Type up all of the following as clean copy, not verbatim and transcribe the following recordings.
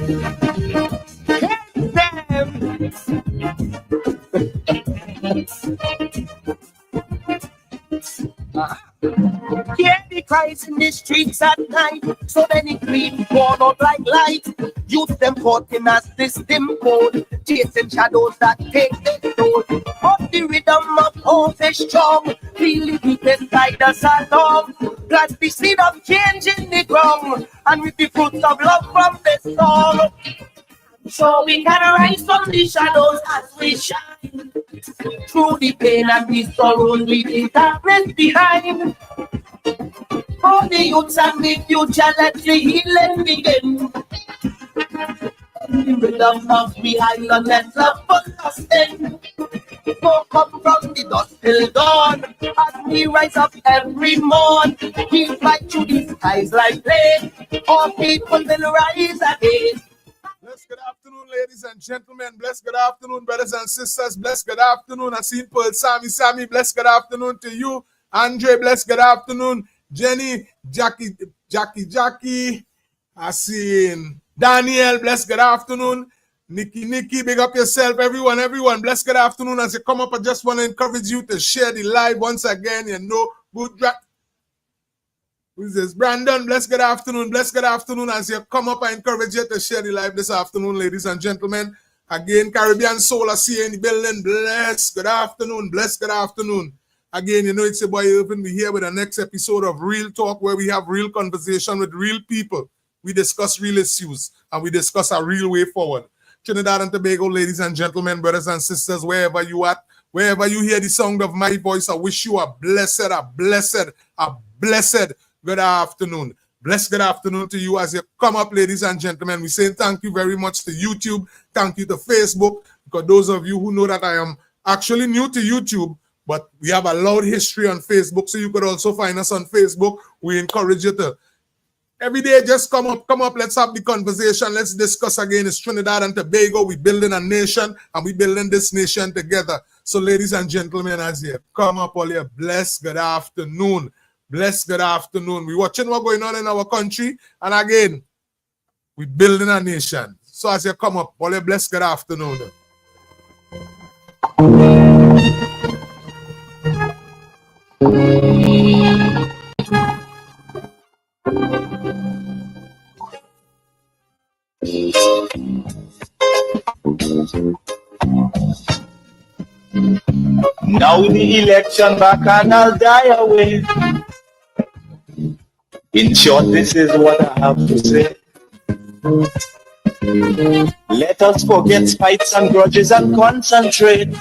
Hear the cries in the streets at night. So many green born out like light. Youth them caught in a system code, chasing shadows that take their toll. But the rhythm of hope is strong. Feel the beat guide us along. Plant the seed of change in the ground, and with the fruits of love from the song. So we can rise from the shadows as we shine. Through the pain and the sorrow, leaving darkness behind. For the youths and the future, let the healing begin. The rhythm of the island, let love sustain. So come from the dust till dawn, as we rise up every morn. We fight through the skies like flame. All people will rise again. Blessed good afternoon, ladies and gentlemen. Blessed good afternoon, brothers and sisters. Blessed good afternoon. I seen Pearl Sammy. Blessed good afternoon to you. Andre, blessed good afternoon. Jenny, Jackie. I seen Daniel, blessed good afternoon. Nikki, big up yourself. Everyone, blessed good afternoon. As you come up, I just want to encourage you to share the live once again. You know, who's this? Brandon, blessed good afternoon. Blessed good afternoon. As you come up, I encourage you to share the live this afternoon, ladies and gentlemen. Again, Caribbean Soul, I see you in the building. Blessed good afternoon. Blessed good afternoon. Again, you know, it's your boy Irvin. We're here with the next episode of Real Talk, where we have real conversation with real people. We discuss real issues, and we discuss a real way forward. Trinidad and Tobago, ladies and gentlemen, brothers and sisters, wherever you at, wherever you hear the sound of my voice, I wish you a blessed good afternoon. Blessed good afternoon to you as you come up, ladies and gentlemen. We say thank you very much to YouTube. Thank you to Facebook. Because those of you who know that I am actually new to YouTube, but we have a loud history on Facebook, so you could also find us on Facebook. We encourage you to every day just come up, let's have the conversation, let's discuss again. It's Trinidad and Tobago. We're building a nation, and we're building this nation together. So ladies and gentlemen, as you come up, all you blessed good afternoon. Blessed good afternoon. We're watching what's going on in our country, and again, we're building a nation. So as you come up, all you blessed good afternoon. Now the election back and I'll die away. In short, this is what I have to say. Let us forget fights and grudges and concentrate.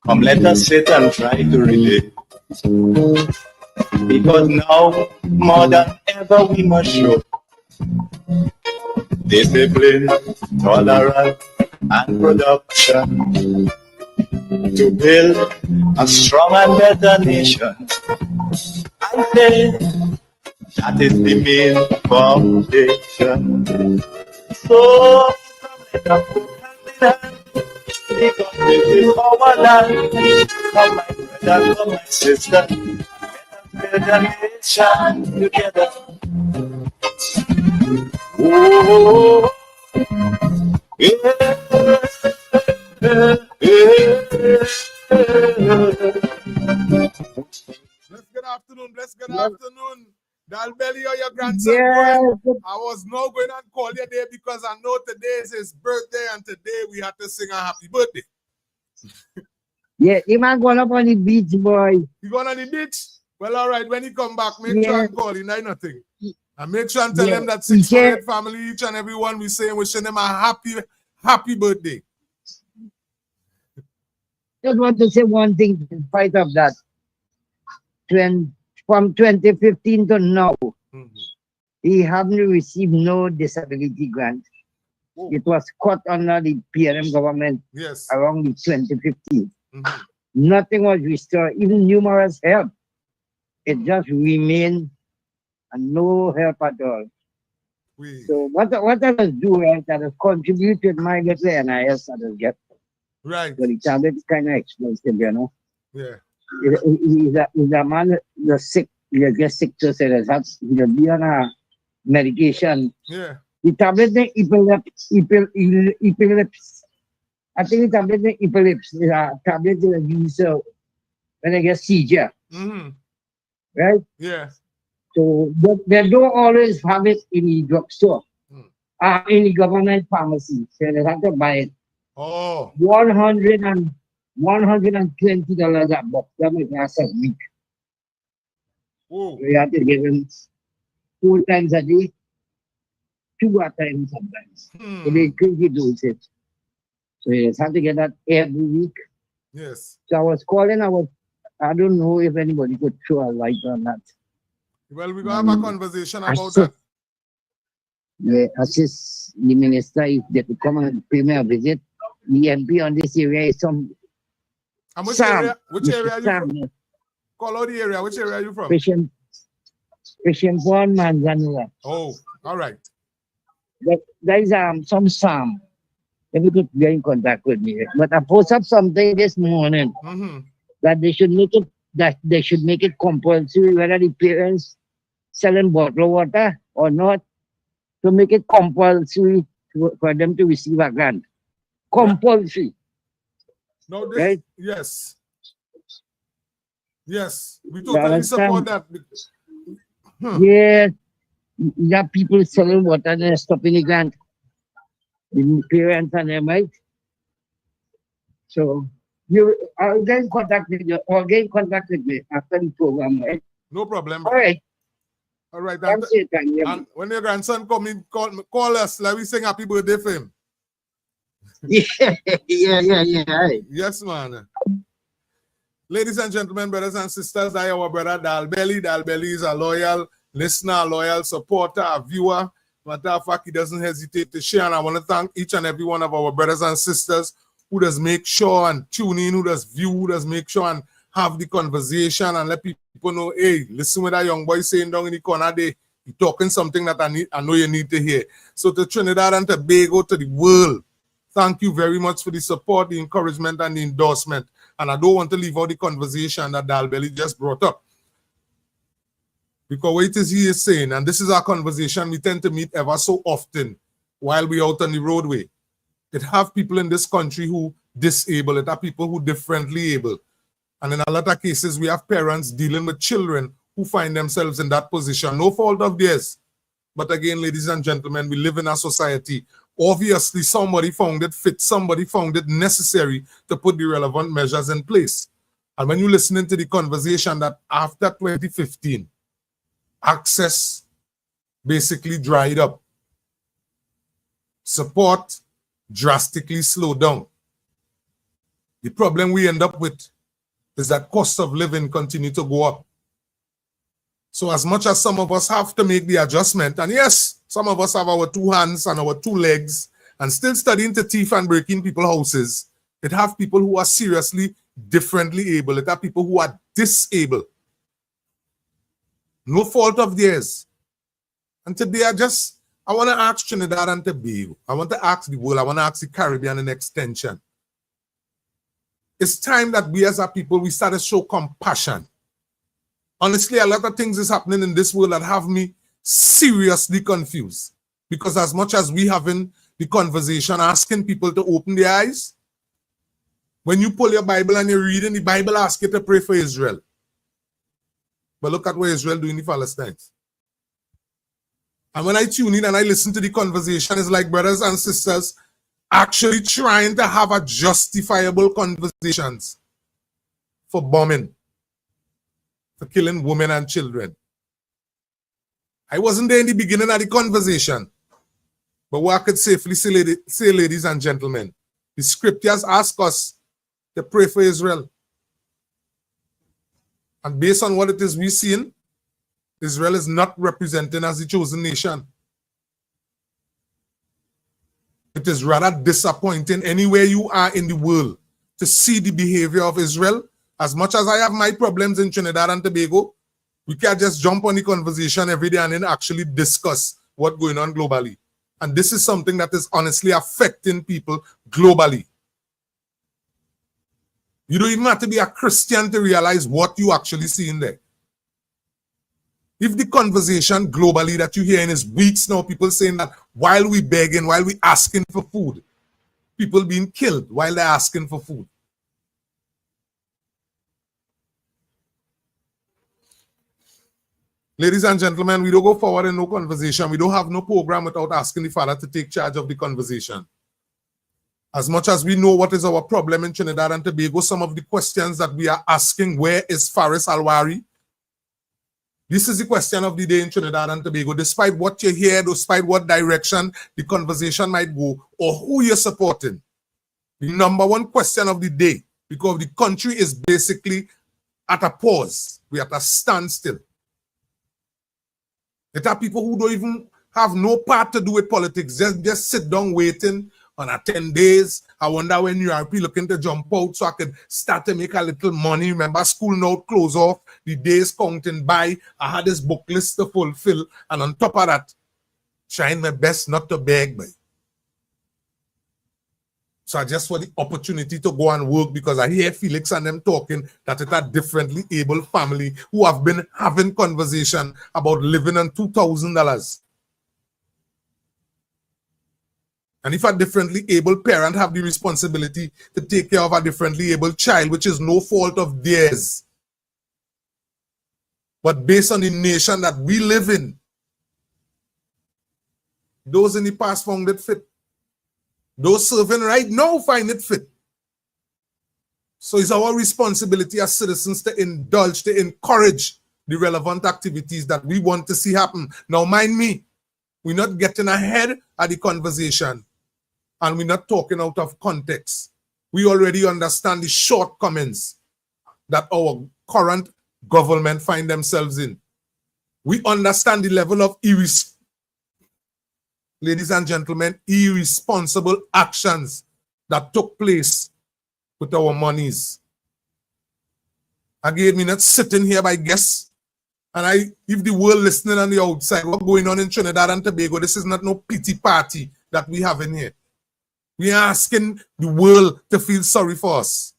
Come, let us sit and try to relate. Because now, more than ever, we must show discipline, tolerance, and production to build a strong and better nation. I say that is the main foundation. So let us go hand in hand, because this is our land. Come my brother, come my sister, let us build a nation together. Oh, yeah. Blessed good afternoon. Dalbelly or your grandson, boy. I was not going to call you there because I know today is his birthday, and today we have to sing a happy birthday. Yeah, he might go up on the beach, boy. You going on the beach? Well, all right, when he come back, make sure and call him, nothing. And make sure and tell him that 648 family, each and every one, we say wishing him a happy birthday. Just want to say one thing in spite of that. From 2015 to now, he haven't received no disability grant. It was cut under the PNM government around 2015. Nothing was restored, even numerous help. It just remained and no help at all. So what I just do, right, I just contribute with my little NIS I just get. Right. So the tablet is kind of expensive, you know. Yeah. If a man you're sick, you get sick to say that he'll be on a medication. Yeah. The tablet is epilepsy. I think the tablet is epilepsy. Tablet is used when I get seizure. Right? Yeah. So they don't always have it in the drugstore. In the government pharmacy. So they have to buy it. Oh. $120 a box. That may last a week. Oh. So you have to give them 4 times a day, 2 at a time sometimes. So they crazy doses. So you just have to get that every week. Yes. So I was calling, I don't know if anybody could throw a light on that. Well, we're going to have a conversation about that. Yeah, assist the minister if they could come and pay me a visit. The MP on this area is some. And which Sam, area? Which area are you Sam, from? Call out the area. Which area are you from? Patient Pond, Manzanilla. Oh, all right. There is some Sam. If you could get in contact with me. But I posted something this morning that they should make it compulsory whether the parents selling bottled water or not, to make it compulsory for them to receive a grant. Compulsory. No, this, right? Yes. Yes, we totally support that. Yeah, you have people selling water and they're stopping the grant. The parents and them, right? So I'll get in contact with you or get in contact with me after the program, right? No problem. All right. All right. And when your grandson come in, call us. Let me sing happy birthday for him. Yeah. Yes, man. Ladies and gentlemen, brothers and sisters, I am our brother Dalbelly. Dalbelly is a loyal listener, a loyal supporter, a viewer. Matter of fact, he doesn't hesitate to share. And I want to thank each and every one of our brothers and sisters who does make sure and tune in, who does view, who does make sure and have the conversation and let people know, hey, listen what that young boy saying down in the corner there. He's talking something that I know you need to hear. So to Trinidad and Tobago, to the world, thank you very much for the support, the encouragement, and the endorsement. And I don't want to leave out the conversation that Dalbelly just brought up. Because what it is he is saying, and this is our conversation we tend to meet ever so often while we're out on the roadway. It have people in this country who disabled. It have people who differently able. And in a lot of cases, we have parents dealing with children who find themselves in that position. No fault of theirs. But again, ladies and gentlemen, we live in a society. Obviously, somebody found it fit. Somebody found it necessary to put the relevant measures in place. And when you're listening to the conversation that after 2015, access basically dried up. Support drastically slowed down. The problem we end up with is that cost of living continue to go up. So as much as some of us have to make the adjustment, and yes, some of us have our 2 hands and our 2 legs and still studying to thief and breaking people's houses, it have people who are seriously differently able. It have people who are disabled. No fault of theirs. And today I want to ask Trinidad and Tobago. I want to ask the world. I want to ask the Caribbean in extension. It's time that we as a people, we start to show compassion. Honestly, a lot of things is happening in this world that have me seriously confused. Because as much as we having the conversation, asking people to open their eyes, when you pull your Bible and you're reading, the Bible asks you to pray for Israel. But look at what Israel doing in the Palestinians. And when I tune in and I listen to the conversation, it's like brothers and sisters actually trying to have a justifiable conversations for bombing, for killing women and children. I wasn't there in the beginning of the conversation. But what I could safely say, ladies and gentlemen, the scriptures ask us to pray for Israel. And based on what it is we're seeing, Israel is not represented as the chosen nation. It is rather disappointing anywhere you are in the world to see the behavior of Israel. As much as I have my problems in Trinidad and Tobago, we can't just jump on the conversation every day and then actually discuss what's going on globally. And this is something that is honestly affecting people globally. You don't even have to be a Christian to realize what you actually see in there. If the conversation globally that you hear in is weeks now, people saying that while we begging, while we asking for food, people being killed while they're asking for food. Ladies and gentlemen, we don't go forward in no conversation. We don't have no program without asking the Father to take charge of the conversation. As much as we know what is our problem in Trinidad and Tobago, some of the questions that we are asking, where is Faris Alwari? This is the question of the day in Trinidad and Tobago. Despite what you hear, despite what direction the conversation might go, or who you're supporting, the number one question of the day, because the country is basically at a pause. We're at a standstill. There are people who don't even have no part to do with politics. Just sit down waiting on a 10 days. I wonder when URP looking to jump out so I could start to make a little money. Remember, school now close off. The days counting by. I had this book list to fulfill. And on top of that, trying my best not to beg. Boy. So I just want the opportunity to go and work because I hear Felix and them talking that it's a differently able family who have been having conversation about living on $2,000. And if a differently able parent have the responsibility to take care of a differently able child, which is no fault of theirs, but based on the nation that we live in, those in the past found it fit. Those serving right now find it fit. So it's our responsibility as citizens to indulge, to encourage the relevant activities that we want to see happen. Now, mind me, we're not getting ahead of the conversation and we're not talking out of context. We already understand the shortcomings that our current government find themselves in. We understand the level of ladies and gentlemen, irresponsible actions that took place with our monies. Again, we're not sitting here by guess. And if the world listening on the outside, what's going on in Trinidad and Tobago, this is not no pity party that we have in here. We are asking the world to feel sorry for us.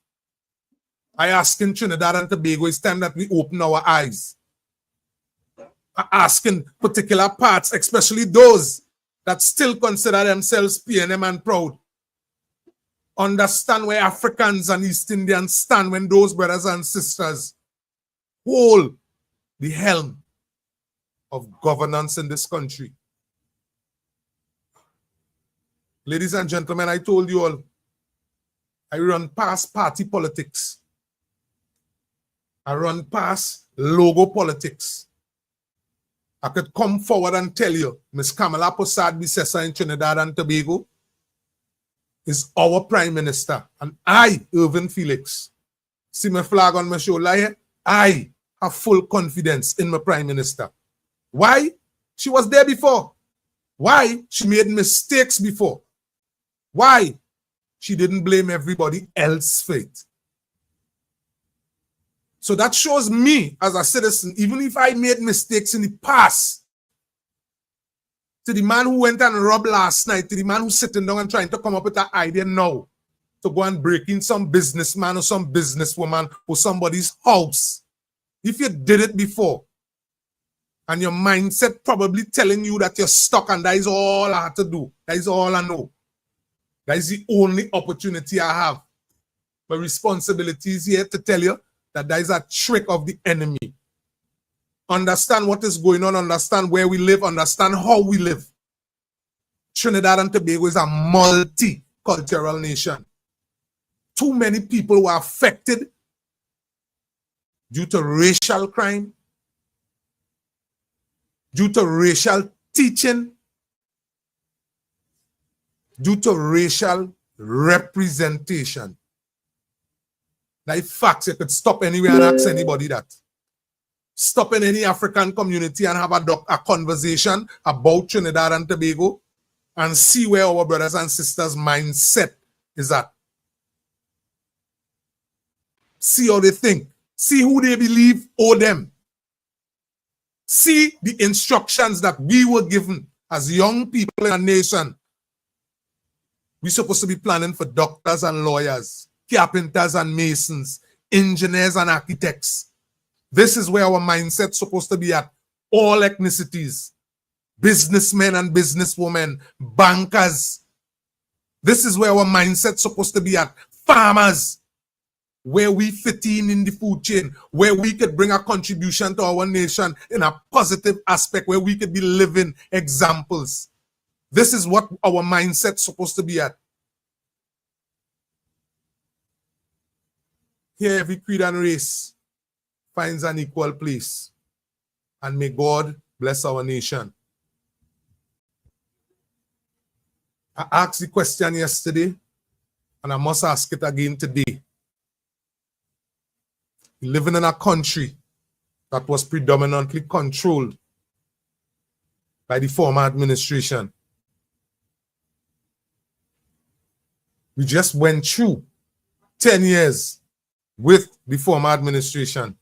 I ask in Trinidad and Tobago, it's time that we open our eyes. I ask in particular parts, especially those that still consider themselves PNM and proud. Understand where Africans and East Indians stand when those brothers and sisters hold the helm of governance in this country. Ladies and gentlemen, I told you all, I run past party politics. I run past logo politics. I could come forward and tell you, Ms. Kamala Posad Bisesa in Trinidad and Tobago is our Prime Minister. And I, Irvin Felix, see my flag on my shoulder here? I have full confidence in my Prime Minister. Why? She was there before. Why? She made mistakes before. Why? She didn't blame everybody else's fate. So that shows me as a citizen, even if I made mistakes in the past, to the man who went and robbed last night, to the man who's sitting down and trying to come up with that idea now, to go and break in some businessman or some businesswoman or somebody's house. If you did it before, and your mindset probably telling you that you're stuck and that is all I have to do, that is all I know, that is the only opportunity I have. My responsibility is here to tell you that is a trick of the enemy. Understand what is going on, understand where we live, understand how we live. Trinidad and Tobago is a multicultural nation. Too many people were affected due to racial crime, due to racial teaching, due to racial representation. Like facts, you could stop anywhere and ask anybody that. Stop in any African community and have a conversation about Trinidad and Tobago and see where our brothers and sisters' mindset is at. See how they think. See who they believe owe them. See the instructions that we were given as young people in a nation. We're supposed to be planning for doctors and lawyers, carpenters and masons, engineers and architects. This is where our mindset's supposed to be at. all ethnicities, businessmen and businesswomen, bankers. This is where our mindset's supposed to be at. Farmers, where we fit in the food chain, where we could bring a contribution to our nation in a positive aspect, where we could be living examples. This is what our mindset's supposed to be at. Here, every creed and race finds an equal place. And may God bless our nation. I asked the question yesterday, and I must ask it again today. Living in a country that was predominantly controlled by the former administration. We just went through 10 years with the former administration.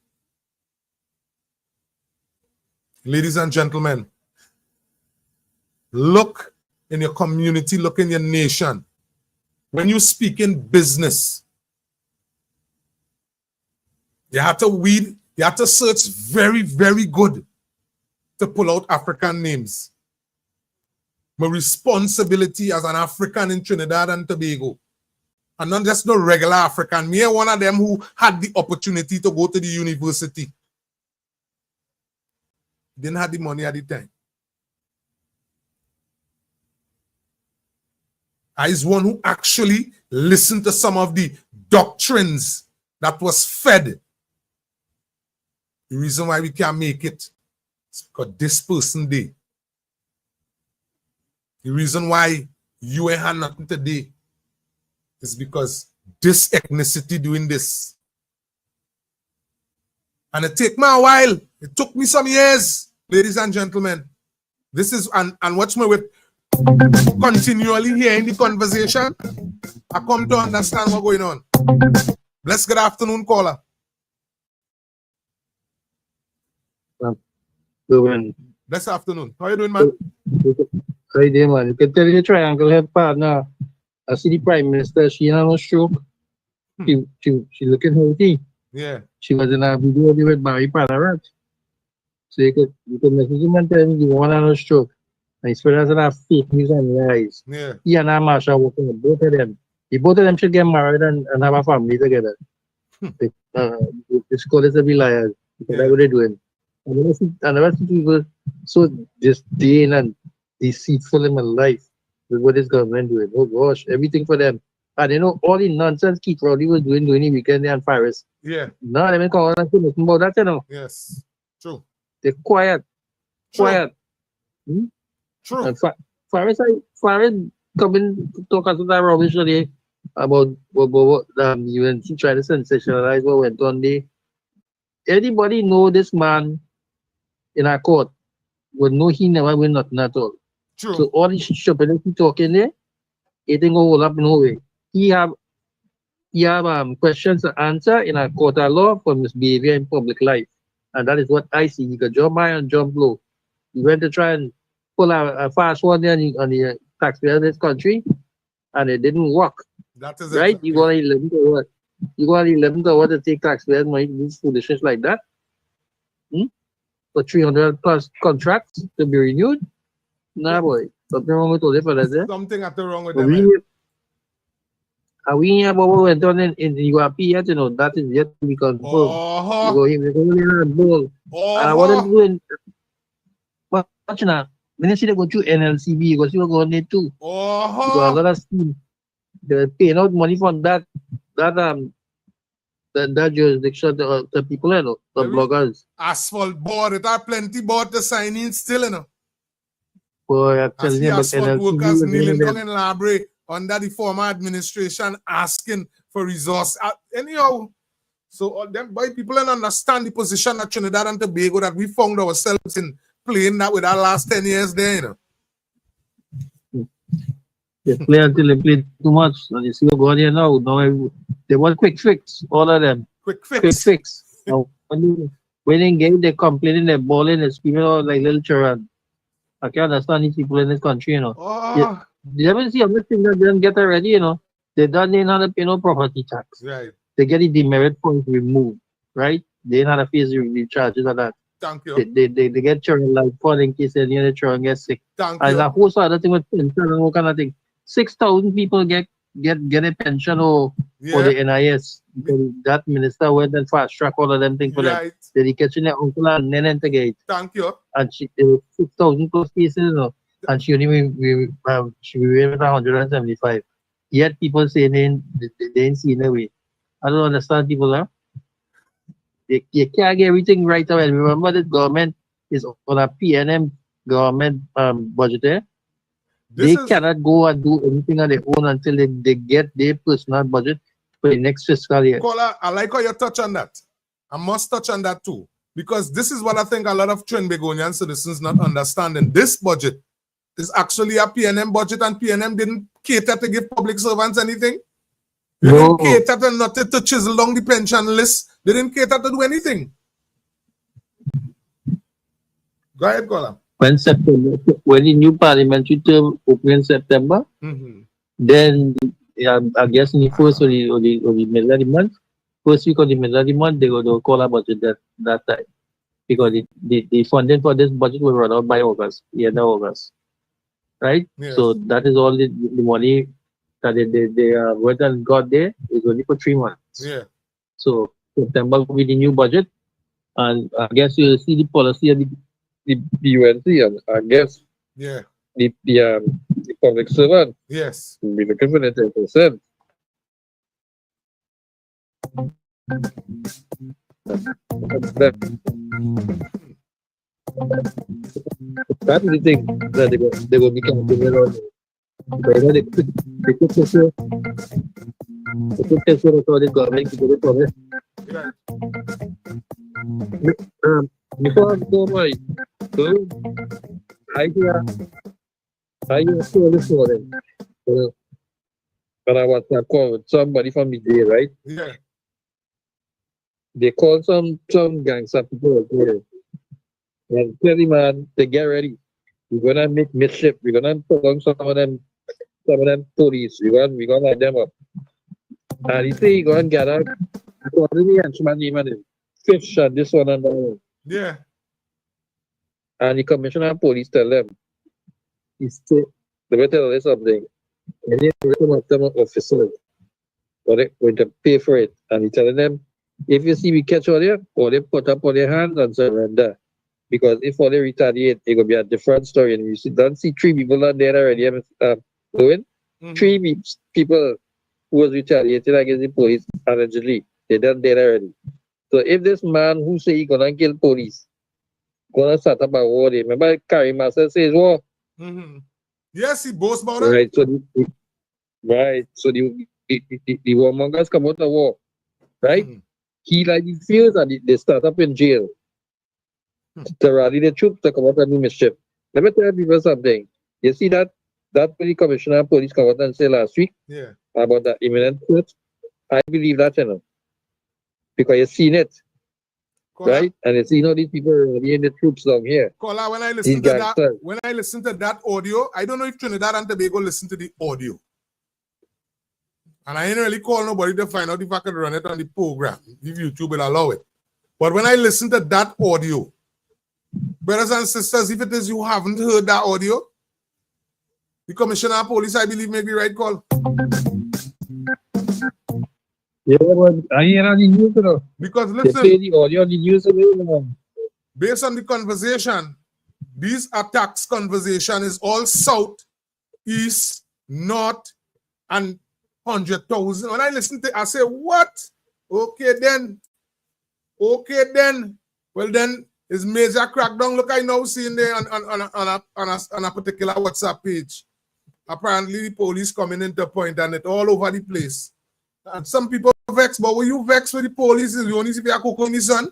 Ladies and gentlemen, look in your community, look in your nation. When you speak in business, you have to search very, very good to pull out African names. My responsibility as an African in Trinidad and Tobago, and not just no regular African, me one of them who had the opportunity to go to the university. Didn't have the money at the time. I is one who actually listened to some of the doctrines that was fed. The reason why we can't make it is because this person did. The reason why you ain't had nothing today is because this ethnicity doing this. And it take me a while. It took me some years, ladies and gentlemen. This is, and watch me with continually hearing the conversation. I come to understand what's going on. Bless good afternoon, caller. Bless afternoon. How are you doing, man? How you doing, man? You can tell the triangle head partner. I see the Prime Minister, she had no stroke. She looking healthy. Yeah. She was in a video with Barry Panarat. So you could message him and tell him you want no stroke. And his friend doesn't have fake news on their eyes. Yeah. He and Marsha working with both of them. Both of them should get married and have a family together. It's called to be liars. Because that's what they're doing. I never see people so disdain and deceitful in my life with what this government doing. Oh gosh, everything for them. And you know, all the nonsense Keith Rowley was doing during the weekend there in Paris. Yeah. No, they make all that nothing about that, you know. Yes. True. They're quiet. True. Quiet. True. And Faris coming to talk about that rubbish today about what UNC trying to sensationalize what went on there. Anybody know this man in our court would know he never win nothing at all. True. So all this stupidity he talking there, it ain't go hold up no way. He have questions to answer in a court of law for misbehavior in public life. And that is what I see. He could jump high and jump low. He went to try and pull a fast one there on the taxpayer of this country, and it didn't work. That is right? Exactly. You got 11 to what? You got 11 to what to take taxpayers money to do foolishness like that? For 300 plus contracts to be renewed? Nah, boy. Something wrong with all this for that, Something at the wrong with Are them. we here about what went on in the URP yet? You know, that is yet to be confirmed. You go here, and I wasn't doing. But you know, when you see they go through NLCB, you go see what go on there too. You got a lot of scheme. They're paying out money for that jurisdiction to people, you know, the bloggers. Asphalt board, it are plenty board to sign in still, you know. Boy, I tell you, asphalt workers kneeling down in library under the former administration asking for resource. Anyhow, so them boy people don't understand the position of Trinidad and Tobago that we found ourselves in, playing that with our last 10 years there, you know. They play until they play too much. And you see what going here now. Now they want quick fix, all of them. Quick fix. Quick fix. Now, when they game, they're complaining, they're balling, they're screaming out like little children. I can't understand these people in this country, you know. You ever see other things that didn't get already, you know? They don't have to pay no property tax. Right. They get the demerit points removed, right? They don't have to face the charges of that. Thank you. They get children like for in case any of the children get sick. Thank and you. the whole other thing with pension and all kind of thing. 6,000 people get a pension or the NIS. Because that minister went and fast track all of them things for them. Then he catching their uncle and then integrate. Thank you. And there were 6,000 plus cases, you know, and she only she with 175. Yet people say they didn't see no way. I don't understand people, huh? You can't get everything right away. Remember the government is on a PNM government budget there. They cannot go and do anything on their own until they get their personal budget for the next fiscal year. Kola, I like how you touch on that. I must touch on that too. Because this is what I think a lot of Trinbagonian citizens not understanding. This budget is actually a PNM budget, and PNM didn't cater to give public servants anything. They didn't cater to nothing to chisel down the pension list. They didn't cater to do anything. Go ahead, Kola. When the new parliamentary term opened in September, then I guess in the first or the middle of the month, first week of the middle of the month, they will call a budget that time. Because the funding for this budget will run out by August, the end of August. Right? Yes. So that is all the money that they went and got there is only for 3 months. Yeah. So September will be the new budget. And I guess you'll see the policy of the UNC, and I guess the public servant will be looking for the 10%. That's the thing that they will be counting on. They could test it. They could test it for the government to do it for it. Before I go my I hear so this morning. But I was called with somebody from the day, right? Yeah. They called some gangster people here. And tell the man to get ready. We're gonna make mischief. We're gonna put on some of them police. We're gonna light them up. And he say he gonna get out. According to the henchman name and him. Fish and this one and that one. Yeah. And the commissioner of police tell them, he said, they will tell us something. Any officers are going to pay for it. And he telling them, if you see we catch all there, or they put up on their hands and surrender. Because if all they retaliate, it will be a different story. And you don't see 3 people on there already going. 3 people who was retaliated against the police allegedly. They done there already. So if this man who say he gonna kill police, gonna start up a war, remember Karim Master says war. Yes, he boasts about it. Right. So the warmongers come out of war. Right? He like he feels that they start up in jail. To rally the troops to come out and do mischief. Let me tell people something. You see that the commissioner of police come out and say last week about the imminent threat? I believe that, you know. Because you've seen it. Kola, right? And you see all these people rallying the troops down here. Kola, when I listen to that audio, I don't know if Trinidad and Tobago listen to the audio. And I ain't really call nobody to find out if I could run it on the program, if YouTube will allow it. But when I listen to that audio, brothers and sisters, if it is you haven't heard that audio, the commissioner of police, I believe, may be right call. Yeah, but I hear on the news, you know. Because listen, they say the audio on the news, based on the conversation, these attacks conversation is all south, east, north, and 100,000. When I listen to it, I say, what? Okay, then. Well, then, it's major crackdown. Look, I now seeing there on a particular WhatsApp page. Apparently, the police coming into point and it all over the place. And some people vex, but when you vex with the police, you only see if you are cooking, son.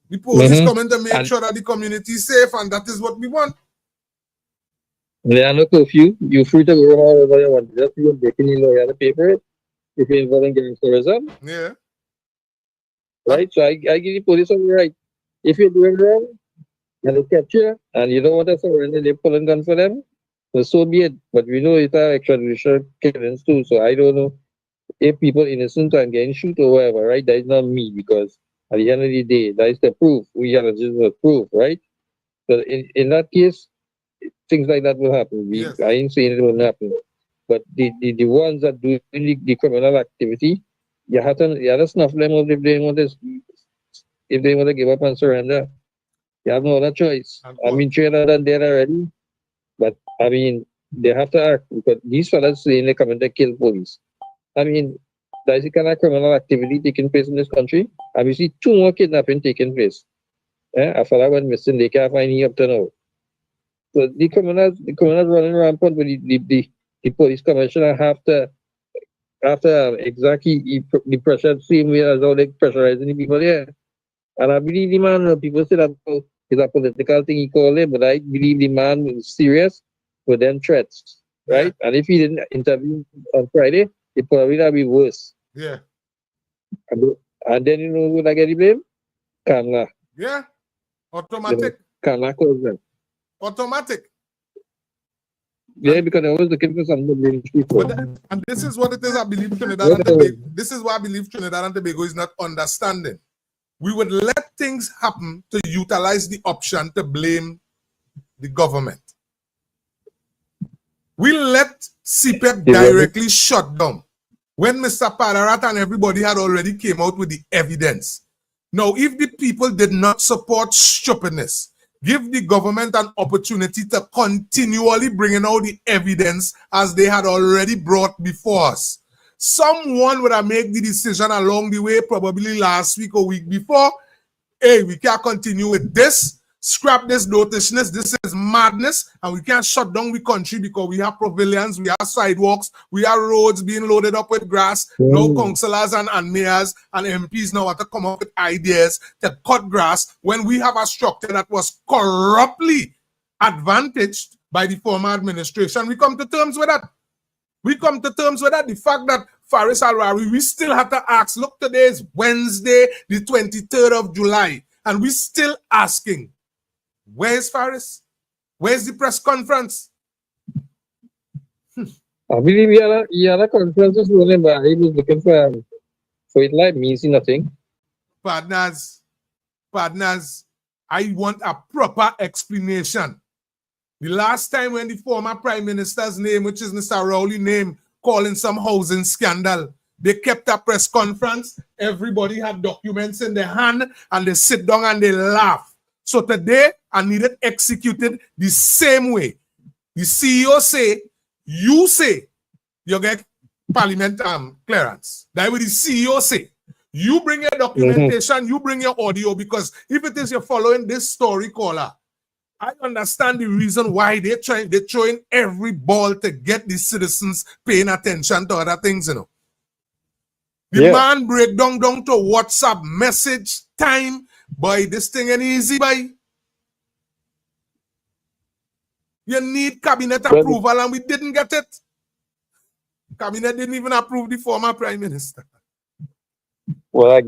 The police coming to make sure that the community is safe, and that is what we want. There are no curfew. You're free to go wherever you want. Just you making the lawyer to pay for it. If you're involved in gangsterism. Yeah. Right? So I give the police all right. If you're doing wrong, and they catch you, and you don't want to surrender, they pull a gun for them, well, so be it. But we know it's extrajudicial killings too, so I don't know if people innocent and getting shoot or whatever, right? That is not me, because At the end of the day, that is the proof. We have the proof, right? So in that case, things like that will happen. I ain't saying it will happen. But the ones that do the criminal activity, you have to snuff them out if they want to give up and surrender. You have no other choice. I mean, Trinidad and there already, but I mean, they have to act because these fellas saying they come to kill police. I mean, that is the kind of criminal activity taking place in this country. And we see 2 more kidnapping taking place. A fella went missing, they can't find him up to now. So the criminals running rampant with the police commissioner have to exactly the pressure same way as how they pressurizing the people there. And I believe the man, people say that it's a political thing he called it, but I believe the man was serious with them threats, right? Yeah. And if he didn't interview on Friday, it probably would be worse. Yeah. And then you know who I get the blame? Kamla. Yeah. Automatic. Kamla calls them. Automatic. Yeah, because I was looking for some people. And this is what it is, I believe Trinidad and Tobago. This is why I believe Trinidad and Tobago is not understanding. We would let things happen to utilize the option to blame the government. We let CPEP directly shut down when Mr. Padarat and everybody had already came out with the evidence. Now, if the people did not support stupidness, give the government an opportunity to continually bring out the evidence as they had already brought before us. Someone would have made the decision along the way, probably last week or week before. Hey, we can't continue with this. Scrap this notishness. This is madness. And we can't shut down the country because we have pavilions, we have sidewalks, we have roads being loaded up with grass. No councillors and mayors and MPs now have to come up with ideas to cut grass when we have a structure that was corruptly advantaged by the former administration. We come to terms with that. The fact that Faris Alwari, we still have to ask, look, today is Wednesday, the 23rd of July, and we're still asking, where's Faris? Where's the press conference? I believe he had a conference this morning, but he was looking for it like me, see nothing. Partners, I want a proper explanation. The last time when the former Prime Minister's name, which is Mr. Rowley's name, calling some housing scandal, they kept a press conference, everybody had documents in their hand, and they sit down and they laugh. So today, I need it executed the same way. The CEO say, you get parliament clearance. That's what the CEO say. You bring your documentation, you bring your audio, because if it is you're following this story, caller, I understand the reason why they're throwing every ball to get the citizens paying attention to other things, you know. The man break down to WhatsApp message time. Boy, this thing ain't easy, boy. You need cabinet approval, and we didn't get it. Cabinet didn't even approve the former Prime Minister. Well,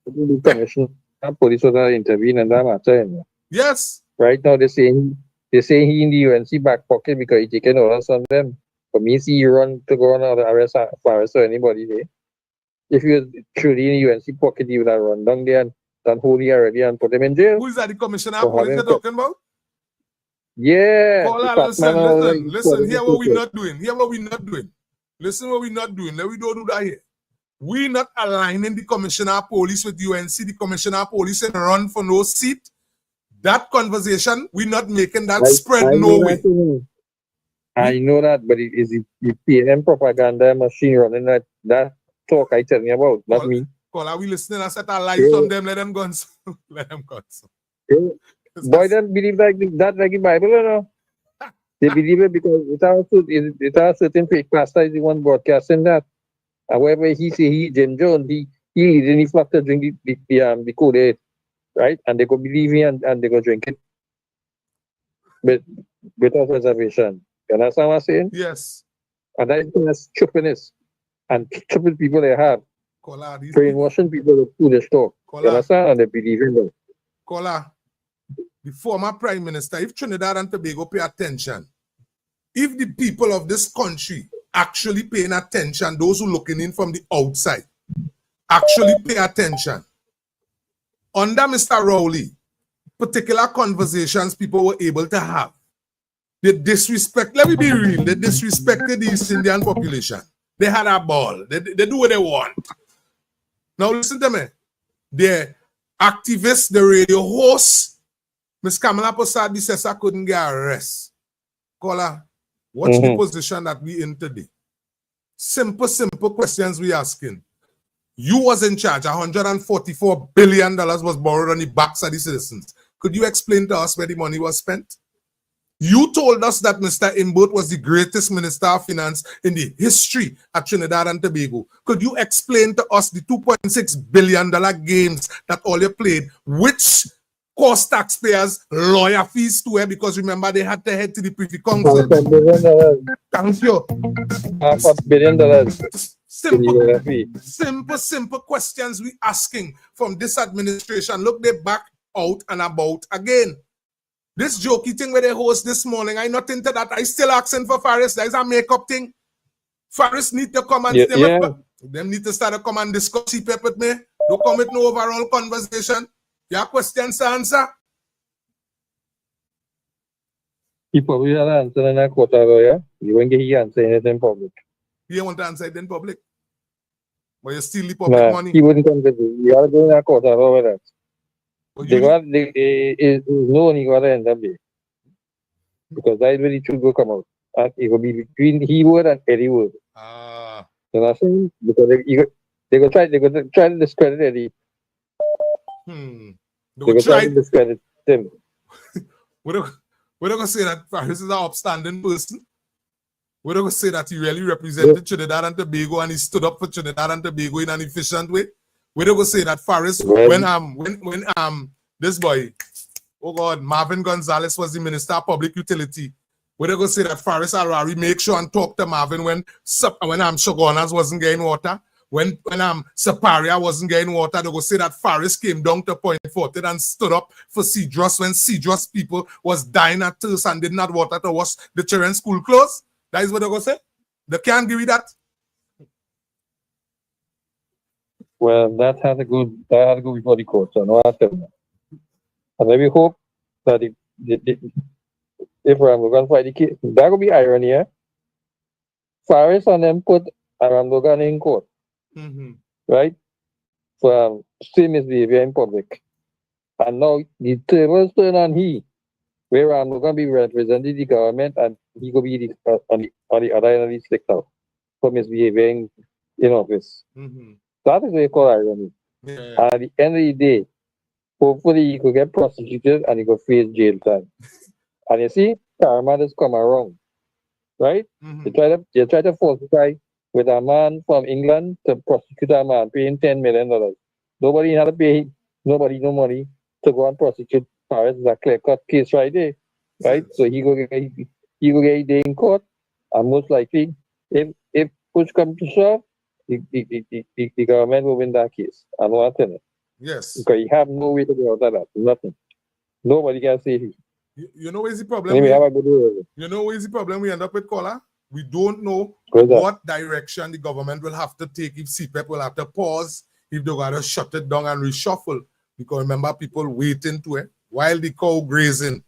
the commission and police was intervene in that matter. Yes. Right now, they say he in the UNC back pocket because he taken orders on them. For me, see you run to go on the arrest or anybody there. If you truly in the UNC pocket, you would have run down there and done holy already and put them in jail. Who is that, the commissioner of police you're talking about? Yeah. Listen, hear what we're not doing. Listen what we're not doing. We don't do that here. We're not aligning the commissioner of police with UNC. The commissioner of police and run for no seat. That conversation, we're not making that spread no way. I know that, but it is the PM propaganda machine running that talk I tell you about, not me. Are we listening? I set our lights on them, let them go. Let them go. Boy, don't believe like that like the Bible, you know? They believe it because it has certain fake pastor is the one broadcasting that. However, he say Jim Jones, he didn't flock to drink the code, right? And they go believe me and they go drink it. But without reservation. You understand what I'm saying? Yes. And that is stupidness. And stupid people they have. Brainwashing people with foolish talk. You understand? And they believe in them. The former Prime Minister, if Trinidad and Tobago pay attention, if the people of this country actually paying attention, those who looking in from the outside, actually pay attention, under Mr. Rowley, particular conversations people were able to have. They disrespect, let me be real, they disrespected the East Indian population. They had a ball. They do what they want. Now listen to me. The activists, the radio hosts, Ms. Kamala Prasad Bisesa couldn't get arrested. Caller, what's the position that we in today? Simple questions we asking. You was in charge. $144 billion was borrowed on the backs of the citizens. Could you explain to us where the money was spent? You told us that Mr. Imbot was the greatest Minister of Finance in the history of Trinidad and Tobago. Could you explain to us the $2.6 billion games that all you played, which cost taxpayers lawyer fees to it? Because remember, they had to head to the Privy Council. Thank you. $500 million. Simple questions we asking from this administration. Look, they back out and about again. This jokey thing where they host this morning, I not into that. I still asking for Faris. That is a makeup thing. Faris need to come and them need to start to come and discuss CPEP with me. Don't come with no overall conversation. Your questions to answer. He probably had an answer in a quarter, yeah? You won't get his answer it in public. He won't answer it in public. But you steal the public money. He wouldn't come to you. You are going to a quarter over that. No one he got to end up there. Because that's where the truth will come out. And it will be between he word and Eddie word. You know what I'm saying? Because they go try to discredit Eddie. They go try to discredit him. We're not going to say that Faris is an upstanding person. We're not going to say that he really represented Trinidad and Tobago and he stood up for Trinidad and Tobago in an efficient way. We're not going to say that Faris, when this boy, oh God, Marvin Gonzalez was the Minister of Public Utility. We're not going to say that Faris Harari make sure and talk to Marvin when Shogunas wasn't getting water. When Saparia wasn't getting water, they're going to say that Faris came down to Point Fortin and stood up for Cedros when Cedros people was dying at thirst and didn't have water to wash the children's school clothes. That is what they're going to say. They can't give you that. Well, that had to go before the court, so no answer. And then we hope that if we're going to fight the case, that will be irony, yeah? Faris and them put Aramdogan in court, right? For same misbehavior in public. And now the tables turn on he, where Aramdogan be representing the government and he will be on the other end of the stick now for misbehaving in office. That is what you call irony. At the end of the day, hopefully he could get prosecuted and he could face jail time. And you see, karma has come around, right? They try to falsify with a man from England to prosecute a man paying $10 million. Nobody had to pay nobody no money to go and prosecute Paris. It's a clear-cut case right there, right? So he go get a day in court, and most likely, if push comes to shove, the government will win that case. I know I'm telling you. Yes. Because you have no way to go out of that. Nothing. Nobody can save you. You know what is the problem? You know what is the problem we end up with, caller? We don't know what direction the government will have to take, if CPEP will have to pause, if they got to shut it down and reshuffle. Because remember, people waiting to it while the cow grazing.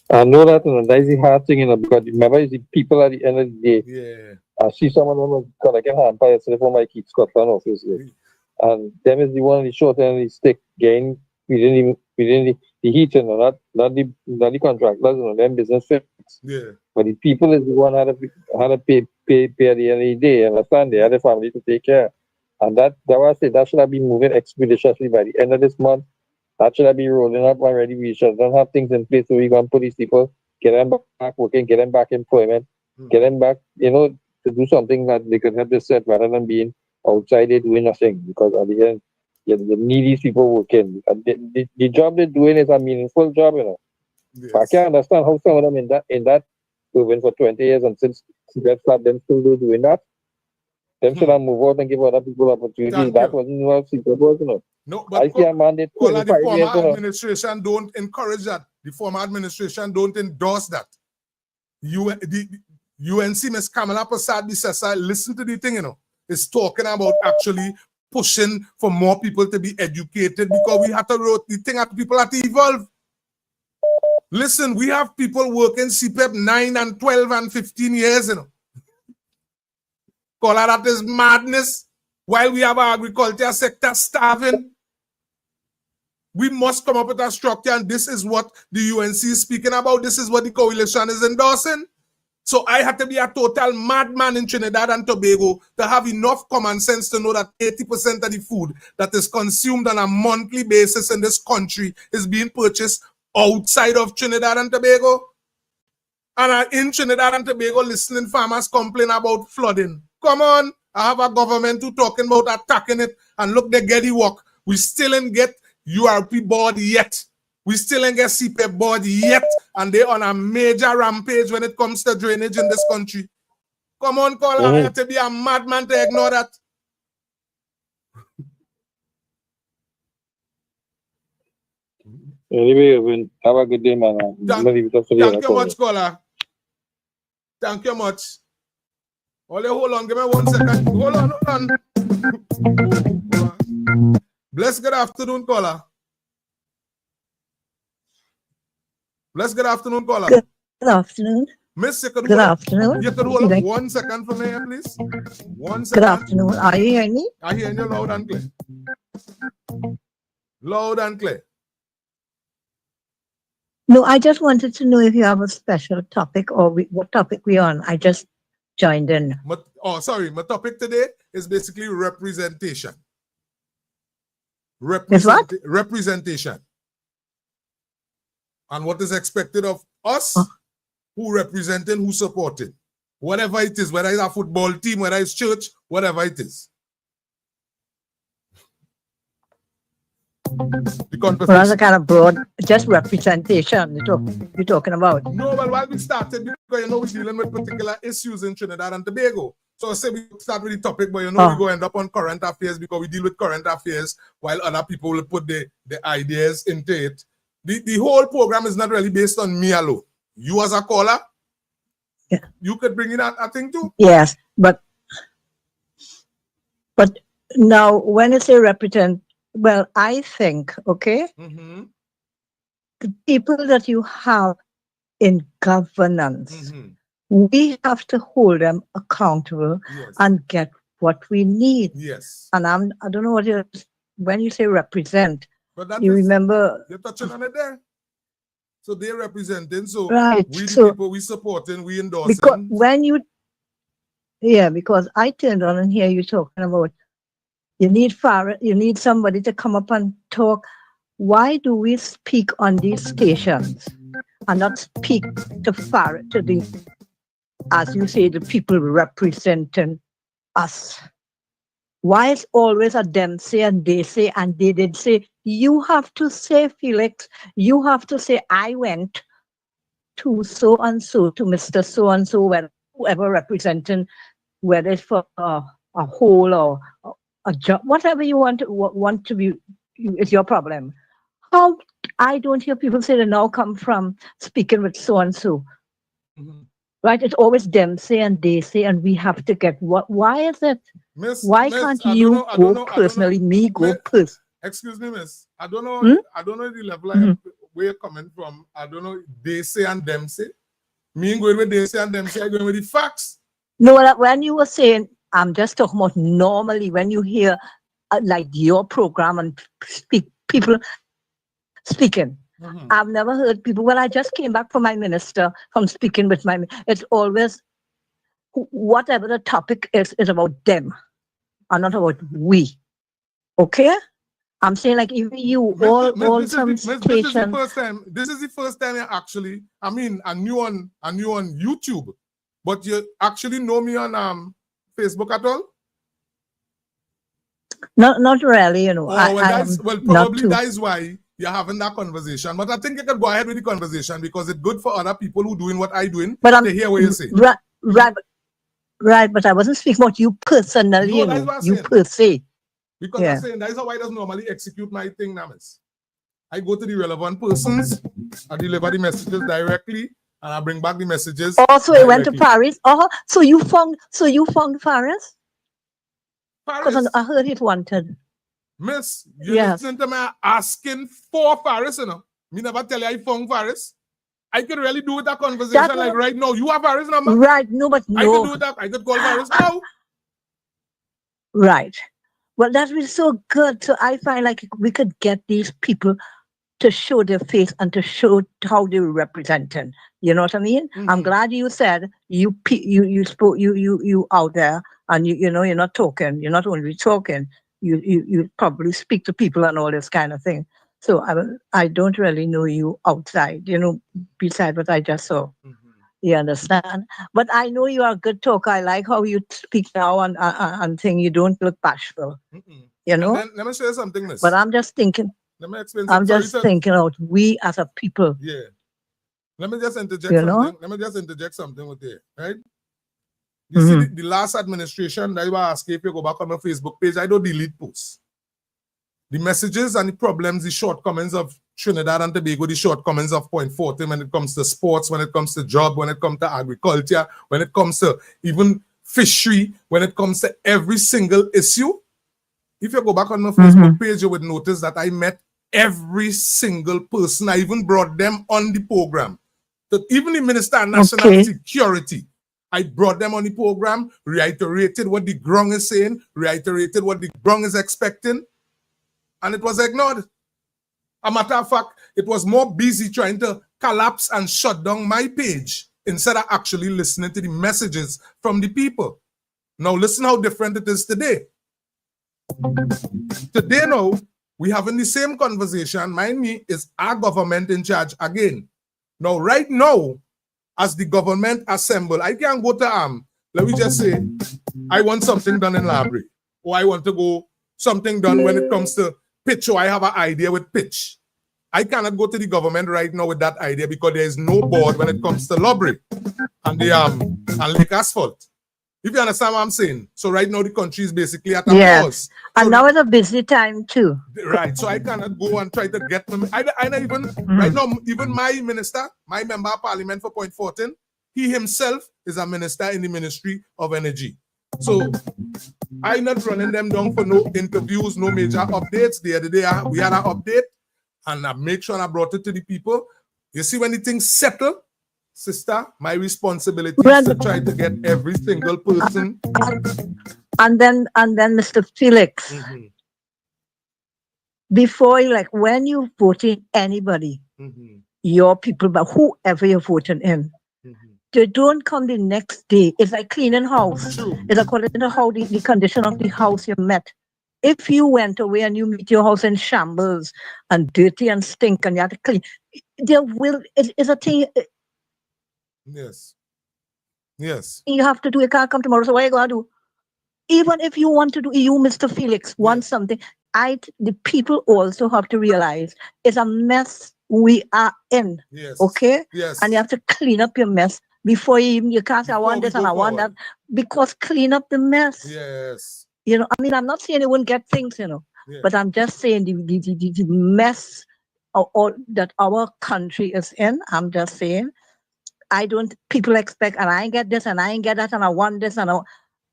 I know that, and that is the hard thing, because remember, it's the people at the end of the day. Yeah. I see someone who like a hand by for my kids Scotland office. And them is the one on the short end of the stick gain within the heating, not the contractors, them business fits. Yeah. But the people is the one had to pay at the end of the day, understand? They had a family to take care. And that was it. That should have been moving expeditiously by the end of this month. That should have been rolling up already. We should don't have things in place so we can put these people, get them back working, get them back employment, get them back, to do something that they could help this set rather than being outside there doing nothing. Because at the end, you need these people working. The job they're doing is a meaningful job, Yes. I can't understand how some of them in that moving for 20 years and since them still doing that. Them should have moved out and give other people opportunities. That wasn't what people was, No, but I see a mandate. The former administration don't encourage that. The former administration don't endorse that. UNC, Ms. Kamala Prasad Bisesa, listen to the thing, It's talking about actually pushing for more people to be educated because we have to route the thing at people have to evolve. Listen, we have people working CPEP 9 and 12 and 15 years, you know. Call that is madness. While we have our agriculture sector starving, we must come up with a structure, and this is what the UNC is speaking about. This is what the coalition is endorsing. So I had to be a total madman in Trinidad and Tobago to have enough common sense to know that 80% of the food that is consumed on a monthly basis in this country is being purchased outside of Trinidad and Tobago. And in Trinidad and Tobago, listening farmers complain about flooding. Come on, I have a government who talking about attacking it, and look, they get the work. We still ain't get URP board yet. We still ain't get CPEP board yet, and they on a major rampage when it comes to drainage in this country. Come on, caller, I have to be a madman to ignore that. Anyway, have a good day, man. Thank you much, caller. Thank you much. Only hold on, give me 1 second. Hold on. Bless, good afternoon, caller. Bless, good afternoon, caller. Good afternoon. Miss, you could Good afternoon. You could hold up 1 second for me, please. 1 second. Good afternoon. Are you hearing me? I hear you loud and clear. Loud and clear. No, I just wanted to know if you have a special topic or what topic we're on. I just joined in. Sorry. My topic today is basically representation. Is what? Representation. And what is expected of us, who representing, who supporting. Whatever it is, whether it's a football team, whether it's church, whatever it is. Well, that's a kind of broad, just representation you're talking about. No, well, while we started, because you know we're dealing with particular issues in Trinidad and Tobago. So say we start with the topic, but you know we go end up on current affairs because we deal with current affairs while other people will put the ideas into it. The whole program is not really based on me alone. You as a caller, you could bring in a thing too. Yes, but now when you say represent, well, I think, okay, the people that you have in governance, we have to hold them accountable and get what we need. Yes. And I don't know what when you say represent, but you remember. You're touching on it there. So they're representing. So right. We the people we supporting, we endorsing. Because when because I turned on and hear you talking about you need somebody to come up and talk. Why do we speak on these stations and not speak to the, as you say, the people representing us? Why is always a them say and they say and they did say? You have to say, Felix, you have to say, I went to so-and-so, to Mr. So-and-so, whoever representing, whether it's for a whole or a job, whatever you want to be, it's your problem. How I don't hear people say they now come from speaking with so-and-so. Right? It's always them say and they say, and we have to get what? Why is it? Why can't you go personally? Me go personally. Excuse me, miss. I don't know. I don't know the level where you're coming from. I don't know. They say and them say. Me going with they say and them say. I'm going with the facts. No, when you were saying, I'm just talking about normally when you hear like your program and people speaking. I've never heard people. Well, I just came back from my minister from speaking with my. It's always whatever the topic is about them, and not about we. Okay. I'm saying like if you some stations. This is the first time you actually. I mean, I knew on YouTube, but you actually know me on Facebook at all? Not really, you know. Probably that is why you're having that conversation. But I think you can go ahead with the conversation because it's good for other people who doing what I doing to hear what you say. Right, but I wasn't speaking about you personally, you per se. Because I'm saying that is how I doesn't normally execute my thing, Namis. I go to the relevant persons, I deliver the messages directly, and I bring back the messages. Also, it went to Paris. So you found Paris? Because I heard it wanted. Miss, you're listening to me asking for Faris, you know. Me never tell you I found Faris. I could really do with that conversation like right now. You have Faris number? Right, no, but no. I could do that. I could call Faris now. Right. Well, that was so good. So I find like we could get these people to show their face and to show how they're representing. You know what I mean? I'm glad you said you spoke you out there and you know you're not talking. You're not only talking. You probably speak to people and all this kind of thing. So I don't really know you outside. You know, beside what I just saw. You understand? But I know you are a good talker. I like how you speak now and thing. You don't look bashful. You know? Let me say something, miss. But I'm just thinking. Let me explain I'm just thinking out we as a people. Yeah. Let me just interject something. Let me just interject something with you, right? You see the last administration, that you ask if you go back on my Facebook page, I don't delete posts. The messages and the problems, the shortcomings of Trinidad and Tobago, the shortcomings of Point Fortin when it comes to sports, when it comes to job, when it comes to agriculture, when it comes to even fishery, when it comes to every single issue. If you go back on my Facebook page, you would notice that I met every single person. I even brought them on the program. That even the Minister of National Security, I brought them on the program, reiterated what the ground is saying, reiterated what the ground is expecting, and it was ignored. A matter of fact, it was more busy trying to collapse and shut down my page instead of actually listening to the messages from the people. Now listen how different it is today. Today now, we having the same conversation. Mind me, is our government in charge again. Now, right now, as the government assemble, I can't go to let me just say, I want something done in library, or I want to go something done when it comes to pitch, or I have an idea with pitch. I cannot go to the government right now with that idea because there is no board when it comes to library and the and lake asphalt. If you understand what I'm saying. So right now the country is basically at a pause. And now it's a busy time too. Right. So I cannot go and try to get them. I not even right now, even my minister, my member of parliament for Point Fortin, he himself is a minister in the Ministry of Energy. So I'm not running them down for no interviews, no major updates. The other day we had an update and I make sure I brought it to the people. You see, when the things settle, sister, my responsibility is to try to get every single person. And then Mr. Felix, before you, like when you voting anybody, your people, but whoever you're voting in, they don't come the next day. It's like cleaning house. It's according to how the condition of the house you met. If you went away and you meet your house in shambles and dirty and stink and you have to clean, there will, it's a thing. Yes. Yes. You have to do, you can't come tomorrow, so what are you going to do? Even if you want to do, you, Mr. Felix, want something, the people also have to realize it's a mess we are in. Yes. Okay? Yes. And you have to clean up your mess before you can't say, I want this and I want that. Because clean up the mess. Yes. You know, I mean, I'm not saying you won't get things, you know, but I'm just saying the mess that our country is in, I'm just saying, people expect, and I ain't get this and I ain't get that and I want this and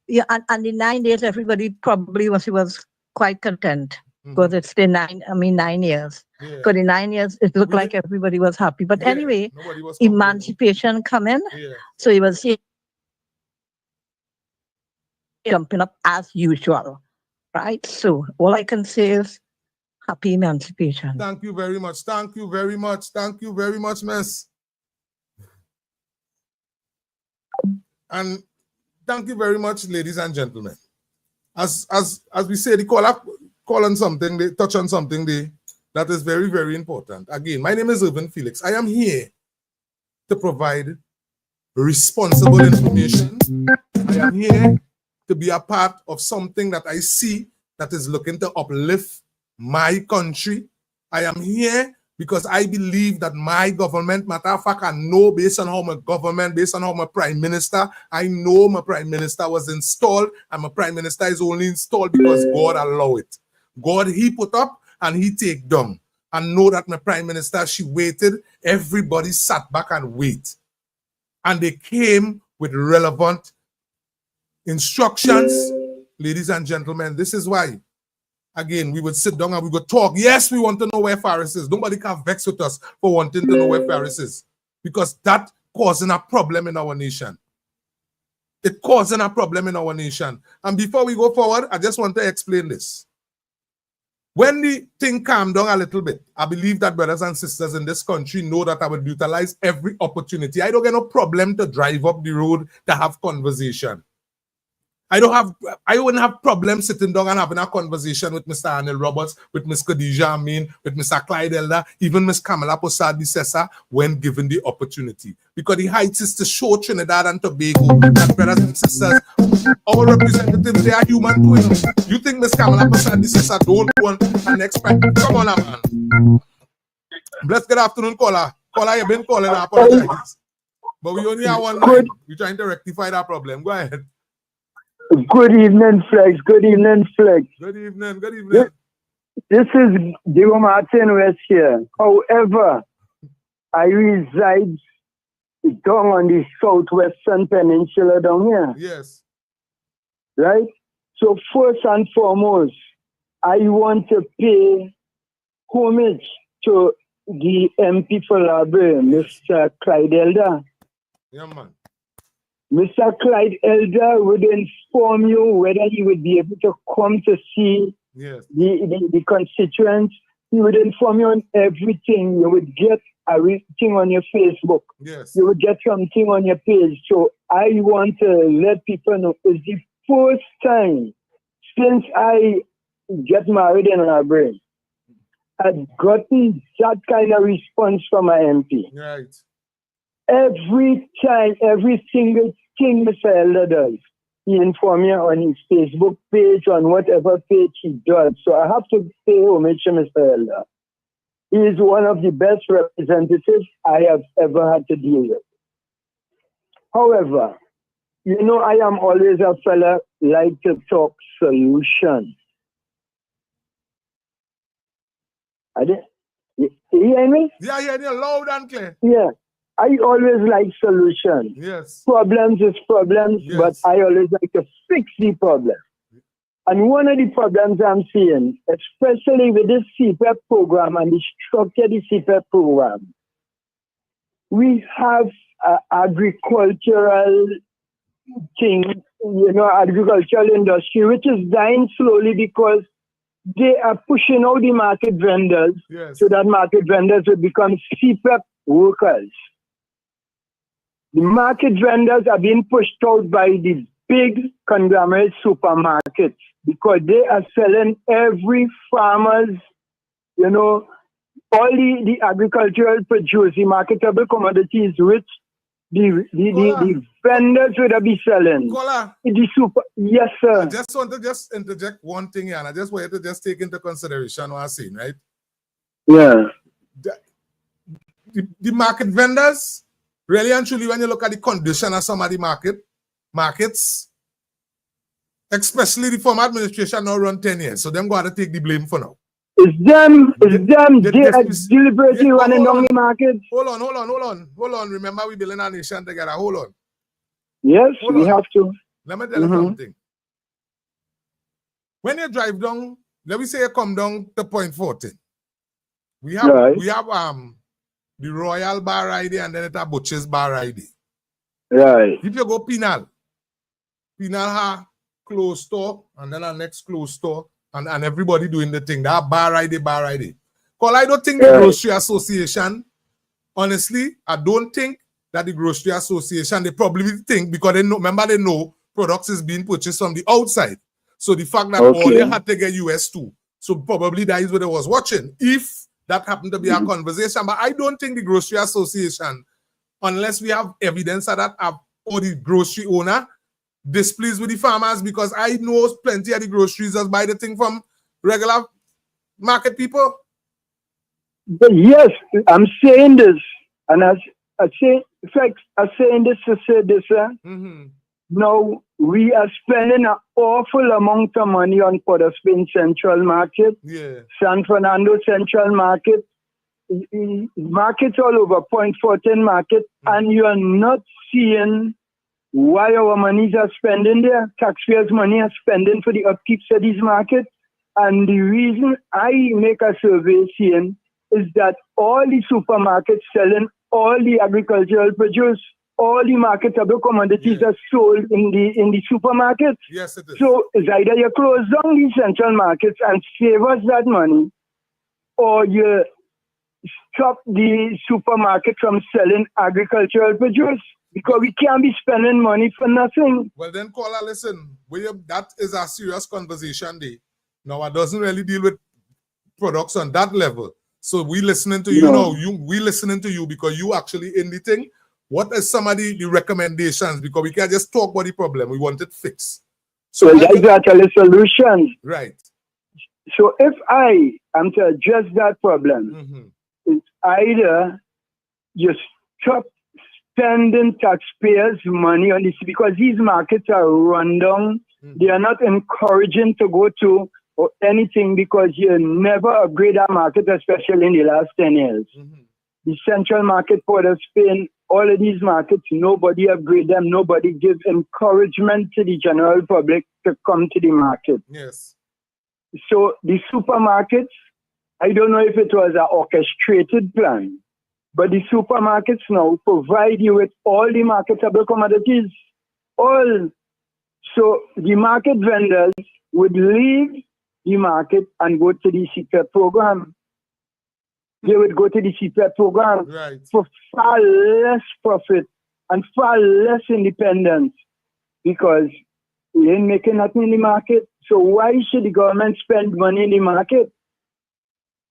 and in 9 days, everybody probably was quite content because it's the 9 years. Because in 9 years, it looked like everybody was happy. But anyway, emancipation come in. So it was jumping up as usual, right? So all I can say is happy emancipation. Thank you very much. Thank you very much. Thank you very much, miss. And thank you very much, ladies and gentlemen. As we say, they call on something, they touch on something that is very, very important. Again, my name is Felix. I am here to provide responsible information. I am here to be a part of something that I see that is looking to uplift my country. I am here because I believe that my government, matter of fact, I know based on how my government, based on how my prime minister, I know my prime minister was installed, and my prime minister is only installed because God allowed it. God, he put up and he take down. And know that my prime minister, she waited, everybody sat back and wait. And they came with relevant instructions ladies and gentlemen, this is why, again, we would sit down and we would talk. Yes, we want to know where Faris is. Nobody can vex with us for wanting to know where Faris is, because that causing a problem in our nation. It causing a problem in our nation. And before we go forward, I just want to explain this. When the thing calmed down a little bit, I believe that brothers and sisters in this country know that I would utilize every opportunity. I don't get no problem to drive up the road to have conversation. I wouldn't have problems sitting down and having a conversation with Mr. Anil Roberts, with Ms. Khadija Amin, with Mr. Clyde Elder, even Ms. Kamala Posadi Sessa, when given the opportunity. Because the heights is to show Trinidad and Tobago that, brothers and sisters, our representatives, they are human too. You think Ms. Kamala Posadi Sessa don't want an expect? Come on, man. Blessed good afternoon, caller. Caller, you've been calling, I apologize. But we only have one line. We're trying to rectify that problem. Go ahead. Good evening, Flex. Good evening, Flex. Good evening. Good evening. This is Diego Martin West here. However, I reside down on the southwestern peninsula down here. Yes. Right? So first and foremost, I want to pay homage to the MP for Labour, Mr. Clyde Elder. Yeah, man. Mr. Clyde Elder would inform you whether he would be able to come to see the constituents. He would inform you on everything. You would get everything on your Facebook. Yes. You would get something on your page. So I want to let people know it's the first time since I get married in our brain I've gotten that kind of response from my MP. Right. Every time, every single thing Mr. Elder does, he informs me on his Facebook page, on whatever page he does. So I have to pay homage to Mr. Elder. He is one of the best representatives I have ever had to deal with. However, you know, I am always a fella like to talk solutions. You hear me? Yeah, you're loud and clear. Yeah. I always like solutions. Yes. Problems is problems, but I always like to fix the problem. And one of the problems I'm seeing, especially with this CPEP program and the structure of the CPEP program, we have agricultural thing, you know, agricultural industry, which is dying slowly because they are pushing out the market vendors so that market vendors will become CPEP workers. The market vendors are being pushed out by the big conglomerate supermarkets because they are selling every farmer's, you know, all the agricultural produce, the marketable commodities, which the vendors would be selling. Yes, sir. I just want to interject one thing here, and I just want you to just take into consideration what I'm saying, right? Yeah. The market vendors, really and truly, when you look at the condition of some of the markets, especially the former administration now run 10 years, so them going to take the blame for now. It's them deliberately running down the market. Hold on. Remember, we building our nation together. Hold on. Yes, we have to. Let me tell you something. When you drive down, let me say you come down to Point 14. We have the Royal Bar ID and then it's a Butcher's Bar ID. Right. If you go Penal have closed store and then our next closed store and everybody doing the thing. That bar ID. Because I don't think the Grocery Association, honestly, I don't think that the Grocery Association, they probably think because they know products is being purchased from the outside. So the fact that all they had to get US too. So probably that is what I was watching. If that happened to be a conversation, but I don't think the Grocery Association, unless we have evidence of that, or the grocery owner displeased with the farmers, because I know plenty of the groceries just buy the thing from regular market people. But yes, I'm saying this, and I'm saying this to say this. Now, we are spending an awful amount of money on Port of Spain Central Market, San Fernando Central Market, markets all over, Point 14 Market, and you are not seeing why our monies are spending there, taxpayers' money are spending for the upkeep of these markets. And the reason I make a survey saying is that all the supermarkets selling all the agricultural produce, all the marketable commodities are sold in the supermarkets. Yes, it is. So it's either you close down these central markets and save us that money, or you stop the supermarket from selling agricultural produce, because we can't be spending money for nothing. Well then, caller, listen, that is a serious conversation there. Now, it doesn't really deal with products on that level. So we listening to you now. We listening to you because you actually in the thing. What is some of the recommendations? Because we can't just talk about the problem. We want it fixed. So that's actually solutions. Right. So if I am to address that problem, it's either you stop spending taxpayers' money on this, because these markets are run down. They are not encouraging to go to or anything, because you never upgrade our market, especially in the last 10 years. The Central Market, Port of Spain, all of these markets, nobody upgrade them. Nobody gives encouragement to the general public to come to the market. Yes. So the supermarkets, I don't know if it was an orchestrated plan, but the supermarkets now provide you with all the marketable commodities. All. So the market vendors would leave the market and go to the CPEP program. They would go to the CPEP program for far less profit and far less independence, because we ain't making nothing in the market. So why should the government spend money in the market?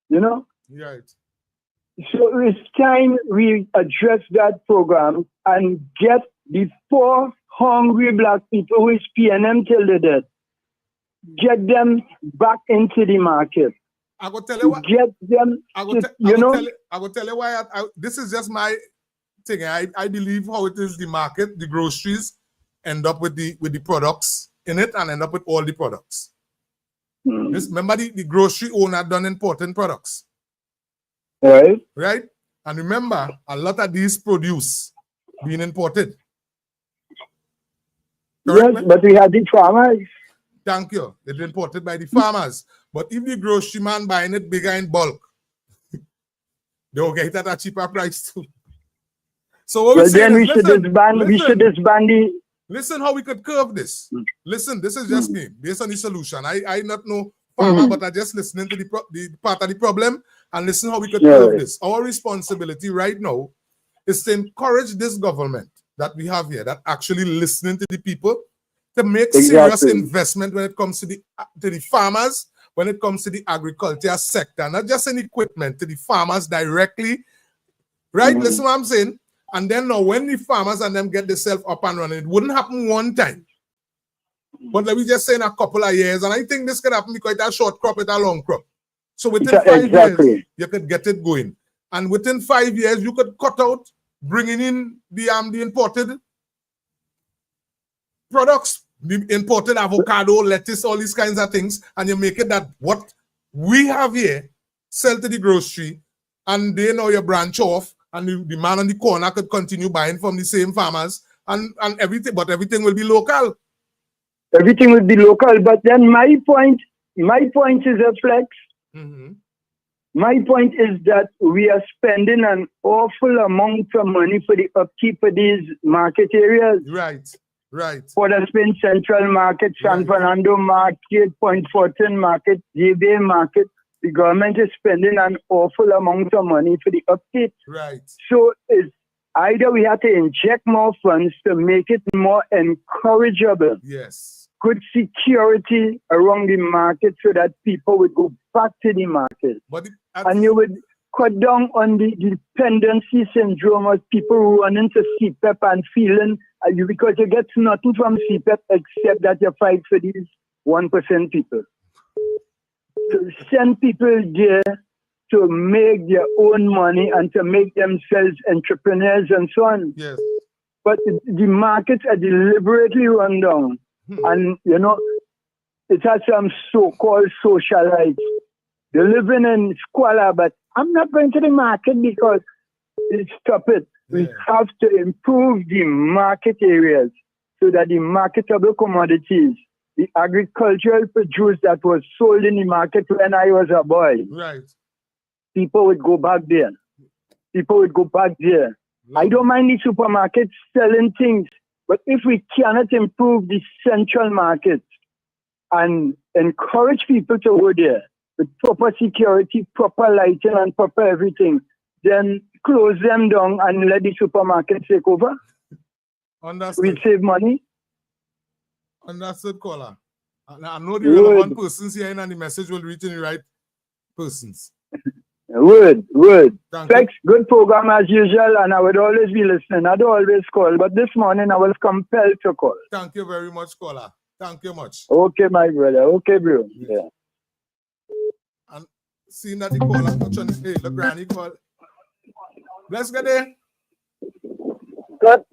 You know? Right. So it's time we address that program and get the poor, hungry black people who is PNM till the death, get them back into the market. I will tell you what. Get them. I will tell you why. This is just my thing. I believe how it is. The market, the groceries, end up with the products in it, and end up with all the products. Remember, the grocery owner done importing products. Right. And remember, a lot of these produce being imported. Correct, yes, but we have the farmers. Thank you. It's imported by the farmers. But if the grocery man buying it bigger in bulk, they'll get it at a cheaper price too. So what we should disband the. Listen how we could curve this. Listen, this is just me, based on the solution. I not know farmer, but I just listening to the part of the problem and listen how we could curve this. Our responsibility right now is to encourage this government that we have here, that actually listening to the people, to make serious investment when it comes to the farmers, when it comes to the agriculture sector, not just in equipment, to the farmers directly. Right? Listen what I'm saying. And then now when the farmers and them get themselves up and running, it wouldn't happen one time. But let me just say in a couple of years, and I think this could happen because it's a short crop, it's a long crop. So within 5 years, you could get it going. And within 5 years, you could cut out bringing in the imported products, the imported avocado, lettuce, all these kinds of things, and you make it that what we have here, sell to the grocery, and they know you branch off, and the man on the corner could continue buying from the same farmers, and everything, but everything will be local. Everything will be local, but then my point is a Flex. My point is that we are spending an awful amount of money for the upkeep of these market areas. Right. Port of Spain Central Market, San Fernando Market, Point Fortin Market, JBA Market. The government is spending an awful amount of money for the upkeep. Right. So it's either we have to inject more funds to make it more encourageable. Yes. Good security around the market so that people would go back to the market. And you would cut down on the dependency syndrome of people who run into CPEP and feeling because you get nothing from CPEP except that you fight for these 1% people. To send people there to make their own money and to make themselves entrepreneurs and so on. Yes. But the markets are deliberately run down. And, you know, it has some so-called socialites. They're living in squalor, but I'm not going to the market because stop it. We have to improve the market areas. so that the marketable commodities, the agricultural produce that was sold in the market when I was a boy, right, people would go back there. People would go back there. I don't mind the supermarkets selling things, but if we cannot improve the central market and encourage people to go there with proper security, proper lighting, and proper everything, then close them down and let the supermarkets take over. Understood. We'll save money. Understood, caller. I know the relevant persons here and the message will reach the right persons. Word. Thank Felix, good program as usual, and I would always be listening. I don't always call, but this morning I was compelled to call. Thank you very much, caller. Thank you much. Okay, my brother. Okay, bro. Yeah. And seeing that the caller touch on, hey, look, Granny call. Let's get there. Good.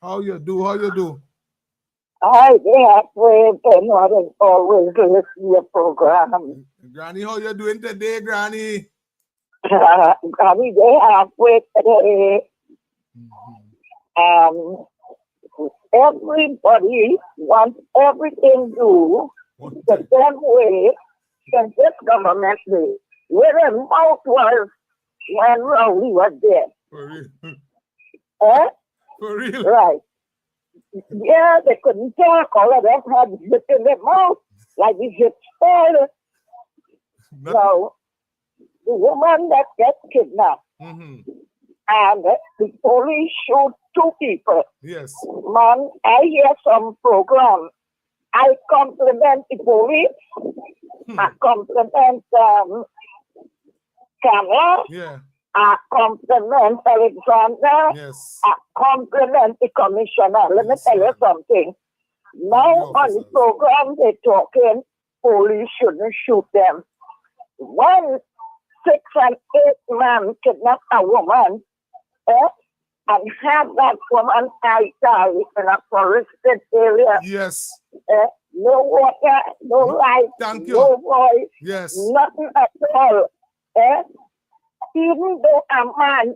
How you do? I afraid not always listen to your program. Granny, how you doing today, Granny? Granny, they halfway today. Everybody wants everything do the same way in this government way. Where the mouth was when Rowley was there. For real? For real? Right. Yeah, they couldn't talk. All of them had zip in their mouth, like the zip spoiled. So, the woman that gets kidnapped, and the police shoot 2 people. Yes. Man, I hear some program. I compliment the police. I compliment Camera. Yeah. I compliment Alexander. Yes. I compliment the commissioner. Let me tell you something. Now on the program they're talking, police shouldn't shoot them. When 6 and 8 men kidnap a woman, and have that woman die in a forested area. Yes. No water, no light, no voice, nothing at all. Even though a man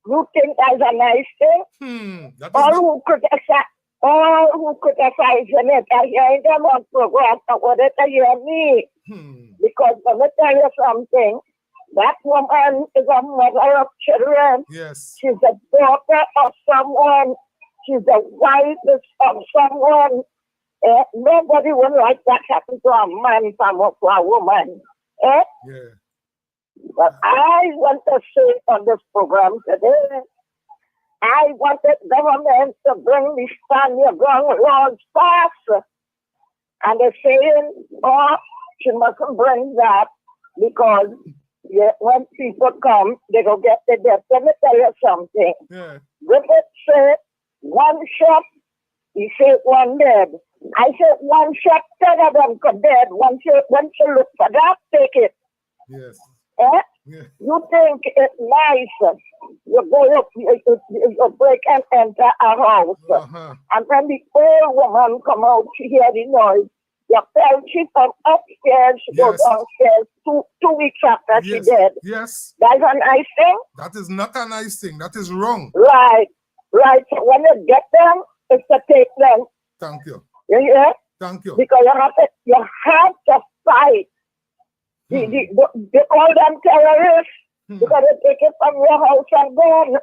you think as a nice thing, all who criticize it, I hear them on program, I want to hear me. Because let me tell you something, that woman is a mother of children. Yes. She's a daughter of someone. She's a wife of someone. Nobody would like that happen to a man from to a woman. Yeah. But I want to say on this program today, I wanted government to bring the stand your ground laws fast. And they're saying, she mustn't bring that because when people come, they go get the death. Let me tell you something. Yeah. Griffith said, 1 shot, he said 1 dead. I said 1 shot, 10 of them could dead. Once you look for that, take it. Yes. Yeah. You think it's nice. You go up, you break and enter a house. And when the old woman come out, she hear the noise. You tell she come upstairs, she goes downstairs 2 weeks after she dead. Yes. That's a nice thing? That is not a nice thing. That is wrong. Right. So when you get them, it's to take them. Thank you. You hear? Thank you. Because you have to fight. They call them terrorists because they take it from your house and gone.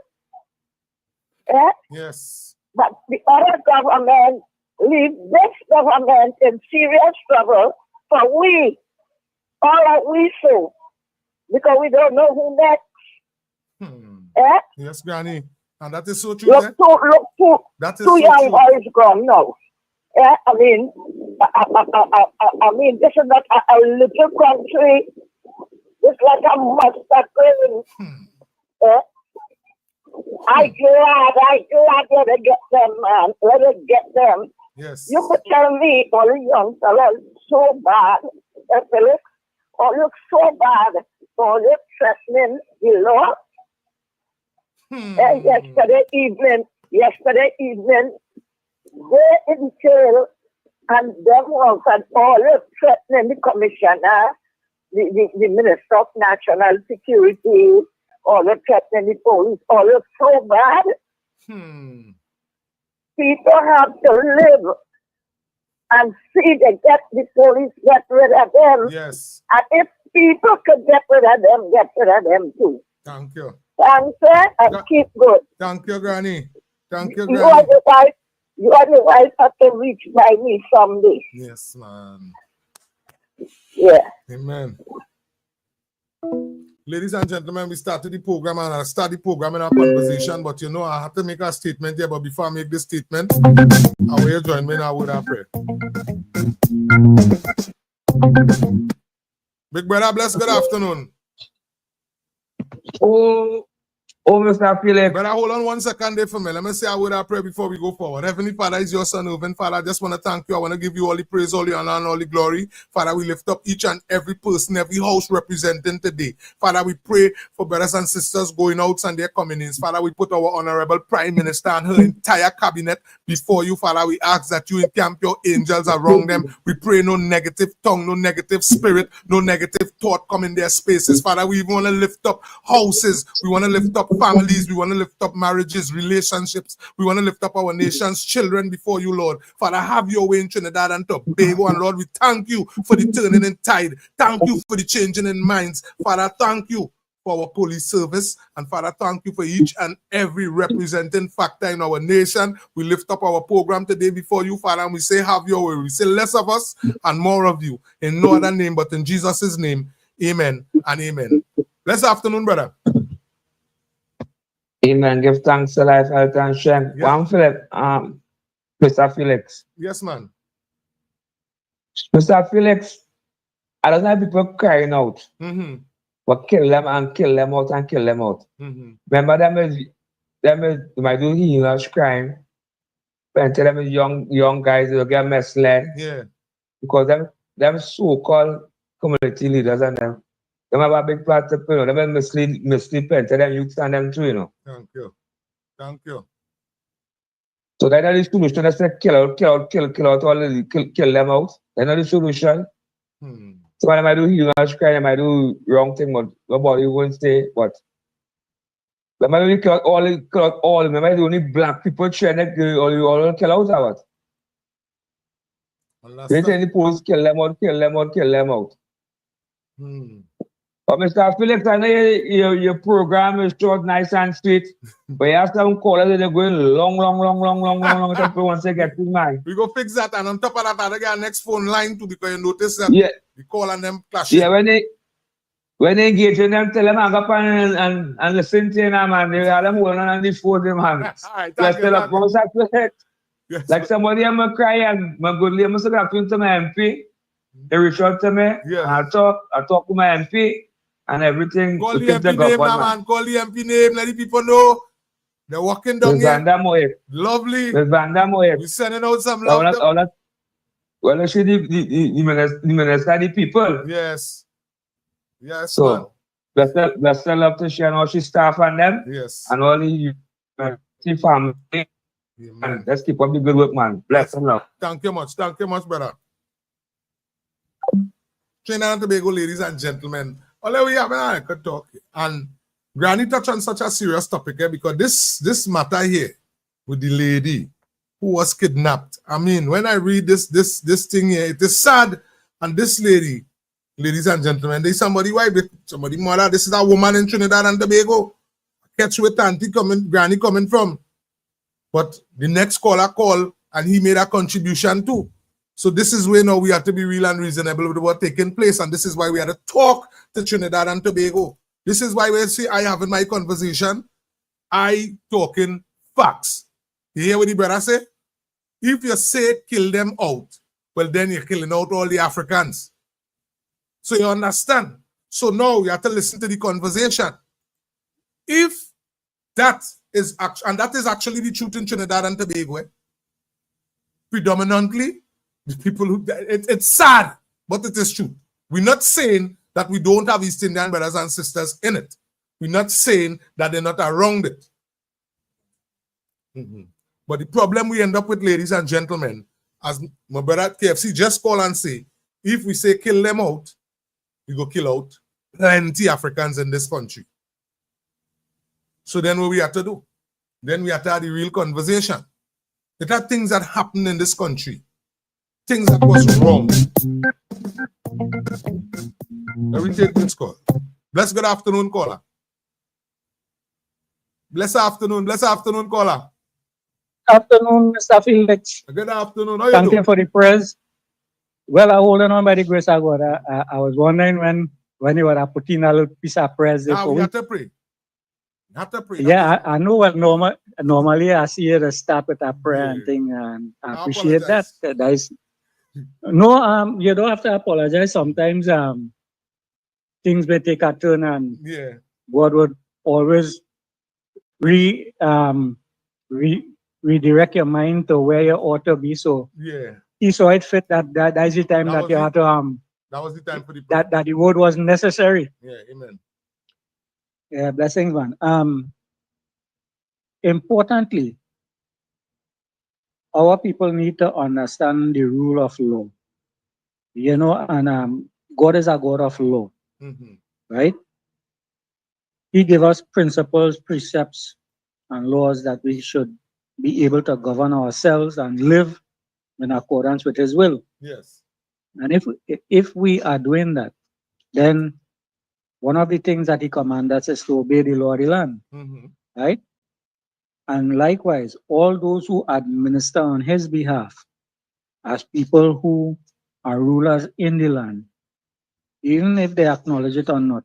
Yes. But the other government leave this government in serious trouble for we. All that we so. Because we don't know who next. Yes, Granny. And that is so true. Look that is two so young true. boys gone now. I mean, this is not a little country. It's like a mustard grain. I glad let it get them, man. Let it get them. Yes. You could tell me, all the young fellas, so bad. Felix, all look so bad. All you threatening the law. Yesterday evening, they in jail and them was and all threatening the commissioner, the Minister of National Security, all threatening the police, all so bad. people have to live and see the police get rid of them. Yes. And if people could get rid of them too. Thank you. Thanks, and keep good. Thank you, Granny. Thank you, You Granny. are the wife have to reach by me someday. Yes, man. Yeah. Amen. Ladies and gentlemen, we started the program and I started the program in our conversation, but you know, I have to make a statement here. But before I make this statement, I will join me now with our prayer. Big brother, bless, good afternoon. Oh, Mr. Felix. Brother, hold on 1 second there for me. Let me say a word of prayer before we go forward. Heavenly Father is your son, Irvin. Father, I just want to thank you. I want to give you all the praise, all the honor, and all the glory. Father, we lift up each and every person, every house representing today. Father, we pray for brothers and sisters going out and their coming in. Father, we put our honorable Prime Minister and her entire cabinet before you. Father, we ask that you encamp your angels around them. We pray no negative tongue, no negative spirit, no negative thought come in their spaces. Father, we want to lift up houses. We want to lift up families. We want to lift up marriages, relationships. We want to lift up our nation's children before you, Lord. Father, have your way in Trinidad and Tobago. And Lord, we thank you for the turning in tide. Thank you for the changing in minds. Father, thank you for our police service. And Father, thank you for each and every representing factor in our nation. We lift up our program today before you, Father, and we say, have your way. We say less of us and more of you. In no other name but in Jesus' name. Amen and amen. Blessed afternoon, brother. Amen. Give thanks to life, health, and strength. Yeah. One Philip, Mr. Felix. Yes, man. Mr. Felix, I don't have people crying out. But kill them and kill them out and kill them out. Remember them might do heinous crime. And tell them young guys will get misled. Yeah. Because them so-called community leaders and them have a big part to play. Them mislead parents, tell them youth and them too, you know. Thank you. Thank you. So that's not the solution. That's like kill out, kill them out. That's not the solution. So when I do human crime, I do wrong thing, but nobody won't say what. But I do kill out all. Remember, the only black people trying to kill out or what? They say the police kill them out. But Mr. Felix, I know your program is short, nice and sweet. But you have some callers that are going long. Once they get to mine. We go fix that, and on top of that, I got next phone line too, because you notice that the call and them clashing. Yeah, when they engage in them, tell them hang up and listen to them, man. They have them holding on the phone, man. Yes, like somebody I'm crying, my good lady, I'm talking to my MP. They reach out to me, and I talk to my MP, and everything. Call the MP name, man. Call the MP name, let the people know. They're walking down here. Lovely. We're sending out some love. Well, I see the minister, the people. Yes. Yes, so, let's love to share all she staff and them. Yes. And all the family. And let's keep up the good work, man. Bless them now. Thank you much. Thank you much, brother. Trinidad and Tobago, ladies and gentlemen. Although we have a good talk, and Granny touched on such a serious topic here, because this matter here with the lady who was kidnapped. I mean, when I read this thing here, it is sad. And this lady, ladies and gentlemen, there's somebody wife, somebody mother. This is a woman in Trinidad and Tobago. Catch with Granny coming from. But the next caller called, and he made a contribution too. So this is where now we have to be real and reasonable with what taking place. And this is why we had to talk to Trinidad and Tobago. This is why we say I have in my conversation, I talking facts. You hear what the brother say? If you say kill them out, well then you're killing out all the Africans. So you understand? So now we have to listen to the conversation. If that is actually the truth in Trinidad and Tobago, predominantly, the people who, it's sad, but it is true. We're not saying that we don't have East Indian brothers and sisters in it. We're not saying that they're not around it. But the problem we end up with, ladies and gentlemen, as my brother at KFC just call and say, if we say kill them out, we go kill out plenty Africans in this country. So then what we have to do? Then we have to have the real conversation. It had things that happened in this country. Things that was wrong. Let me take this call. Bless good afternoon, caller. Bless afternoon caller. Afternoon, Mr. Felix. Good afternoon. How you Thank doing? you for the prayers. Well, I'm holding on by the grace of God. I was wondering when you were putting a little piece of prayers there now for we me. have to pray. Have to pray. Yeah, I know what normally I see you to start with a prayer and thing, and I appreciate that. That is no, you don't have to apologize. Sometimes things may take a turn, and God would always redirect your mind to where you ought to be. So he saw it fit that is the time that you had to that was the time for the prayer. that the word was necessary. Yeah, amen. Yeah, blessings, man. Importantly, our people need to understand the rule of law. You know, and God is a God of law, right? He gave us principles, precepts, and laws that we should be able to govern ourselves and live in accordance with His will. Yes. And if we are doing that, then one of the things that He commands us is to obey the law of the land, right? And likewise, all those who administer on His behalf as people who are rulers in the land, even if they acknowledge it or not,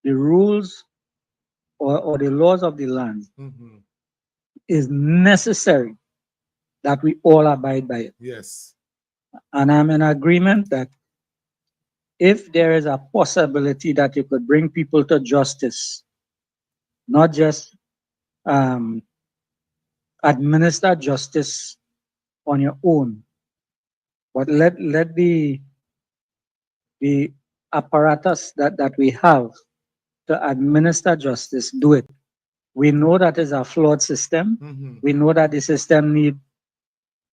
the rules or the laws of the land is necessary that we all abide by it. Yes. And I'm in agreement that if there is a possibility that you could bring people to justice, not just administer justice on your own, but let the apparatus that we have to administer justice do it. We know that is a flawed system. We know that the system need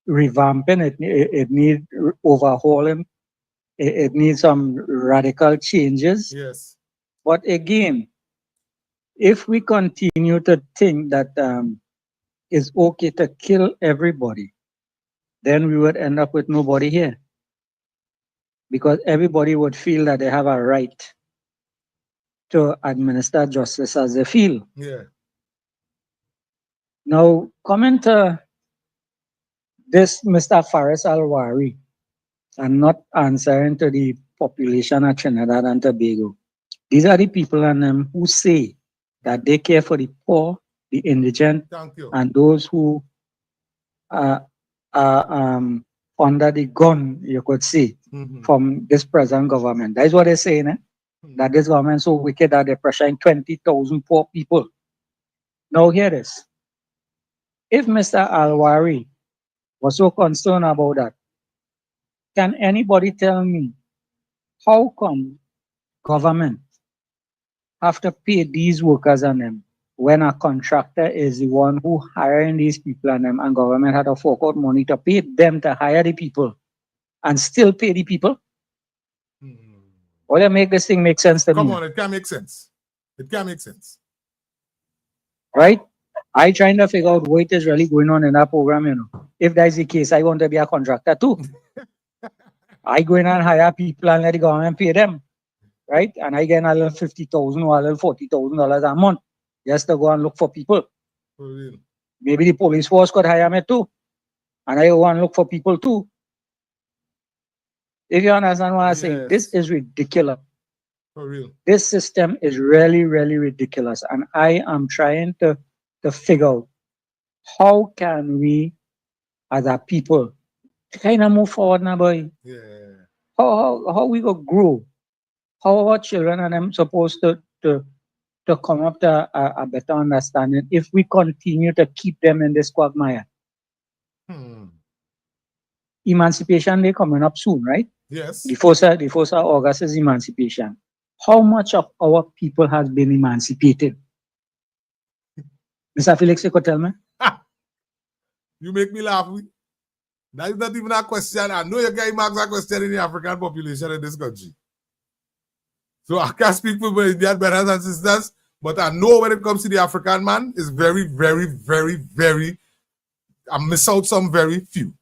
revamping. It need overhauling. It needs some radical changes. Yes. But again, if we continue to think that it's okay to kill everybody, then we would end up with nobody here. Because everybody would feel that they have a right to administer justice as they feel. Yeah. Now, coming to this Mr. Faris Alwari, and not answering to the population of Trinidad and Tobago. These are the people and them who say that they care for the poor, the indigent, and those who are under the gun, you could say, from this present government. That's what they're saying, that this government is so wicked that they're pressuring 20,000 poor people. Now, hear this. If Mr. Alwari was so concerned about that, can anybody tell me how come government have to pay these workers and them when a contractor is the one who hiring these people and them, and government had to fork out money to pay them to hire the people and still pay the people? Or they make this thing make sense to me? Come on, it can't make sense. It can't make sense. Right? I trying to figure out what is really going on in that program, you know. If that is the case, I want to be a contractor too. I go in and hire people and let the government pay them, right? And I get a little $50,000 or a little $40,000 a month just to go and look for people. Maybe the police force could hire me too, and I go and look for people too. If you understand what I'm saying, this is ridiculous. For real. This system is really, really ridiculous, and I am trying to figure out how can we, as a people, kind of move forward now, boy. Yeah. How we go grow? How our children and them supposed to come up to a better understanding if we continue to keep them in this quagmire? Emancipation Day coming up soon, right? Yes. The 1st of August is emancipation. How much of our people has been emancipated? Mr. Felix, you could tell me? You make me laugh. That is not even a question. I know you guys ask a question in the African population in this country. So I can't speak for my Indian brothers and sisters, but I know when it comes to the African man, it's very, very, very, very I miss out some very few.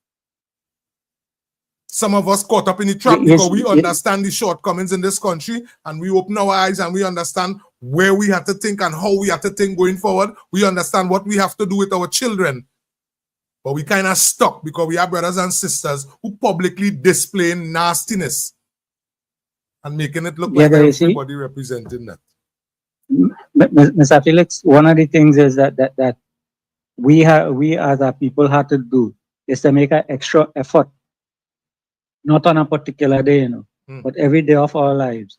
Some of us caught up in the trap because we understand the shortcomings in this country, and we open our eyes and we understand where we have to think and how we have to think going forward. We understand what we have to do with our children. But we kind of stuck because we have brothers and sisters who publicly display nastiness and making it look like everybody representing that. Mr. Felix, one of the things is that we as a people had to do is to make an extra effort, not on a particular day, but every day of our lives,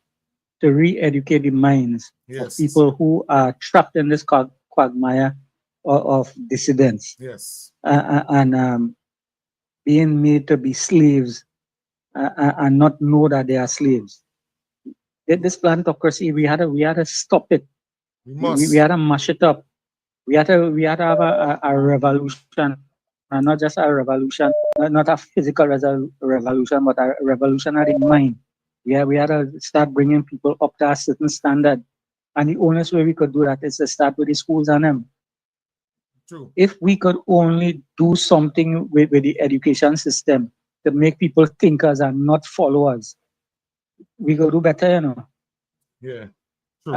to re-educate the minds of people who are trapped in this quagmire of dissidents. Yes. And being made to be slaves and not know that they are slaves. This plantocracy, we had to stop it. We had to mash it up. We had to have a revolution, and not just a revolution, not a physical revolution, but a revolutionary mind. We had to start bringing people up to a certain standard. And the only way we could do that is to start with the schools and them. True. If we could only do something with the education system to make people thinkers and not followers, we could do better, Yeah. True.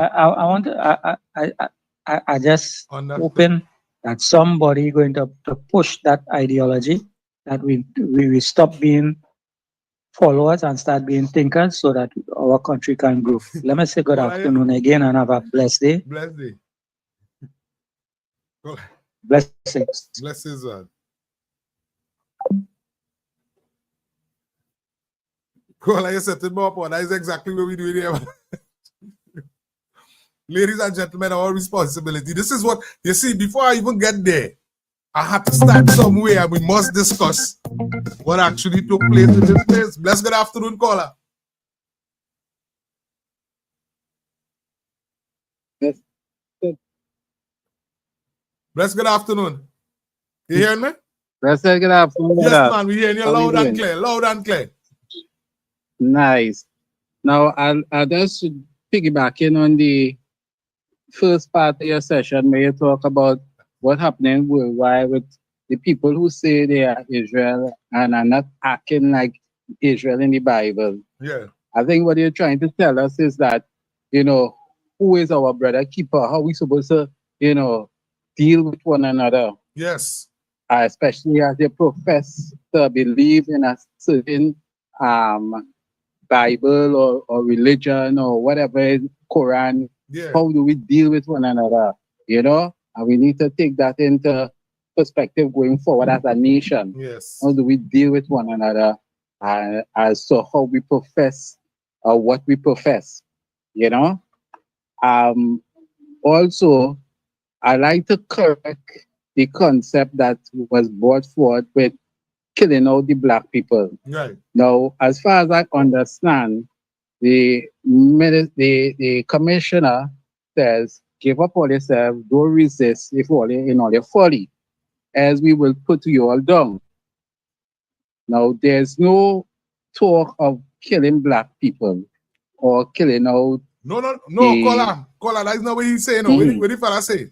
I just hoping that somebody going to push that ideology, that we stop being followers and start being thinkers so that our country can grow. Let me say good afternoon again and have a blessed day. Blessed day. Blessings. Blessings, man. Well, like I said, that is exactly what we do here. Ladies and gentlemen, our responsibility. This is what, you see, before I even get there, I have to start somewhere and we must discuss what actually took place in this place. Bless good afternoon, caller. Yes. Bless good afternoon. You hearing me? Bless good afternoon. Yes, man, we hearing you loud and clear. Loud and clear. Nice. Now, I'll just piggybacking on the first part of your session where you talk about what happening worldwide with the people who say they are Israel and are not acting like Israel in the Bible. Yeah. I think what you're trying to tell us is that, who is our brother keeper? How we supposed to, deal with one another? Yes. Especially as they profess to believe in a certain Bible or religion or whatever, Quran. Yeah. How do we deal with one another? And we need to take that into perspective going forward as a nation. Yes. How do we deal with one another? As to how we profess or what we profess. Also, I like to correct the concept that was brought forth with killing out the black people. Right. Now, as far as I understand, the commissioner says, give up all yourself, don't resist if all in all your folly, as we will put you all down. Now, there's no talk of killing black people or killing out. No, caller, that's not what he's saying. What the fella say?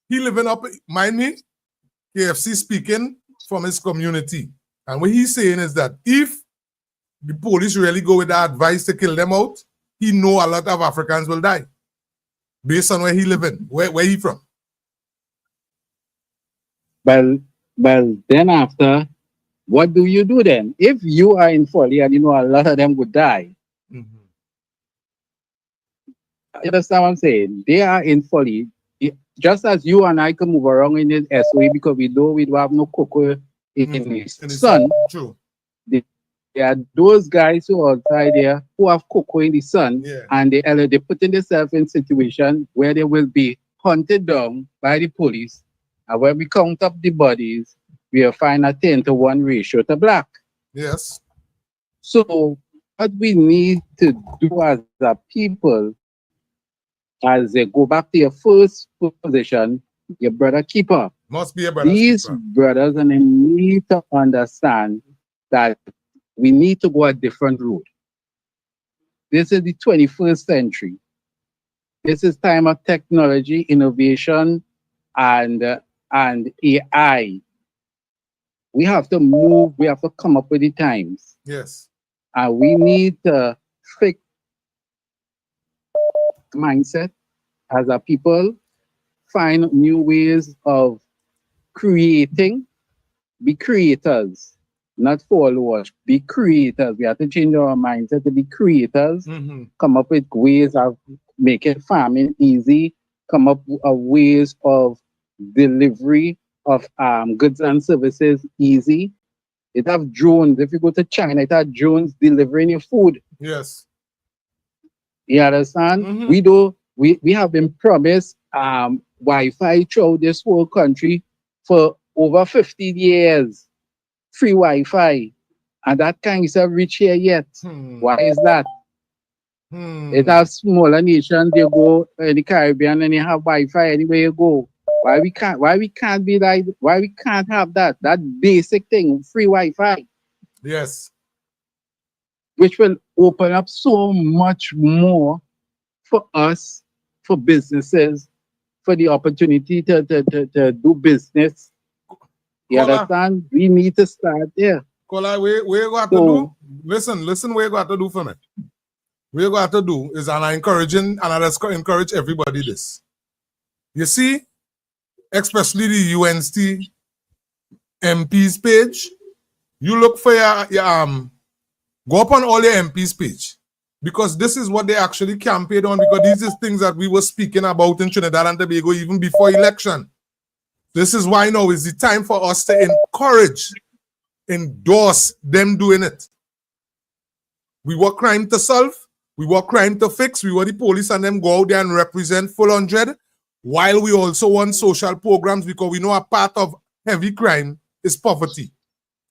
He living up, mind me, KFC speaking from his community. And what he's saying is that if the police really go with that advice to kill them out, he know a lot of Africans will die. Based on where he living, where he from. Well, then after, what do you do then? If you are in folly and a lot of them would die. Mm-hmm. You understand what I'm saying? They are in folly. Just as you and I can move around in the SOE because we know we don't have no cocoa in the sun. True. There are those guys who are outside there who have cocoa in the sun, and they putting themselves in situation where they will be hunted down by the police. And when we count up the bodies, we will find a 10-to-1 ratio to black. Yes. So what we need to do as a people, as they go back to your first position, your brother keeper. Must be a brother. These brothers and they need to understand that we need to go a different route. This is the 21st century. This is time of technology, innovation, and AI. we have to move, we have to come up with the times. Yes. And we need to fix mindset as a people, find new ways of creating, be creators, not followers, be creators. We have to change our mindset to be creators, come up with ways of making farming easy, come up with ways of delivery of goods and services easy. It have drones. If you go to China, it have drones delivering your food. Yes. You understand? We have been promised Wi-Fi throughout this whole country for over 15 years. Free Wi-Fi. And that can't reach here yet. Why is that? It has smaller nations, they go in the Caribbean and they have Wi-Fi anywhere you go. Why we can't be like, why we can't have that basic thing, free Wi-Fi? Yes. Which will open up so much more for us, for businesses, for the opportunity to do business. You understand? We need to start there. Kola, where you got to do? Listen, where you got to do for me. What you got to do is, and I encourage everybody this. You see, especially the UNC MPs page, you look for your go up on all your MPs page, because this is what they actually campaigned on, because these are things that we were speaking about in Trinidad and Tobago even before election. This is why now is the time for us to endorse them doing it. We want crime to solve. We want crime to fix. We want the police and them go out there and represent full 100, while we also want social programs, because we know a part of heavy crime is poverty.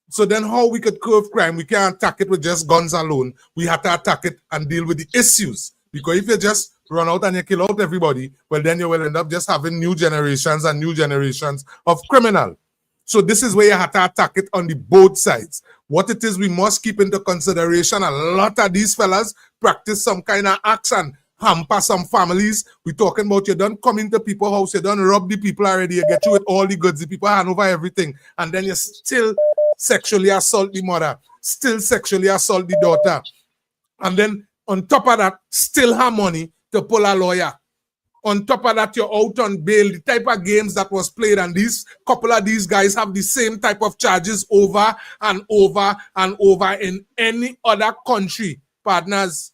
So then how we could curb crime? We can't attack it with just guns alone. We have to attack it and deal with the issues. Because if you just run out and you kill out everybody, well, then you will end up just having new generations and new generations of criminal. So this is where you have to attack it on the both sides. What it is, we must keep into consideration. A lot of these fellas practice some kind of action, hamper some families. We're talking about you don't come into people's house, you don't rob the people already, you get you with all the goods, the people hand over everything, and then you still sexually assault the mother, still sexually assault the daughter. And then on top of that, still have money to pull a lawyer. On top of that, you're out on bail. The type of games that was played, and these couple of these guys have the same type of charges over and over and over in any other country, partners.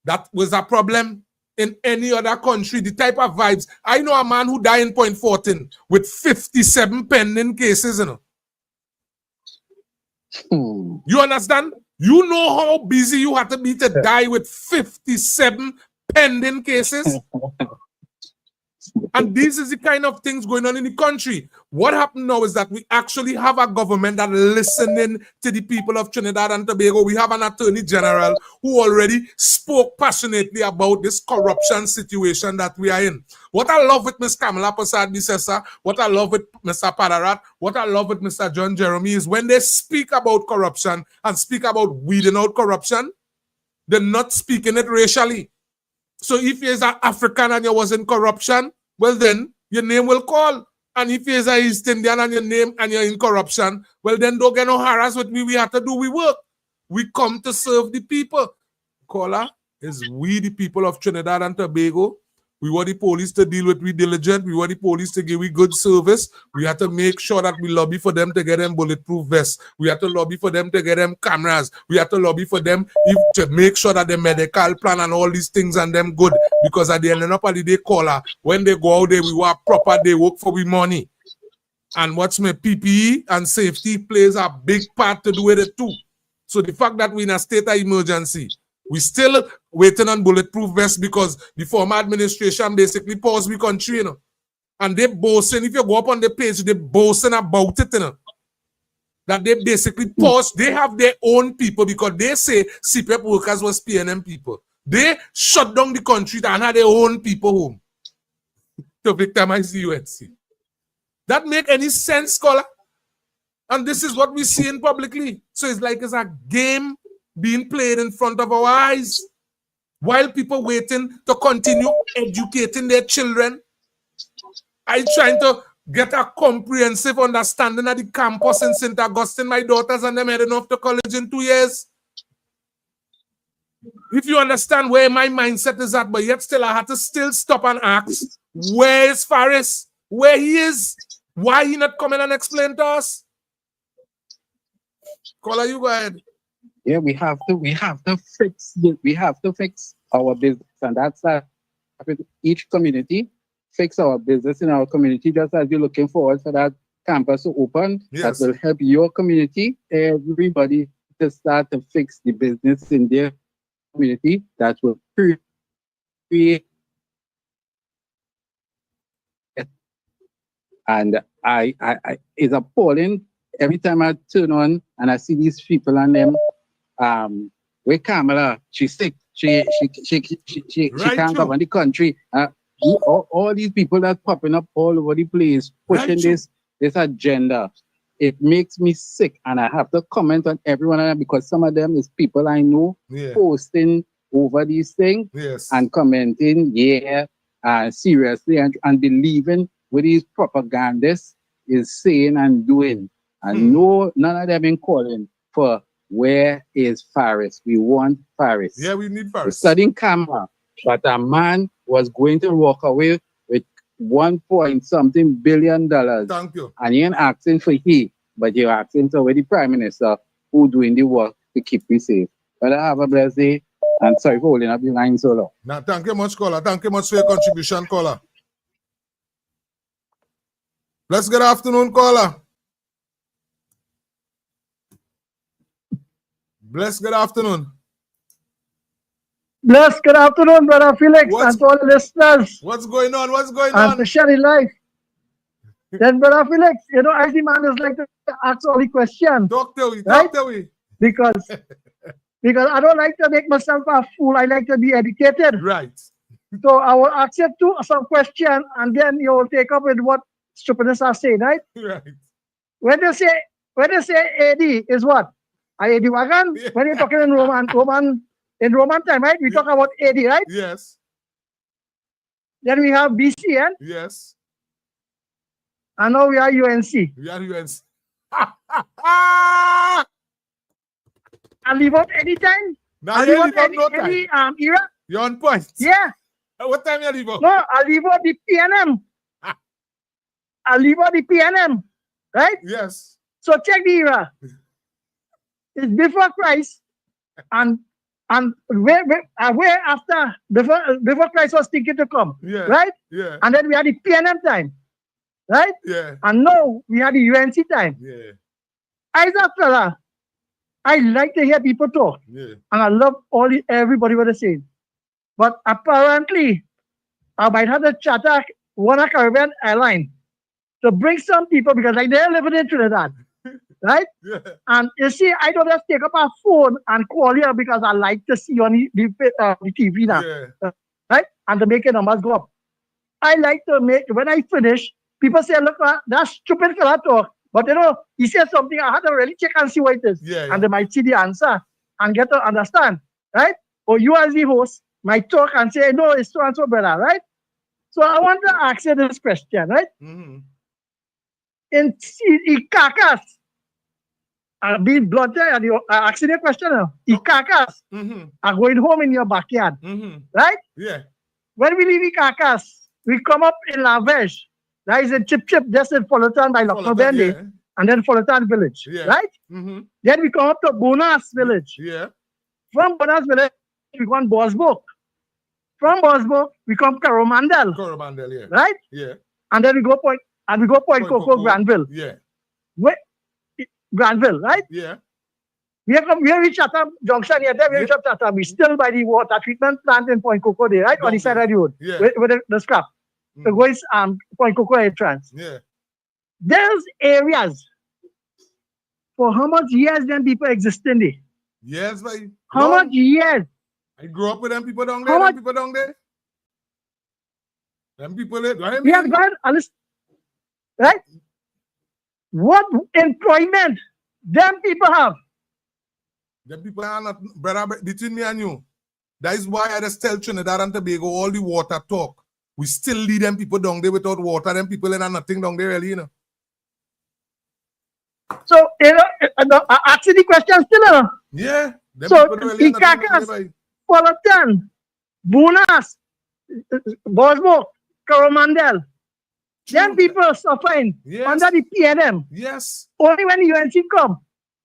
That was a problem in any other country. The type of vibes. I know a man who died in Point 14 with 57 pending cases, you know. You understand? You know how busy you have to be to die with 57 pending cases? And this is the kind of things going on in the country. What happened now is that we actually have a government that listening to the people of Trinidad and Tobago. We have an attorney general who already spoke passionately about this corruption situation that we are in. What I love with Ms. Kamala Persad-Bissessa, what I love with Mr. Padarat, what I love with Mr. John Jeremy is when they speak about corruption and speak about weeding out corruption, they're not speaking it racially. So if you're an African and you was in corruption, well then your name will call. And if you're an East Indian and your name and you're in corruption, well then don't get no harass with me. We have to do we work. We come to serve the people. Caller, is we the people of Trinidad and Tobago. We want the police to deal with we diligent. We want the police to give we good service. We have to make sure that we lobby for them to get them bulletproof vests. We have to lobby for them to get them cameras. We have to lobby for them to make sure that the medical plan and all these things and them good. Because at the end of the day, caller, when they go out there, we want proper, they work for we money. And what's my PPE and safety plays a big part to do with it too. So the fact that we're in a state of emergency, we still waiting on bulletproof vests because the former administration basically paused the country, you know. And they boasting, if you go up on the page, they boasting about it, you know. That they basically paused, they have their own people because they say CPF workers was PNM people. They shut down the country and had their own people home to victimize the UNC. That make any sense, scholar? And this is what we see in publicly. So it's like it's a game being played in front of our eyes while people waiting to continue educating their children. I trying to get a comprehensive understanding of the campus in St. Augustine, my daughters and them heading off to college in 2 years. If you understand where my mindset is at, but yet still I had to still stop and ask, where is Faris? Where he is? Why he not coming and explain to us? Caller, you go ahead. Yeah, we have to fix our business, and that's that. Each community fix our business in our community, just as you're looking forward for that campus to open. Yes. That will help your community, everybody, to start to fix the business in their community. That will create. And I it's appalling every time I turn on and I see these people and them. Where Kamala, she's sick. She can't govern the country. All these people that's popping up all over the place, pushing this agenda. It makes me sick, and I have to comment on everyone of them because some of them is people I know posting over these things and commenting, seriously, and believing what these propagandists is saying and doing. And none of them in calling for where is Faris. We want Faris. Yeah, we need Faris. We're studying camera, but a man was going to walk away with $1.something billion. Thank you. And you ain't asking for he, but you're asking for the Prime Minister who doing the work to keep me safe. But I have a blessed day, and sorry for holding up the line so long. Now, thank you much, caller. Thank you much for your contribution, caller. Bless good afternoon, caller. Bless good afternoon. Bless good afternoon, Brother Felix, and to all the listeners. What's going on? What's going on? And to share the life. Then, Brother Felix, you know, as the man is like to ask all the questions. Talk to me, right? talk to me. Because I don't like to make myself a fool. I like to be educated. Right. So I will ask you some question, and then you will take up with what stupidness I say, right? Right. When they say AD is what? AD wagon? Yeah. When you're talking in Roman time, right? We talk about AD, right? Yes. Then we have BCN. Yes. And now we are UNC. We are UNC. I leave out anytime. Now I leave out no time. Any era. You're on point. Yeah. What time you leave out? No, I leave out the PNM. I leave out the PNM. Right? Yes. So check the era. It's before Christ and where after before Christ was thinking to come. Yeah. Right? Yeah. And then we had the PNM time. Right? Yeah. And now we had the UNC time. Yeah. As a fella, I like to hear people talk. Yeah. And I love everybody what they say. But apparently, I might have to charter one Caribbean airline to bring some people because like they're living in Trinidad. Right? Yeah. And you see, I don't just take up a phone and call you because I like to see on the TV now. Yeah. Right? And to make the numbers go up. I like to make, when I finish, people say, look, that's stupid fella talk. But you know, he says something, I had to really check and see what it is. Yeah. And they might see the answer and get to understand. Right? Or you as the host might talk and say, no, it's so and so better. Right? So I want to ask you this question, right? Mm-hmm. In Ikakas, I'll be blunt and you're asking a question now. Ikakas are going home in your backyard. Right? Yeah. When we leave Ikakas, we come up in Lavèche. That is in Chip just in Fullerton by Lochno Bendy. Yeah. And then Fullerton village. Yeah. Right? Then we come up to Bonas village. Yeah. From Bonas village, we go on Bosbrook. From Bosbrook, we come Coromandel. Coromandel, yeah. Right? Yeah. And then we go Point Coco, Granville. Yeah. Granville, right? Yeah. We reach Chatham Junction here. Then we reach up Chatham. We still by the water treatment plant in Point Coco there, right? On the side of the road. Yeah. With the scrap. The going Point Coco entrance. Yeah. There's areas. For how much years them people existing there? Yes, but how much years? I grew up with them people down there. Them people there. Yeah, go ahead. Right? What employment them people have? Them people are not, brother, between me and you. That is why I just tell Trinidad and Tobago all the water talk. we still lead them people down there without water. Them people ain't nothing down there really, you know. So, you know, asking the question still, yeah. So, Ikakas, Polatan, Bunas, Bosmo, Coromandel, them people suffering under the PNM. Yes. Only when the UNC come,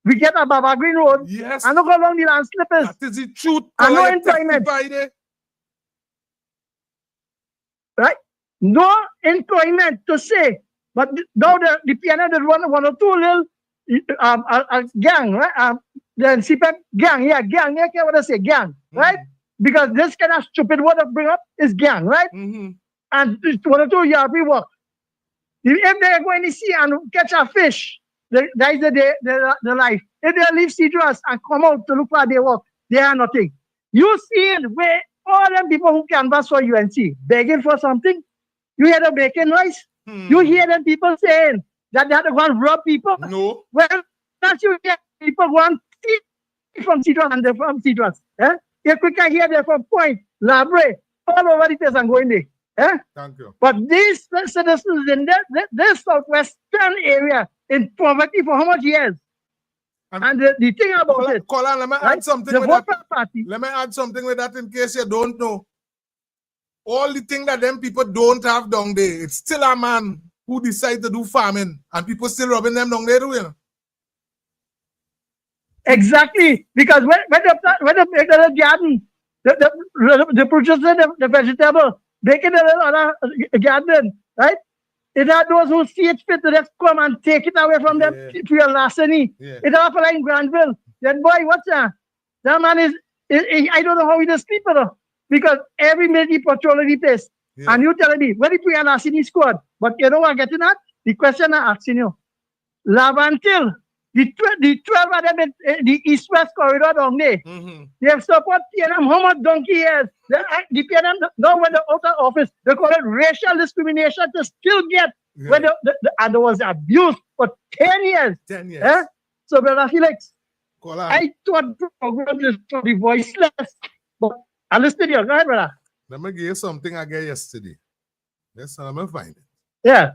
we get a Baba Green Road. Yes. And look along the land slippers. That is the truth. And no employment. Right? No employment to say. But now the PNM, they run one or two little gang, right? The CPEP gang, gang, I want to say gang, right? Because this kind of stupid word I bring up is gang, right? And one or two years we work. If they're going to sea and catch a fish, that is the life. If they leave Cedros and come out to look for their work, they are nothing. You see where all them people who canvass for UNC begging for something, you hear the bacon noise? You hear them people saying that they have to go and rob people? No. Well, that's you hear people want from Cedros and they're from Cedros. You quicker hear them from Point, Labre, all over the place and going there. Thank you. But these citizens in this southwestern area in poverty for how much years? And the thing about it, Colin, let me add something with that. Let me add something with that in case you don't know. All the thing that them people don't have down there, it's still a man who decide to do farming, and people still robbing them down there, you know. Exactly, because when they make the garden, the producer the vegetable, make it a garden, right? It had those who see it fit to just come and take it away from them to your larceny. It have like in Granville. Then boy, what's that? That man is I don't know how he does sleep, because every minute he patrol the place. And you telling me, when if we are larceny squad? But you know what I'm getting at? The question I'm asking you. Lavantil, the 12 of them in the east-west corridor down there, they have support PNM how much donkey years. The PNM, now when they're out of office, they call it racial discrimination to still get, when and there was abuse for 10 years. 10 years. So, Brother Felix, I thought the program is for the voiceless, but I listened to you, right, brother? Let me give you something I got yesterday. Yes, let me find it. Yeah.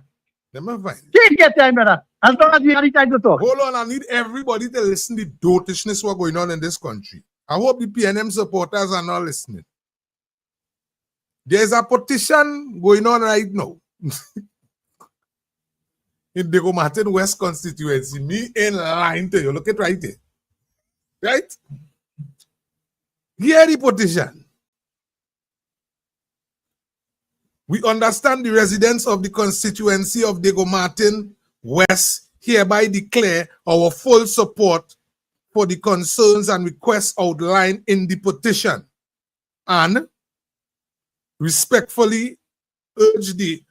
Let me find it. Take your time, brother. As long as we have the time to talk. Hold on, I need everybody to listen to the dotishness what's going on in this country. I hope the PNM supporters are not listening. There's a petition going on right now in the Martin West constituency. Me in line to you. Look at right there. Right? Here the petition. We understand the residents of the constituency of Diego Martin West hereby declare our full support for the concerns and requests outlined in the petition and respectfully urge the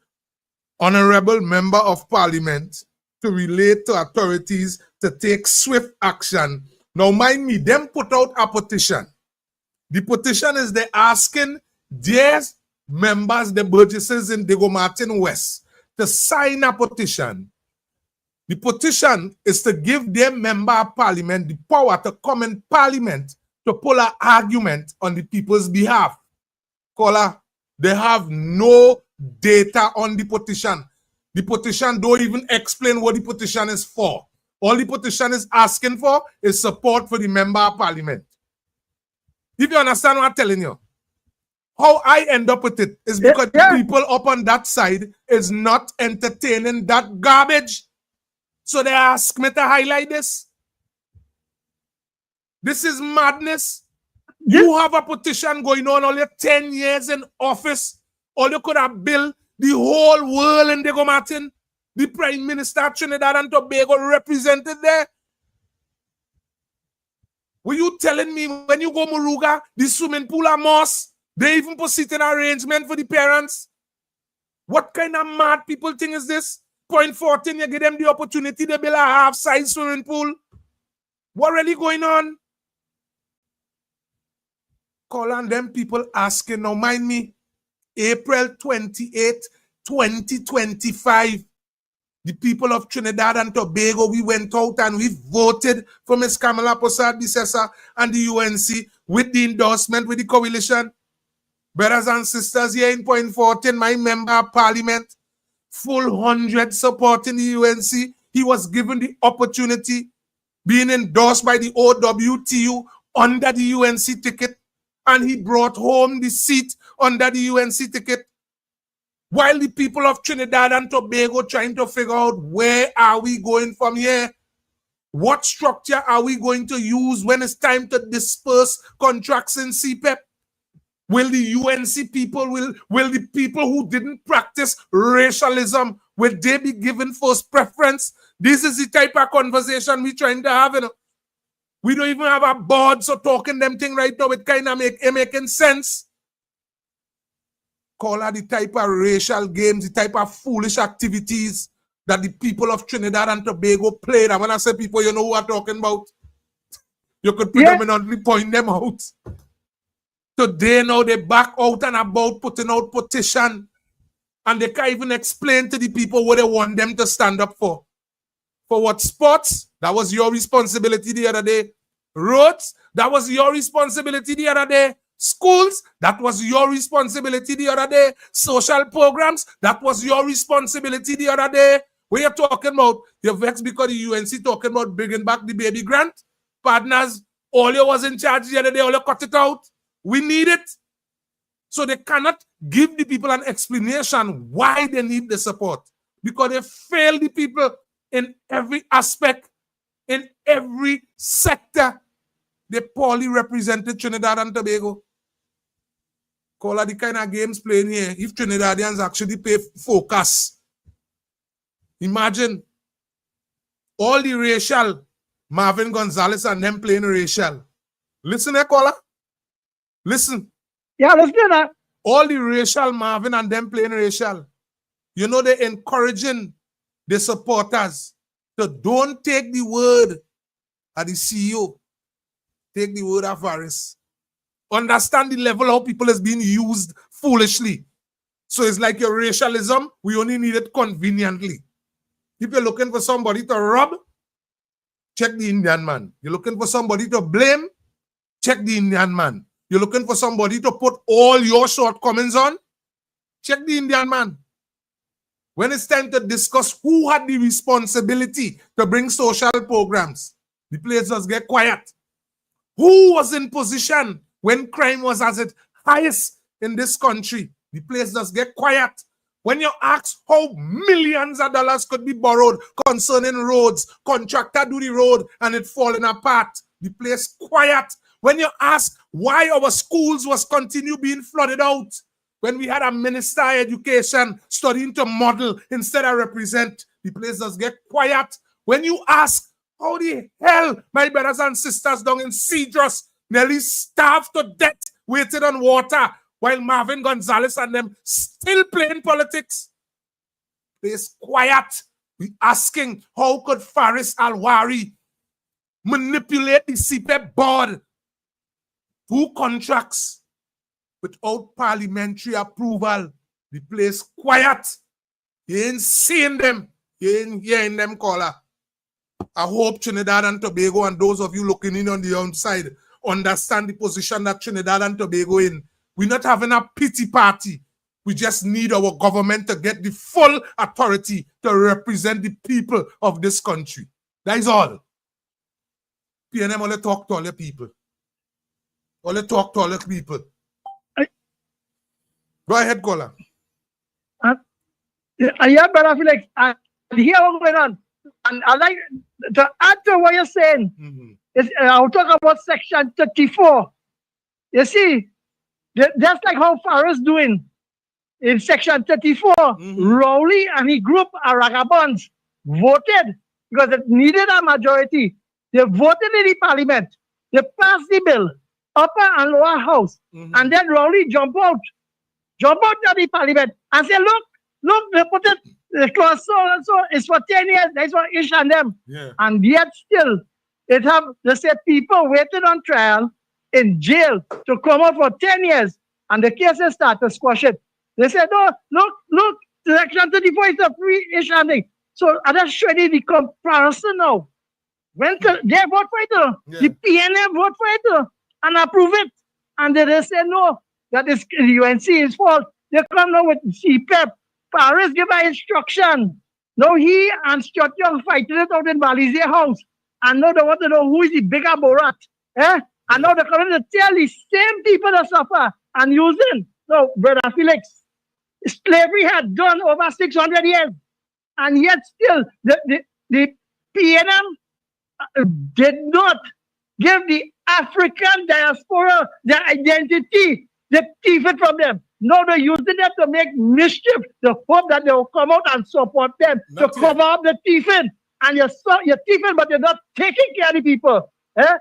Honorable Member of Parliament to relate to authorities to take swift action. Now, mind me, them put out a petition. The petition is they're asking their members, the burgesses in Diego Martin West, to sign a petition. The petition is to give their member of parliament the power to come in parliament to pull an argument on the people's behalf. Caller, they have no data on the petition. The petition don't even explain what the petition is for. All the petition is asking for is support for the member of parliament. If you understand what I'm telling you, how I end up with it is because the people up on that side is not entertaining that garbage. So they ask me to highlight this. This is madness. You have a petition going on only 10 years in office. All you could have built the whole world in Diego Martin. The Prime Minister of Trinidad and Tobago represented there. Were you telling me when you go Muruga, the swimming pool are moss? They even put seating arrangement for the parents. What kind of mad people thing is this? Point 14, you give them the opportunity to build a half-size swimming pool. What really going on? Call on them people asking, now mind me, April 28, 2025, the people of Trinidad and Tobago, we went out and we voted for Ms. Kamala Posad Bisesa and the UNC with the endorsement with the coalition. Brothers and sisters here in Point Fortin, my member of parliament, full 100 supporting the UNC. He was given the opportunity, being endorsed by the OWTU under the UNC ticket, and he brought home the seat under the UNC ticket. While the people of Trinidad and Tobago trying to figure out where are we going from here? What structure are we going to use when it's time to disperse contracts in CPEP? Will the UNC people, will the people who didn't practice racialism, will they be given first preference? This is the type of conversation we're trying to have. You know? We don't even have a board, so talking them thing right now, it kind of making sense. Call her the type of racial games, the type of foolish activities that the people of Trinidad and Tobago played. And when I say people, you know who I'm talking about. You could predominantly point them out. Today now they back out and about putting out petition. And they can't even explain to the people what they want them to stand up for. For what? Sports? That was your responsibility the other day. Roads? That was your responsibility the other day. Schools? That was your responsibility the other day. Social programs? That was your responsibility the other day. What you're talking about? You're vexed because the UNC talking about bringing back the baby grant? Partners, all you was in charge the other day, all you cut it out. We need it. So they cannot give the people an explanation why they need the support. Because they fail the people in every aspect, in every sector. They poorly represented Trinidad and Tobago. Call the kind of games playing here. If Trinidadians actually pay focus. Imagine all the racial, Marvin Gonzalez and them playing racial. Listen here, caller. Listen. Yeah, let's do that. All the racial Marvin and them playing racial. You know, they're encouraging the supporters to don't take the word of the CEO. Take the word of Varys. Understand the level how people is being used foolishly. So it's like your racialism, we only need it conveniently. If you're looking for somebody to rob, check the Indian man. You're looking for somebody to blame, check the Indian man. You're looking for somebody to put all your shortcomings on, check the Indian man. When it's time to discuss who had the responsibility to bring social programs, the place does get quiet. Who was in position when crime was at its highest in this country? The place does get quiet. When you ask how millions of dollars could be borrowed concerning roads, contractor do the road and it falling apart, the place quiet. When you ask why our schools was continue being flooded out, when we had a minister of education studying to model instead of represent, the place does get quiet. When you ask how the hell my brothers and sisters down in Cedros nearly starved to death waiting on water while Marvin Gonzalez and them still playing politics. Place quiet. We asking how could Faris Alwari manipulate the CPEP board through contracts without parliamentary approval. The place quiet. You ain't seeing them. You ain't hearing them, caller. I hope Trinidad and Tobago and those of you looking in on the outside understand the position that Trinidad and Tobago in. We're not having a pity party. We just need our government to get the full authority to represent the people of this country. That is all. PNM only talk to all the people. Only talk to all the people. Go ahead, caller. Yeah, Brother Felix, I hear what's going on. And I like to add to what you're saying. I'll talk about Section 34. You see, that's like how Farah's doing in Section 34. Rowley and his group of ragabonds voted because it needed a majority. They voted in the parliament. They passed the bill, upper and lower house. And then Rowley jumped out of the parliament and said, look, they put it, the clause so and so, it's for 10 years, that's for each and them. Yeah. And yet still, they said people waiting on trial in jail to come out for 10 years, and the cases start to squash it. They said, no, look, Section 34 is a free issue and thing. So I just showed you the comparison now. When they vote for it, the PNM vote for it and approve it. And they say no. that is the UNC's fault. They come now with CPEP. Paris give her instruction. Now he and Stuart Young fighting it out in Balize house. And now they want to know who is the bigger Borat. Eh? And now they're coming to tell the same people that suffer and using. So, Brother Felix, slavery had done over 600 years. And yet still, the PNM did not give the African diaspora their identity. They thief it from them. Now they're using them to make mischief. The hope that they will come out and support them to cover up the thieving. And you're thieving, but you're not taking care of the people. Eh?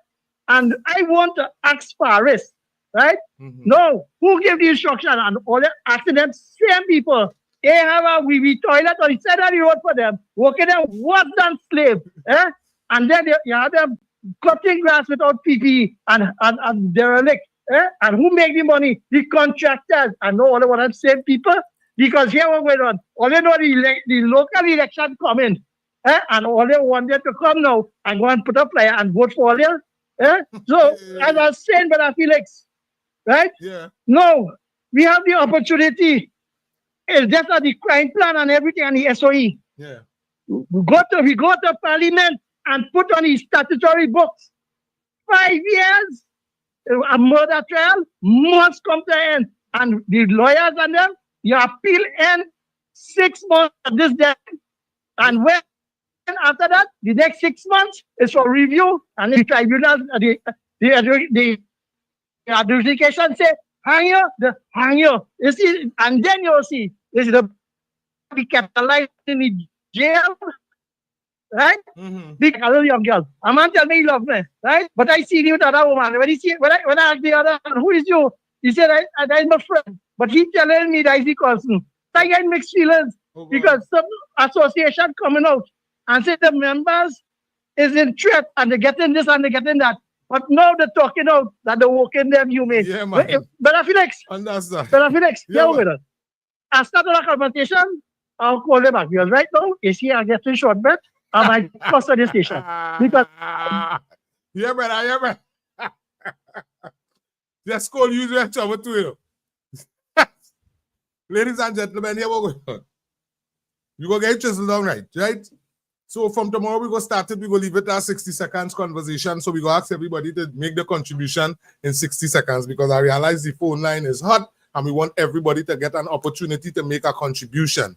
And I want to ask Paris, right? No, who gave the instruction? And all they're asking them, same people. They have a wee toilet on the side of the road for them, working them worse than slave. Eh? And then you have them cutting grass without PPE and derelict. Eh? And who make the money? The contractors. And know all the what I'm saying, people? Because here what going on. All they know the local election coming. Eh? And all they want them to come now and go and put a flyer and vote for them. Eh? So, as I was saying, Brother Felix, right? Yeah. No, we have the opportunity. It's just the crime plan and everything and the SOE. Yeah. We go to Parliament and put on the statutory books. 5 years, a murder trial must come to an end. And the lawyers and them, your appeal end 6 months at this day. And when after that, the next 6 months is for review, and the tribunal, the adjudication say, hang you. You see, and then you'll see, is the be capitalized in the jail, right? Big a little young girl. A man tell me he love me, right? But I see you with other woman. When I ask the other, who is you? He said, I'm my friend. But he telling me that he's the cousin. I get mixed feelings because some association coming out and say the members is in threat and they're getting this and they're getting that. But now they're talking out that they're working them human. Yeah, man. Brother Felix. Understand. Brother Felix, yeah, with us. I started a conversation. I'll call them back. Because right now, is he getting short bet? I might cost the station. Because yeah, brother. Just call you to trouble to you. Ladies and gentlemen, here we go. You go get chiseled down right? So from tomorrow we go start it, we go leave it at 60 seconds conversation. So we go ask everybody to make the contribution in 60 seconds because I realize the phone line is hot and we want everybody to get an opportunity to make a contribution.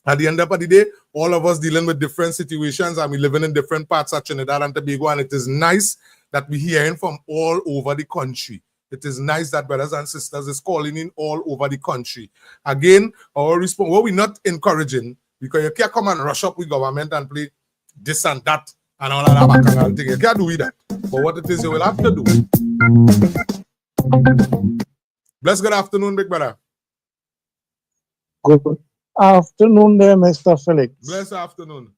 At the end of the day, all of us dealing with different situations and we living in different parts of Trinidad and Tobago, and it is nice that we're hearing from all over the country. It is nice that brothers and sisters is calling in all over the country. Again, our response, what we're not encouraging, because you can't come and rush up with government and play this and that and all of that bacchanal thing. You can't do that. But what it is, you will have to do. Bless good afternoon, big brother. Good afternoon there, Mr. Felix. Bless afternoon.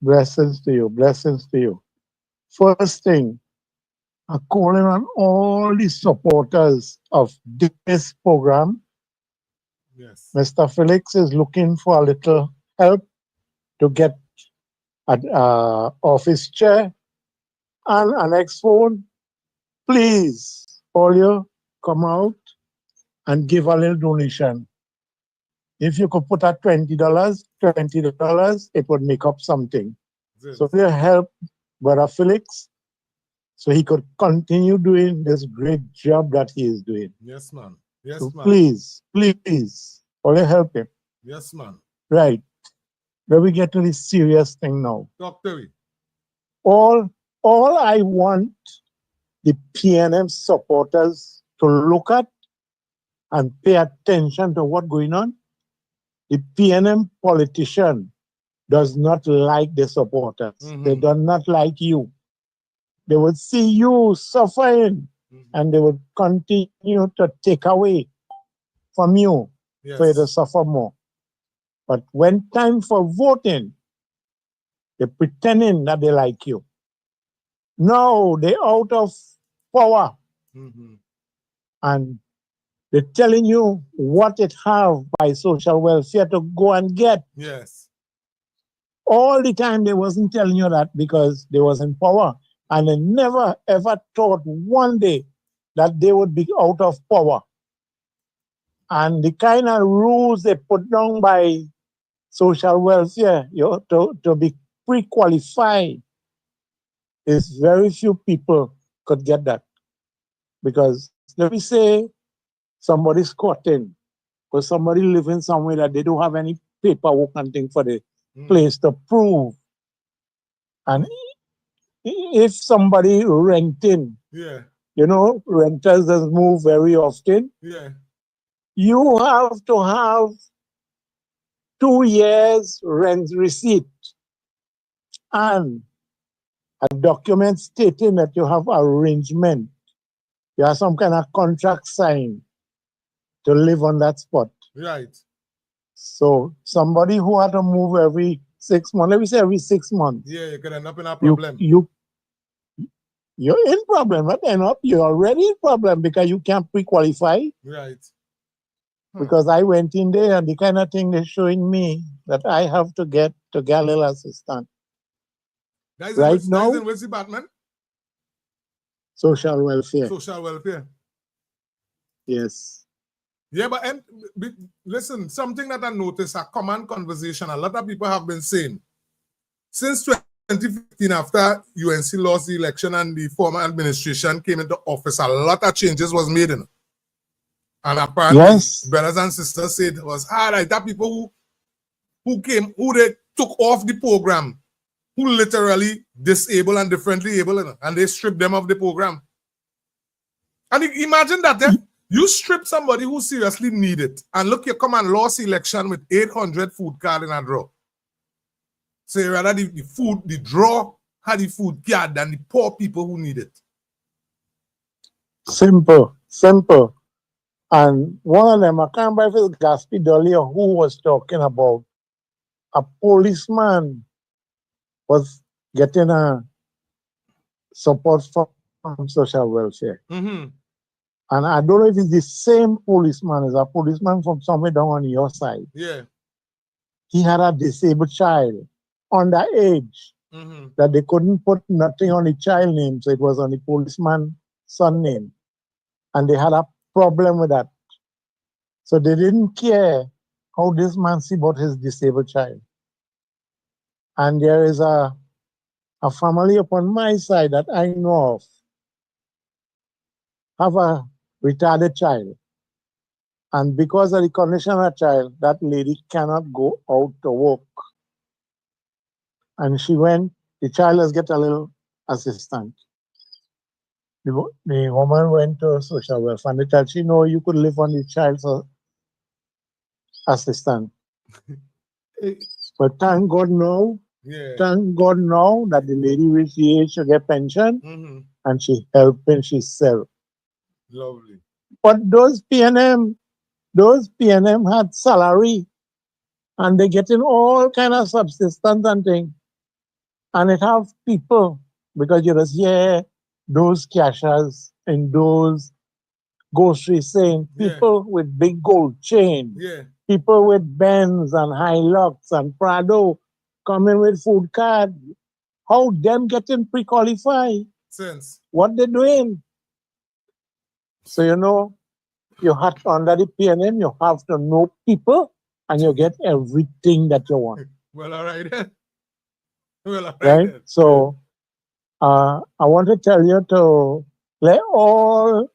Blessings to you. Blessings to you. First thing, I'm calling on all the supporters of this program. Yes. Mr. Felix is looking for a little help to get an office chair and an next phone. Please, all you come out and give a little donation. If you could put at $20, it would make up something. Yes. So you help Brother Felix so he could continue doing this great job that he is doing. Yes, man. Yes, so man. Please, only help him. Yes, man. Right. Then we get to the serious thing now. Talk to me. All I want the PNM supporters to look at and pay attention to what's going on. The PNM politician does not like the supporters. They do not like you. They would see you suffering and they would continue to take away from you for you to suffer more. But when time for voting, they're pretending that they like you. No, they're out of power. And they're telling you what it have by social welfare to go and get. Yes. All the time they wasn't telling you that because they was in power. And they never ever thought one day that they would be out of power. And the kind of rules they put down by social welfare, to be pre-qualified, is very few people could get that. Because let me say somebody's squatting or somebody living somewhere that they don't have any paperwork and thing for the place to prove. And if somebody renting, renters doesn't move very often. You have to have 2 years rent receipt and a document stating that you have arrangement. You have some kind of contract signed to live on that spot. Right. So somebody who had to move every 6 months, let me say every 6 months. Yeah, you could end up in a problem. You're in problem, but you're already in problem because you can't pre-qualify. Right. Because I went in there and the kind of thing they're showing me that I have to get to get a little assistant. Right now, in which department? Social welfare. Social welfare. Yes. Yeah, but listen, something that I noticed, a common conversation a lot of people have been saying. Since 2015, after UNC lost the election and the former administration came into office, a lot of changes was made in it. And apparently, brothers and sisters said it was hard. Like that people who they took off the program, who literally disabled and differently able, and they stripped them off the program. And imagine that you strip somebody who seriously need it, and look, you come and lost election with 800 food card in a draw. So rather the draw had the food card than the poor people who need it. Simple. And one of them, I can't remember if it's Gaspy Dolly or who was talking about a policeman was getting a support from social welfare. And I don't know if it's the same policeman as a policeman from somewhere down on your side. Yeah. He had a disabled child underage that they couldn't put nothing on the child name, so it was on the policeman's son name. And they had a problem with that. So they didn't care how this man see about his disabled child. And there is a family upon my side that I know of have a retarded child. And because of the condition of the child, that lady cannot go out to work. And she went, the child has get a little assistant. The woman went to social welfare and they told she, no, you could live on the child's assistant. But thank God now, that the lady reached the age to get pension and she helping herself. Lovely. But those PNM had salary and they getting all kind of subsistence and things. And it have people, because you just hear those cashiers in those groceries saying people with big gold chain, people with Benz and Hilux and Prado coming with food card. How them getting pre-qualified? Sense. What they doing? So you have under the PNM, you have to know people and you get everything that you want. Well, all right then. Well, all right? Then. So I want to tell you to let all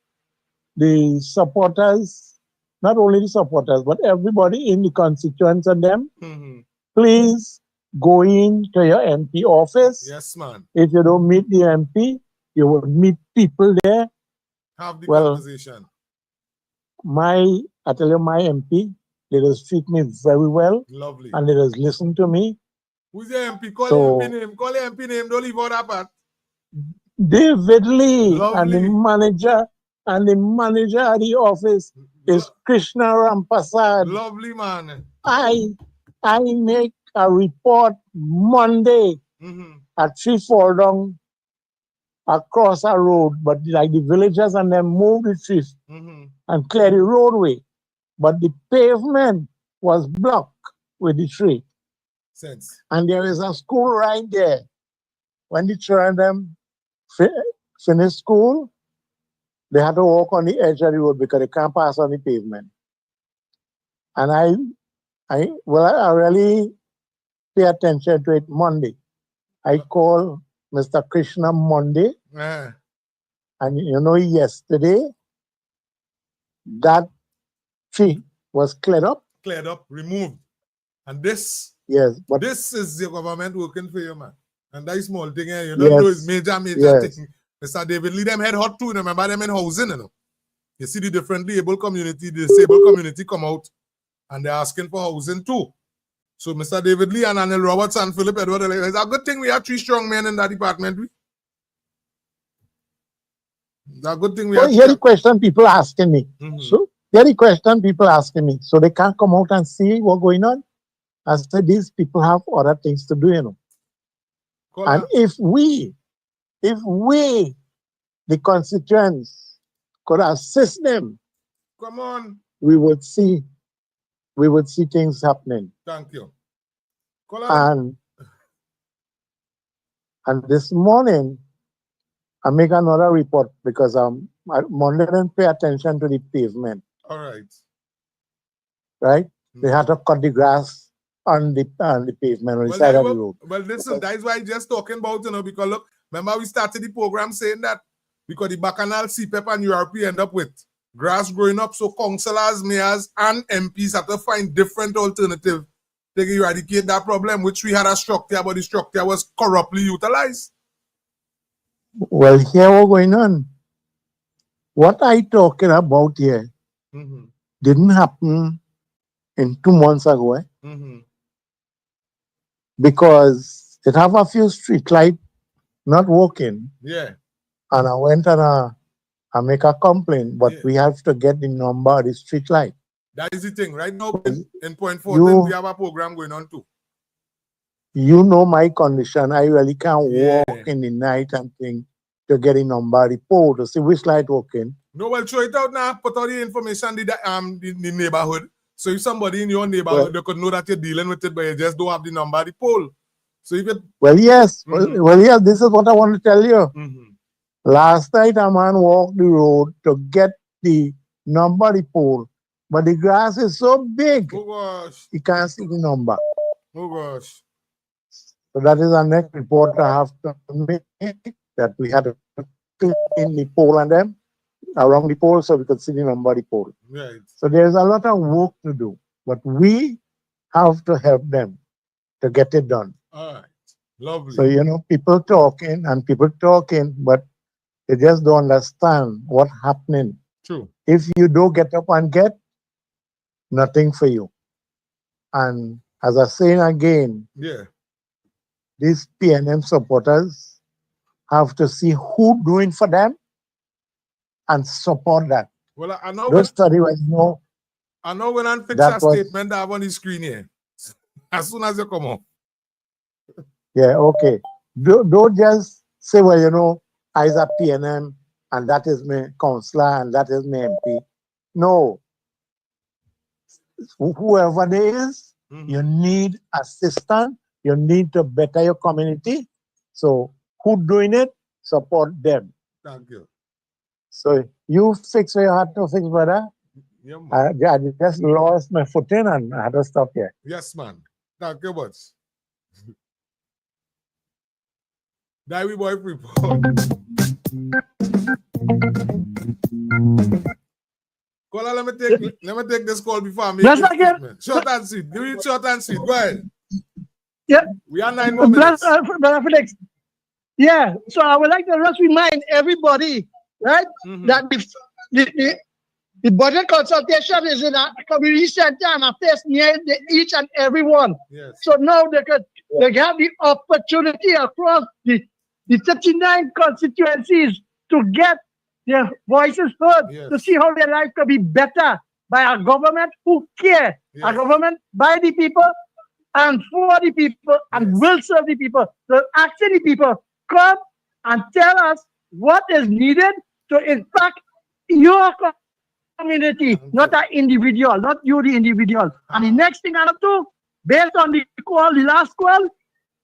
the supporters, not only the supporters, but everybody in the constituents and them, please go into your MP office. Yes, man. If you don't meet the MP, you will meet people there. Have the conversation. I tell you, my MP, they just treat me very well. Lovely. And they just listen to me. Who's the MP? Call the MP name. Call the MP name. Don't leave out that part. David Lee. Lovely. And the manager at the office is Krishna Rampasad. Lovely, man. I make a report Monday at 3-4 down across a road, but like the villagers and them move the trees and clear the roadway. But the pavement was blocked with the tree. Sense. And there is a school right there. When the children them finish school, they had to walk on the edge of the road because they can't pass on the pavement. And I really pay attention to it Monday. I call Mr. Krishna Monday. And yesterday, that tree was cleared up. Cleared up, removed. And this, but this is the government working for you, man. And that small thing here, you don't know it's major thing. Mr. David Lee, them head hot too. Remember them in housing, You see the differently able community, the disabled community come out and they're asking for housing too. So Mr. David Lee and Anil Roberts and Philip Edward, it's a good thing we have 3 strong men in that department. It's a good thing we have. Here the question people asking me. So here the question people asking me. So they can't come out and see what's going on. I said these people have other things to do, And if we, the constituents, could assist them, come on, we would see things happening. Thank you. And this morning, I make another report because Monday didn't pay attention to the pavement. All right. Right? They had to cut the grass on the pavement on the side of the road. Well, listen, that is why I'm just talking about, because look, remember we started the program saying that because the Bacchanal, CPEP, and URP end up with grass growing up, so councillors, mayors, and MPs have to find different alternatives to eradicate that problem, which we had a structure, but the structure was corruptly utilized. Well, here what's going on. What I talking about here didn't happen in 2 months ago. Because it have a few street lights not working. Yeah. And I went and I make a complaint, but we have to get the number of the street light. That is the thing. Right now, in Point 14, we have a program going on too. You know my condition. I really can't walk in the night and think to get a number of the pole to see which light working. No, well, show it out now. Put all the information in the neighborhood. So if somebody in your neighborhood, they could know that you're dealing with it, but you just don't have the number of the pole. So if it... Well, yes. Well, yes, this is what I want to tell you. Last night, a man walked the road to get the number of the pole, but the grass is so big, he can't see the number. Oh, gosh. So that is our next report I have to make, that we had to clean the pole and them around the pole so we could see the number of the pole. Right. So there's a lot of work to do, but we have to help them to get it done. All right. Lovely. So, people talking, but they just don't understand what's happening. True. If you don't get up and get, nothing for you. And as I say again, these PNM supporters have to see who doing for them and support that. Well, I know. Don't study when you know. I know when I fix a statement I have on the screen here. As soon as you come up. Yeah, okay. Don't just say, well, I is a PNM and that is my councillor and that is my MP. No. Whoever there is, you need assistance. You need to better your community. So who doing it? Support them. Thank you. So you fix what you had to fix, brother. Yeah, I just lost my footing and I had to stop here. Yes, man. Thank you much. Diary boy report. Caller, let me take this call before I make Just it. again. Short and sweet. Give it short and sweet. Go ahead. Yeah. We are 9 more minutes. Brother Felix. Yeah. So I would like to just remind everybody, right, that the budget consultation is in a community center and a place near each and every one. Yes. So now they have the opportunity across the 39 constituencies to get their voices heard, to see how their life could be better by a government who care, a government by the people and for the people and will serve the people. So asking the people, come and tell us what is needed to impact your community, not an individual, not you the individual. And the next thing I have to, based on the last call,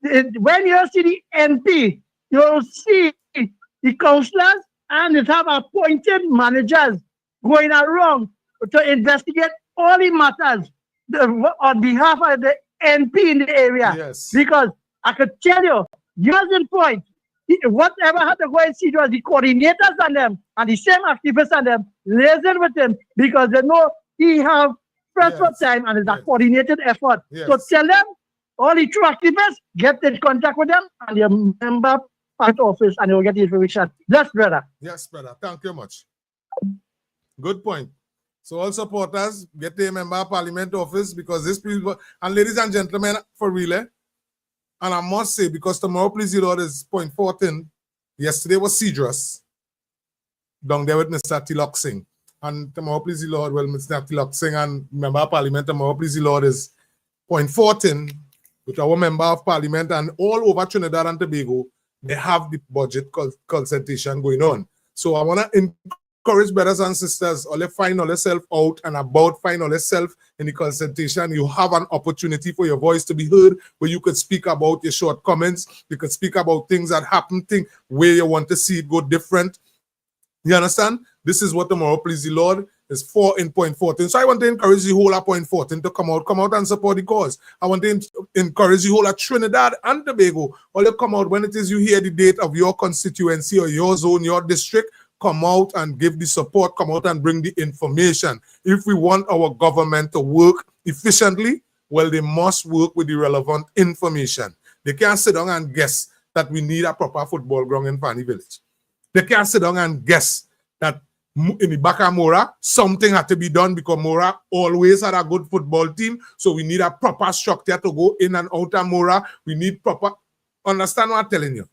when you see the MP, you'll see the councillors and it have appointed managers going around to investigate all the matters on behalf of the NP in the area. Yes. Because I could tell you, years in point, whatever had to go and see was the coordinators and them and the same activists and them liaison with him because they know he have press for time and it's a coordinated effort. So tell them, all the true activists, get in contact with them and your member at office and you'll get the information. Yes, brother. Yes, brother. Thank you much. Good point. So all supporters, get a member of parliament office because this people, and ladies and gentlemen, for real, and I must say, because tomorrow, please, the Lord, is 0.14. Yesterday was Cedrus, down there with Mr. Tilok Singh. And tomorrow, please, the Lord, well, Mr. Tilok Singh and member of parliament, tomorrow, please, the Lord, is 0.14 with our member of parliament, and all over Trinidad and Tobago, they have the budget consultation going on. So I want to encourage brothers and sisters, all find all yourself out and about, find all yourself in the consultation. You have an opportunity for your voice to be heard, where you could speak about your shortcomings, you could speak about things that happen, where you want to see it go different. You understand? This is what tomorrow, please the Lord, is 4 in 0.14. So I want to encourage the whole of 0.14 to come out and support the cause. I want to encourage the whole of Trinidad and Tobago, all you come out when it is you hear the date of your constituency or your zone, your district, come out and give the support, come out and bring the information. If we want our government to work efficiently, well, they must work with the relevant information. They can't sit down and guess that we need a proper football ground in Fanny Village. They can't sit down and guess that in the back of Mora, something had to be done because Mora always had a good football team. So we need a proper structure to go in and out of Mora. We need proper, understand what I'm telling you?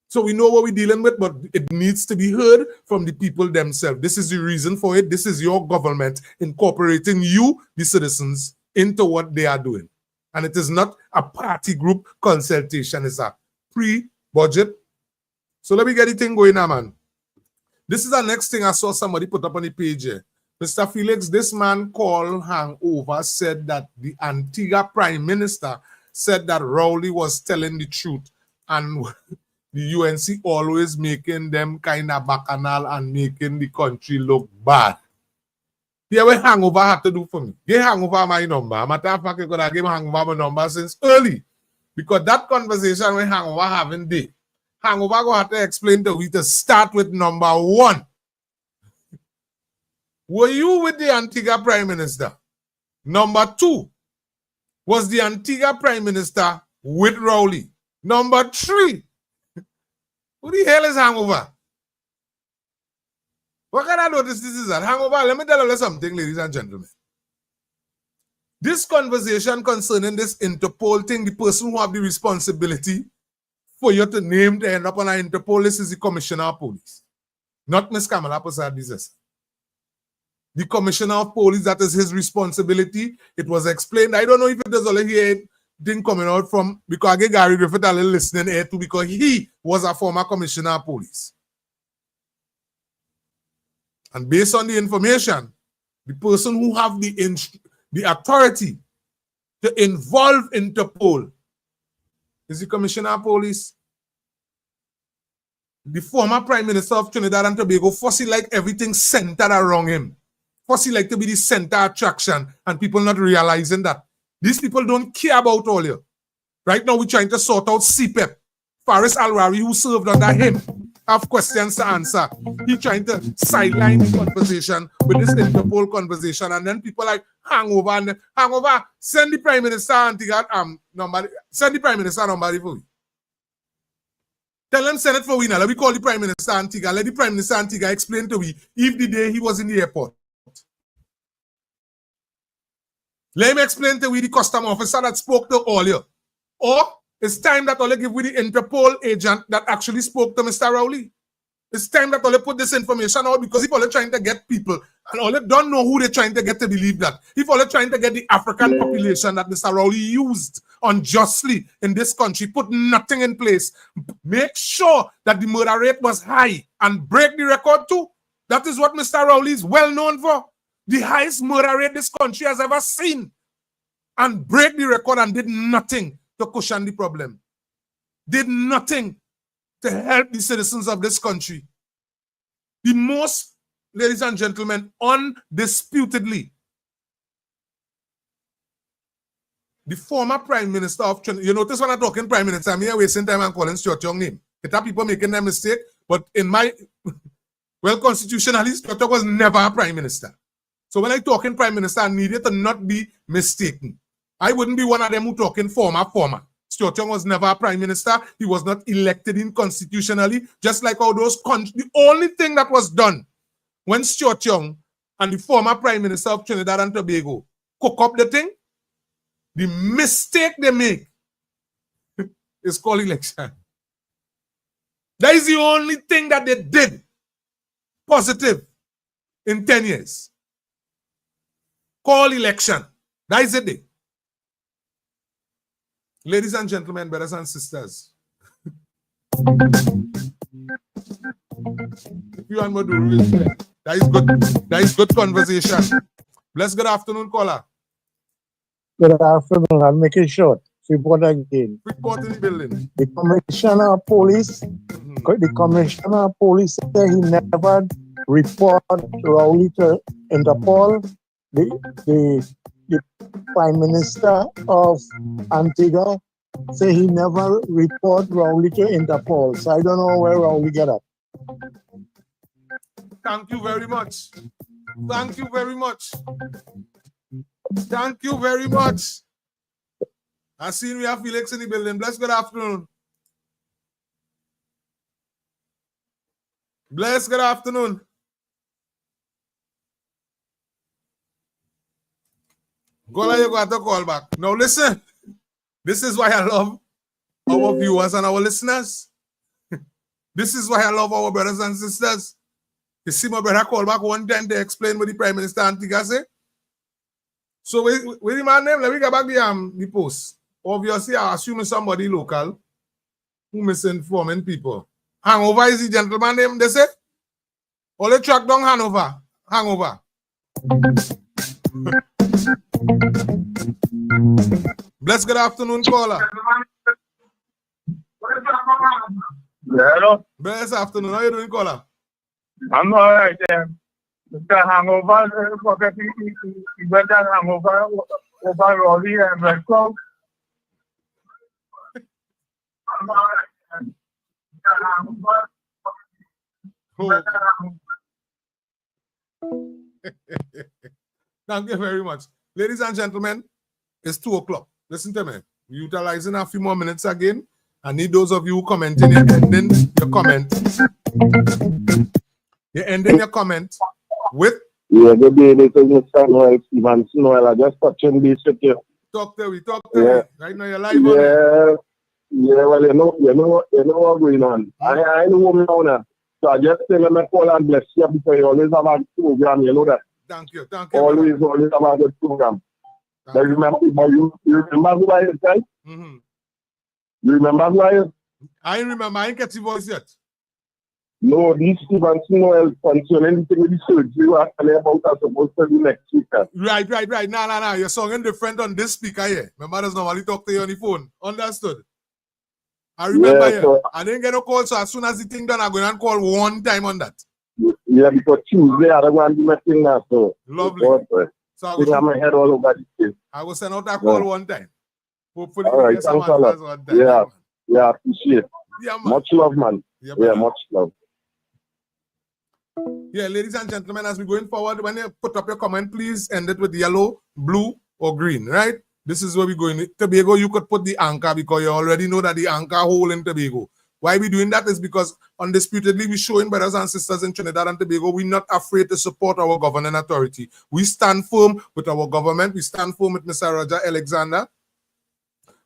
So we know what we're dealing with, but it needs to be heard from the people themselves. This is the reason for it. This is your government incorporating you, the citizens, into what they are doing. And it is not a party group consultation. It's a pre-budget. So let me get the thing going now, man. This is the next thing I saw somebody put up on the page here. Mr. Felix, this man called Hangover, said that the Antigua Prime Minister said that Rowley was telling the truth. And the UNC always making them kind of bacchanal and making the country look bad. Here what Hangover had to do for me. Give Hangover my number. Matter of fact, I could have given Hangover my number since early. Because that conversation with Hangover having day, Hangover go have to explain to we to start with number 1. Were you with the Antigua Prime Minister? Number 2, was the Antigua Prime Minister with Rowley? Number 3, who the hell is Hangover? What kind of notice this is that? Hangover, let me tell you something, ladies and gentlemen. This conversation concerning this Interpol thing, the person who have the responsibility for you to name to end up on an Interpol list is the Commissioner of Police, not Ms. Kamala Prasad. The Commissioner of Police, that is his responsibility. It was explained. I don't know if it is only here thing coming out from, because I get Gary Griffith a little listening here too, because he was a former Commissioner of Police. And based on the information, the person who have the authority to involve Interpol is the Commissioner of Police. The former Prime Minister of Trinidad and Tobago, fussy like everything centered around him. Fussy like to be the center attraction, and people not realizing that. These people don't care about all you. Right now, we're trying to sort out CPEP. Faris Alwari, who served under him, have questions to answer. He's trying to sideline the conversation with this Interpol conversation, and then people like Hangover and Hangover, send the Prime Minister number, send the Prime Minister number for me. Tell them send it for we now. Let me call the Prime Minister Antigua. Let the Prime Minister Antigua explain to me if the day he was in the airport. Let him explain to we the custom officer that spoke to all you. Or it's time that all you give with the Interpol agent that actually spoke to Mr. Rowley. It's time that all you put this information out, because if all you're trying to get people and all you don't know who they're trying to get to believe that, if all you're trying to get the African population that Mr. Rowley used unjustly in this country, put nothing in place, make sure that the murder rate was high and break the record too. That is what Mr. Rowley is well known for. The highest murder rate this country has ever seen, and break the record and did nothing to cushion the problem. Did nothing to help the citizens of this country. The most, ladies and gentlemen, undisputedly, the former Prime Minister of Trinidad. You notice when I'm talking Prime Minister, I'm here wasting time and calling Stuart Young name. It have people making that mistake, but in my, well, constitutionally, Stuart Young was never a Prime Minister. So when I talk in Prime Minister, I need it to not be mistaken. I wouldn't be one of them who talking former. Stuart Young was never a Prime Minister. He was not elected in constitutionally, just like all those countries. The only thing that was done when Stuart Young and the former Prime Minister of Trinidad and Tobago cook up the thing, the mistake they make is called election. That is the only thing that they did positive in 10 years. Call election. That is it. Ladies and gentlemen, brothers and sisters, you and Maduro, that is good. That is good conversation. Bless good afternoon, caller. Good afternoon. I'll make it short. Report again. Report in the building. The commissioner of police, the commissioner of police said he never report Rowley to Interpol. The Prime Minister of Antigua say he never report Rowley to Interpol. So I don't know where Rowley get up. Thank you very much. Thank you very much. Thank you very much. I see we have Felix in the building. Bless good afternoon. Bless good afternoon. Gola, you got to call back. Now listen. This is why I love our viewers and our listeners. This is why I love our brothers and sisters. You see my brother call back one time to explain what the Prime Minister Antigua say. So with the man name, let me get back the post. Obviously, I assume somebody local who misinforming people. Hangover is the gentleman name, they say? Or they track down Hangover. Bless good afternoon, caller. Hello. Bless afternoon. How you doing, caller? I'm all right. Mr. Hangover, he went down Hangover over Raleigh and Red Cloud. I'm all right. Thank you very much. Ladies and gentlemen, it's 2 o'clock. Listen to me. We're utilizing a few more minutes again. I need those of you commenting, you're ending your comment. You're ending your comment with... Yeah, good day, this is Mr. Noel Stevenson. Noel, I just touching base with you. Talk to me. Right now you're live on it. Yeah, well, you know what's going on. I know what I'm doing. So I just say let me call and bless you because you always have a program, you know that. Thank you. Always have a good program. But remember, you remember who I is, right? Mm-hmm. You remember who I is? I remember. I ain't get your voice yet. No, these Stevenson Noel concerning anything with the surgery you are telling about are supposed to be next week. Right. No. You're sounding different on this speaker here. My mother's normally talk to you on the phone. Understood? I remember so I didn't get a call, so as soon as the thing done, I'm going to call one time on that. Yeah, because Tuesday I don't want to do my thing now. So lovely. So I will my head all over the place. I will send out a call one time. Hopefully, all right, thanks a lot. One time. Yeah, appreciate it. Yeah, man. Much love, man. Yeah, much love. Yeah, ladies and gentlemen, as we're going forward, when you put up your comment, please end it with yellow, blue, or green, right? This is where we're going. Tobago, you could put the anchor because you already know that the anchor hole in Tobago. Why we're doing that is because undisputedly we're showing brothers and sisters in Trinidad and Tobago we're not afraid to support our governing authority. We stand firm with our government. We stand firm with Mr. Roger Alexander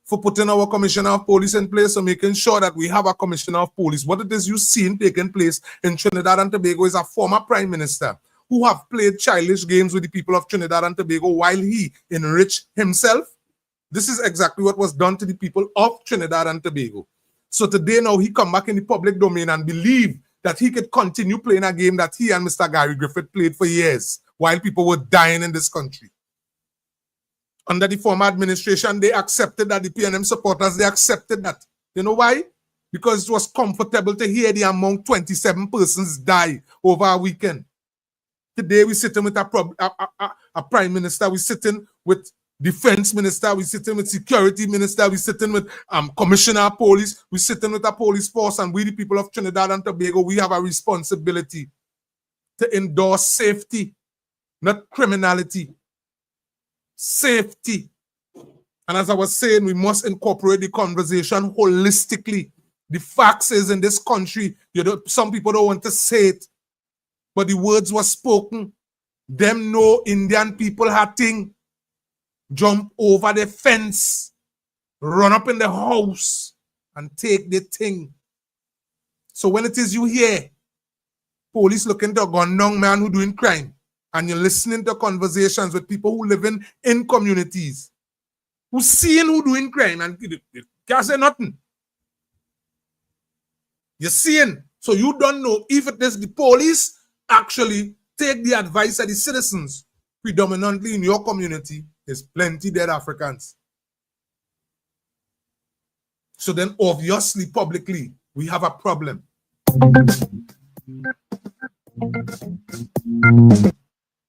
for putting our commissioner of police in place, so making sure that we have a commissioner of police. What it is you've seen taking place in Trinidad and Tobago is a former prime minister who have played childish games with the people of Trinidad and Tobago while he enriched himself. This is exactly what was done to the people of Trinidad and Tobago. So today now he come back in the public domain and believe that he could continue playing a game that he and Mr. Gary Griffith played for years while people were dying in this country. Under the former administration, they accepted that, the PNM supporters, they accepted that. You know why? because it was comfortable to hear the amount 27 persons die over a weekend. Today we're sitting with a prime minister, we're sitting with defense minister, we're sitting with security minister, we're sitting with commissioner of police, we're sitting with a police force, and we, the people of Trinidad and Tobago, we have a responsibility to endorse safety, not criminality. Safety. And as I was saying, we must incorporate the conversation holistically. The facts is in this country, some people don't want to say it, but the words were spoken. Them know Indian people had thing. Jump over the fence, run up in the house, and take the thing. So when it is you hear police looking to a gun down man who doing crime, and you're listening to conversations with people who live in communities, who seeing who doing crime, and you can't say nothing. You're seeing. So you don't know if it is the police actually take the advice of the citizens, predominantly in your community. There's plenty dead Africans. So then obviously, publicly, we have a problem.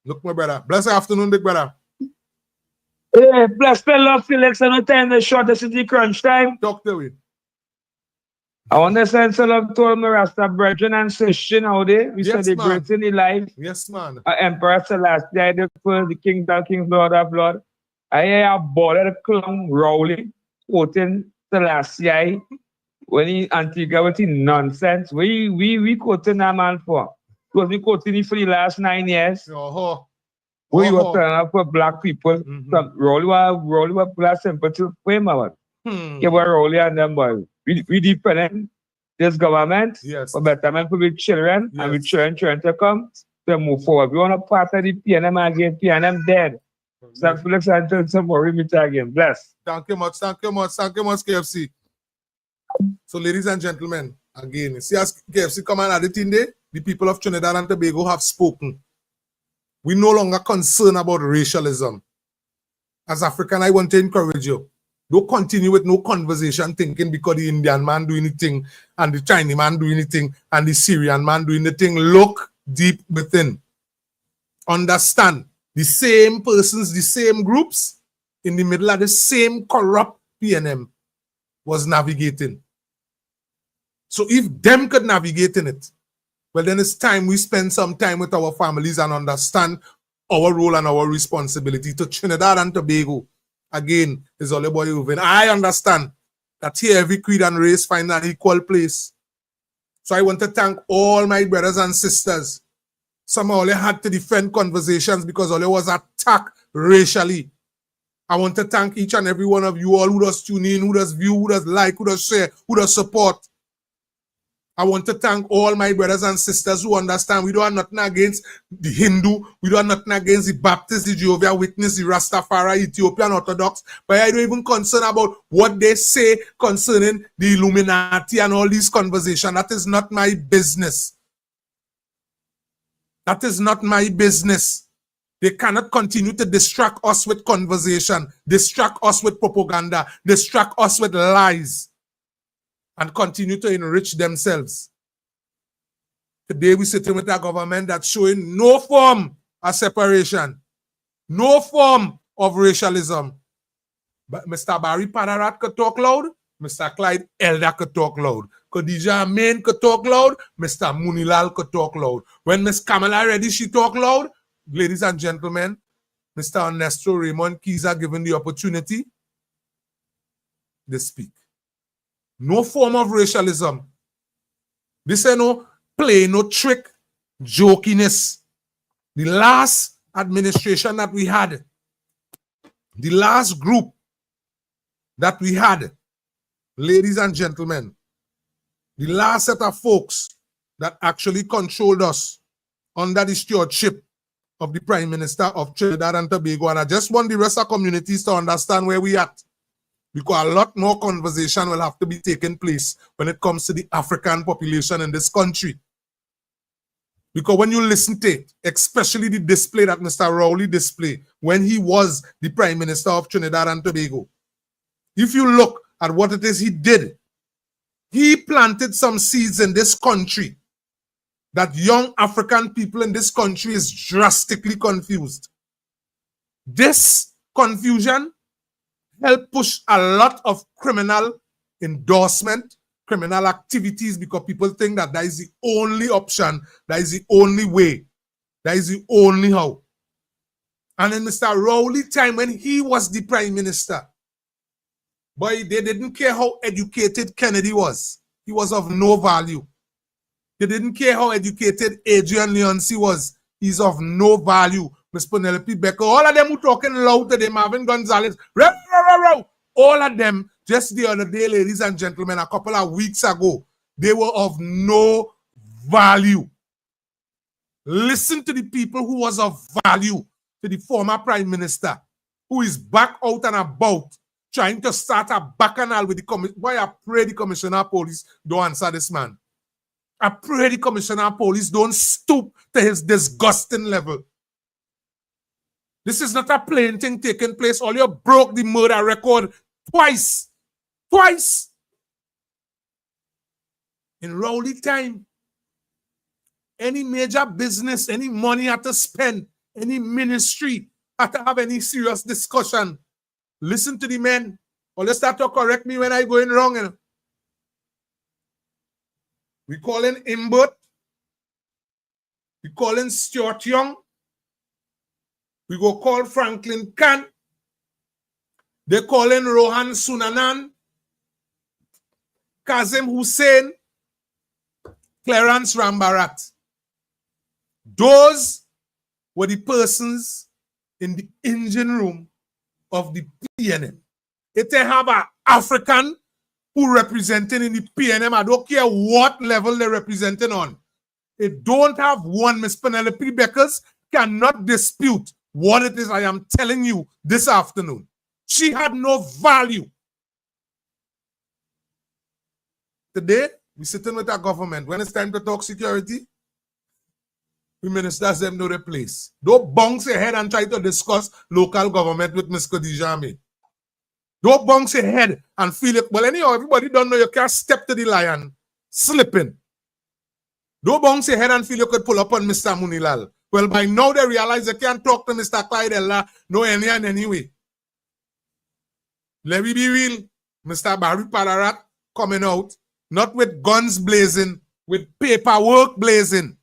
Look, my brother. Blessed afternoon, big brother. Hey, bless fellow Felix, and no time the short the city crunch time. Talk to me. I want to send some love to all my Rasta brethren and sisters nowadays. We celebrating the life. Yes, man. Emperor Celestia, the first, the King Lord of Lord. I hear a border clown Rowley quoting Celestia when he Antigua with his nonsense. We quoting that man for. Because we quoting him for the last 9 years. We were turning up for black people. Rowley was black sympathy for him. Yeah, but Rowley and them boys. We depend this government for betterment for the children, and we trying to come to move forward. We want to part of the PNM again. PNM dead. So Felix and tell some more meet again. Bless. Thank you much, KFC. So, ladies and gentlemen, again, see as KFC come and add it in there, the people of Trinidad and Tobago have spoken. We no longer concerned about racialism. As African, I want to encourage you. Don't continue with no conversation thinking because the Indian man doing anything and the Chinese man doing anything and the Syrian man doing the thing. Look deep within. Understand the same persons, the same groups in the middle of the same corrupt PNM was navigating. So if them could navigate in it, well then it's time we spend some time with our families and understand our role and our responsibility to Trinidad and Tobago. Again, is all about you. I understand that here every creed and race find an equal place. So I want to thank all my brothers and sisters. Some only had to defend conversations because all was attacked racially. I want to thank each and every one of you all who does tune in, who does view, who does like, who does share, who does support. I want to thank all my brothers and sisters who understand we don't have nothing against the Hindu, we don't have nothing against the Baptist, the Jehovah's Witness, the Rastafari, Ethiopian Orthodox, but I don't even concern about what they say concerning the Illuminati and all these conversations. That is not my business. That is not my business. They cannot continue to distract us with conversation, distract us with propaganda, distract us with lies, and continue to enrich themselves. Today we're sitting with a government that's showing no form of separation, no form of racialism. But Mr. Barry Padarat could talk loud, Mr. Clyde Elder could talk loud. Khadija Amin could talk loud, Mr. Munilal could talk loud. When Miss Kamala Reddy, she talk loud, ladies and gentlemen, Mr. Ernesto Raymond Keys are given the opportunity to speak. No form of racialism. This ain't no play, no trick, jokiness. The last administration that we had, the last group that we had, ladies and gentlemen, the last set of folks that actually controlled us under the stewardship of the Prime Minister of Trinidad and Tobago. And I just want the rest of communities to understand where we at. Because a lot more conversation will have to be taking place when it comes to the African population in this country. Because when you listen to it, especially the display that Mr. Rowley displayed when he was the Prime Minister of Trinidad and Tobago, if you look at what it is he did he planted some seeds in this country that young African people in this country is drastically confused. This confusion helped push a lot of criminal endorsement, criminal activities, because people think that that is the only option, that is the only way, that is the only how. And in Mr. Rowley time, when he was the prime minister, boy, they didn't care how educated Kennedy was. He was of no value. They didn't care how educated Adrian Leonsi was. He's of no value. Miss Penelope Becker, all of them who talking loud today, Marvin Gonzalez, all of them, just the other day, ladies and gentlemen, a couple of weeks ago, they were of no value. Listen to the people who was of value, to the former prime minister, who is back out and about, trying to start a bacchanal with the commission. Why I pray the commissioner of police don't answer this man. I pray the commissioner of police don't stoop to his disgusting level. This is not a plain thing taking place. All you broke the murder record twice. Twice. In Rowley time, any major business, any money had to spend, any ministry had to have any serious discussion. Listen to the men. Or let's start to correct me when I'm going wrong. You know. We call in Imbert. We call in Stuart Young. We go call Franklin Khan. They call in Rohan Sunanan, Kazim Hussein, Clarence Rambarat. Those were the persons in the engine room of the PNM. If they have an African who representing in the PNM, I don't care what level they're representing on. They don't have one. Miss Penelope Beckers cannot dispute what it is I am telling you this afternoon. She had no value. Today, we're sitting with our government. When it's time to talk security, the ministers them know their place. Don't bounce your head and try to discuss local government with Ms. Khadija Ahmed. Don't bounce your head and feel it. Well, anyhow, everybody don't know you can't step to the lion slipping. Don't bounce your head and feel you could pull up on Mr. Munilal. Well, by now they realize they can't talk to Mr. Clyde Ella no any and anyway. Let me be real. Mr. Barry Pararat coming out, not with guns blazing, with paperwork blazing.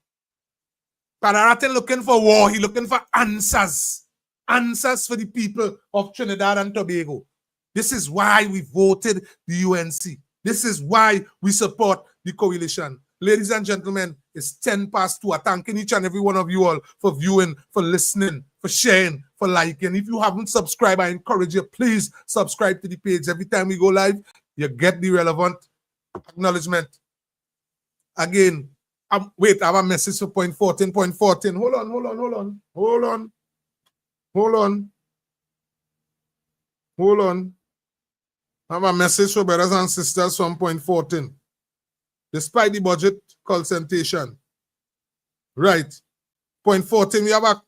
Pararat is looking for war. He's looking for answers. Answers for the people of Trinidad and Tobago. This is why we voted the UNC. This is why we support the coalition. Ladies and gentlemen, it's 2:10. I'm thanking each and every one of you all for viewing, for listening, for sharing, for liking. If you haven't subscribed, I encourage you, please subscribe to the page. Every time we go live, you get the relevant acknowledgement. Again, wait, I have a message for point 14. Point 14. Hold on. I have a message for brothers and sisters from point 14. Despite the budget concentration. Right. Point 14, we have a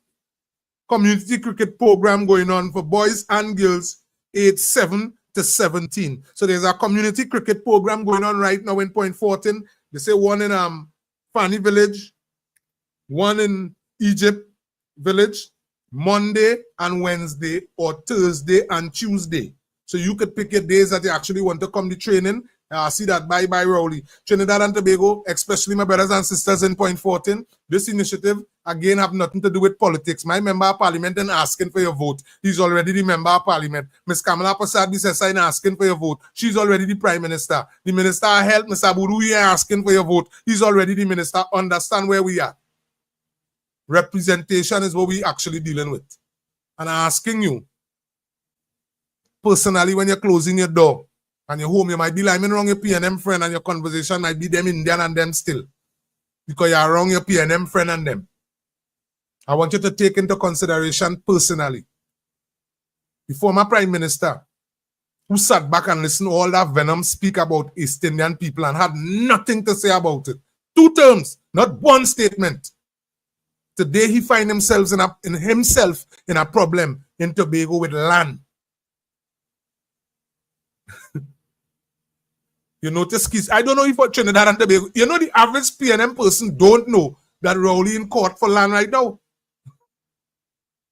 community cricket program going on for boys and girls aged 7 to 17. So there's a community cricket program going on right now in point 14. They say one in Fanny Village, one in Egypt Village, Monday and Wednesday, or Thursday and Tuesday. So you could pick your days that you actually want to come to training. I see that. Bye-bye, Rowley. Trinidad and Tobago, especially my brothers and sisters in point 14, this initiative, again, have nothing to do with politics. My member of parliament is asking for your vote. He's already the member of parliament. Ms. Kamala Prasad is asking for your vote. She's already the prime minister. The minister of health, Mr. Aburu, is asking for your vote. He's already the minister. Understand where we are. Representation is what we actually dealing with. And I'm asking you, personally, when you're closing your door, and you're home, you might be liming wrong your PNM friend and your conversation might be them Indian and them still. Because you're wrong your PNM friend and them. I want you to take into consideration personally. The former prime minister who sat back and listened to all that venom speak about East Indian people and had nothing to say about it. 2 terms, not one statement. Today he finds himself in a problem in Tobago with land. You notice kids. I don't know if for Trinidad and Tobago, you know, the average PNM person don't know that Rowley in court for land right now.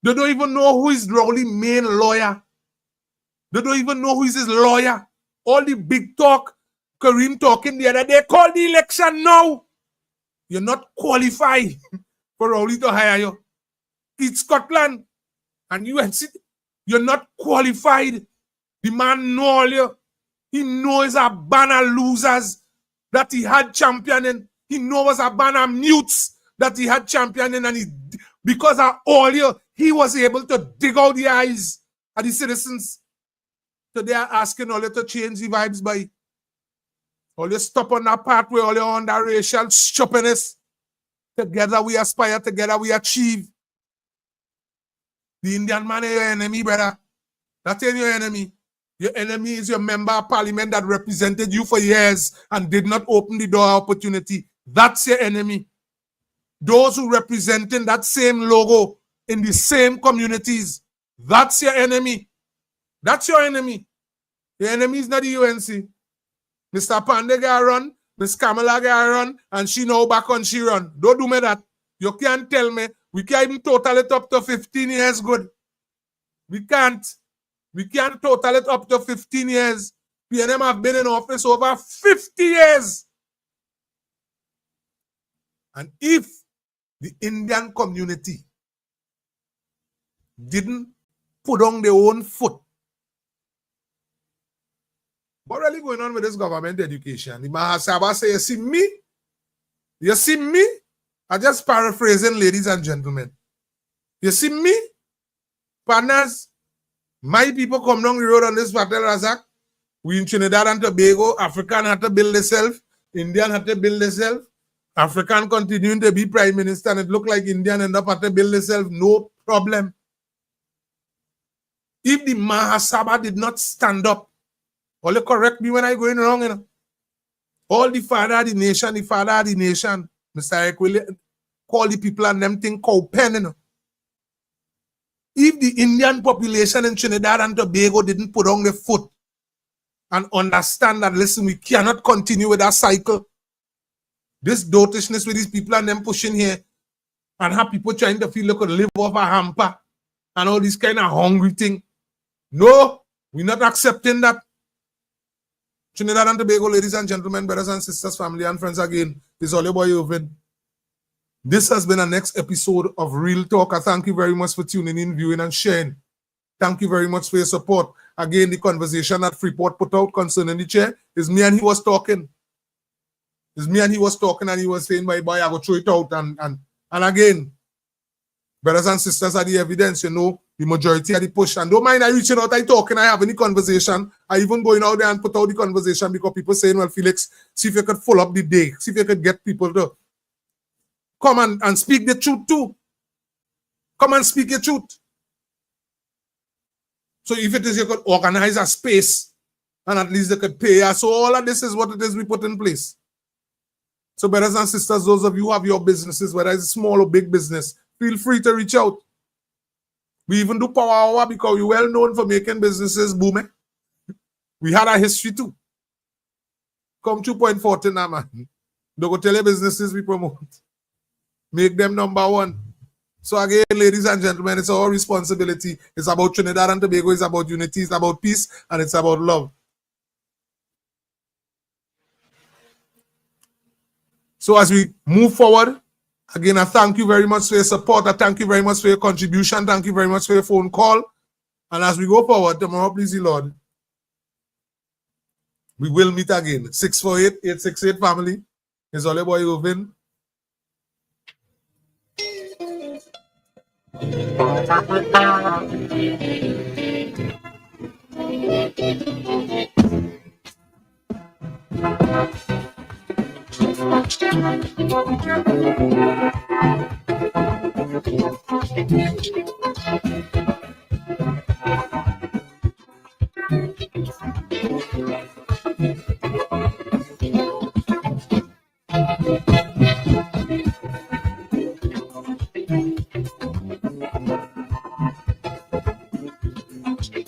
They don't even know who is Rowley's main lawyer. They don't even know who is his lawyer. All the big talk, Kareem talking the other day, call the election now. You're not qualified for Rowley to hire you. It's Scotland and UNC. You're not qualified. The man know all you. He knows a banner losers that he had championing. He knows a banner mutes that he had championing, and because of all you, he was able to dig out the eyes of the citizens. So they are asking all you to change the vibes by all you stop on that pathway, all you on that racial stupidness. Together we aspire, together we achieve. The Indian man is your enemy, brother. That ain't your enemy. Your enemy is your member of parliament that represented you for years and did not open the door opportunity. That's your enemy. Those who representing that same logo in the same communities, that's your enemy. That's your enemy. Your enemy is not the UNC. Mr. Pandey got run, Miss Kamala got run, and she now back on she run. Don't do me that. You can't tell me we can't even total it up to 15 years good. We can't. We can't total it up to 15 years. PNM have been in office over 50 years. And if the Indian community didn't put on their own foot, what really going on with this government education? The Mahasabha say, you see me? I'm just paraphrasing, ladies and gentlemen. You see me? Partners, my people come down the road on this battle, Razak. We in Trinidad and Tobago, African had to build themselves, Indian had to build themselves. African continuing to be prime minister, and it looked like Indian end up had to build themselves, no problem. If the Mahasabha did not stand up, all you correct me when I going wrong, you know. All the father of the nation, Mr. Eric will call the people and them thing cow pen, you know. If the Indian population in Trinidad and Tobago didn't put on their foot and understand that, listen, we cannot continue with that cycle, this dotishness with these people and them pushing here, and have people trying to feel they could live off a hamper and all this kind of hungry thing. No, we're not accepting that. Trinidad and Tobago, ladies and gentlemen, brothers and sisters, family and friends, again, this is all your boy Irvin. This has been a next episode of Real Talk. I thank you very much for tuning in, viewing, and sharing. Thank you very much for your support. Again, the conversation that Freeport put out concerning the chair is me and he was talking. It's me and he was talking, and he was saying, bye bye, I will throw it out. And again, brothers and sisters are the evidence, you know, the majority of the push. And don't mind I reaching out, I talking, I have any conversation. I even going out there and put out the conversation because people saying, well, Felix, see if you could follow up the day. See if you could get people to come and speak the truth too. Come and speak your truth. So if it is, you could organize a space and at least they could pay us. So all of this is what it is we put in place. So brothers and sisters, those of you who have your businesses, whether it's small or big business, feel free to reach out. We even do power hour because we're well known for making businesses booming. We had a history too. Come 2.14 now, man. Don't go tell your businesses we promote. Make them number one. So again, ladies and gentlemen, it's our responsibility. It's about Trinidad and Tobago. It's about unity. It's about peace. And it's about love. So as we move forward, again, I thank you very much for your support. I thank you very much for your contribution. Thank you very much for your phone call. And as we go forward, tomorrow, please, the Lord, we will meet again. 648-868 family. It's all about you, Vin. Thank you.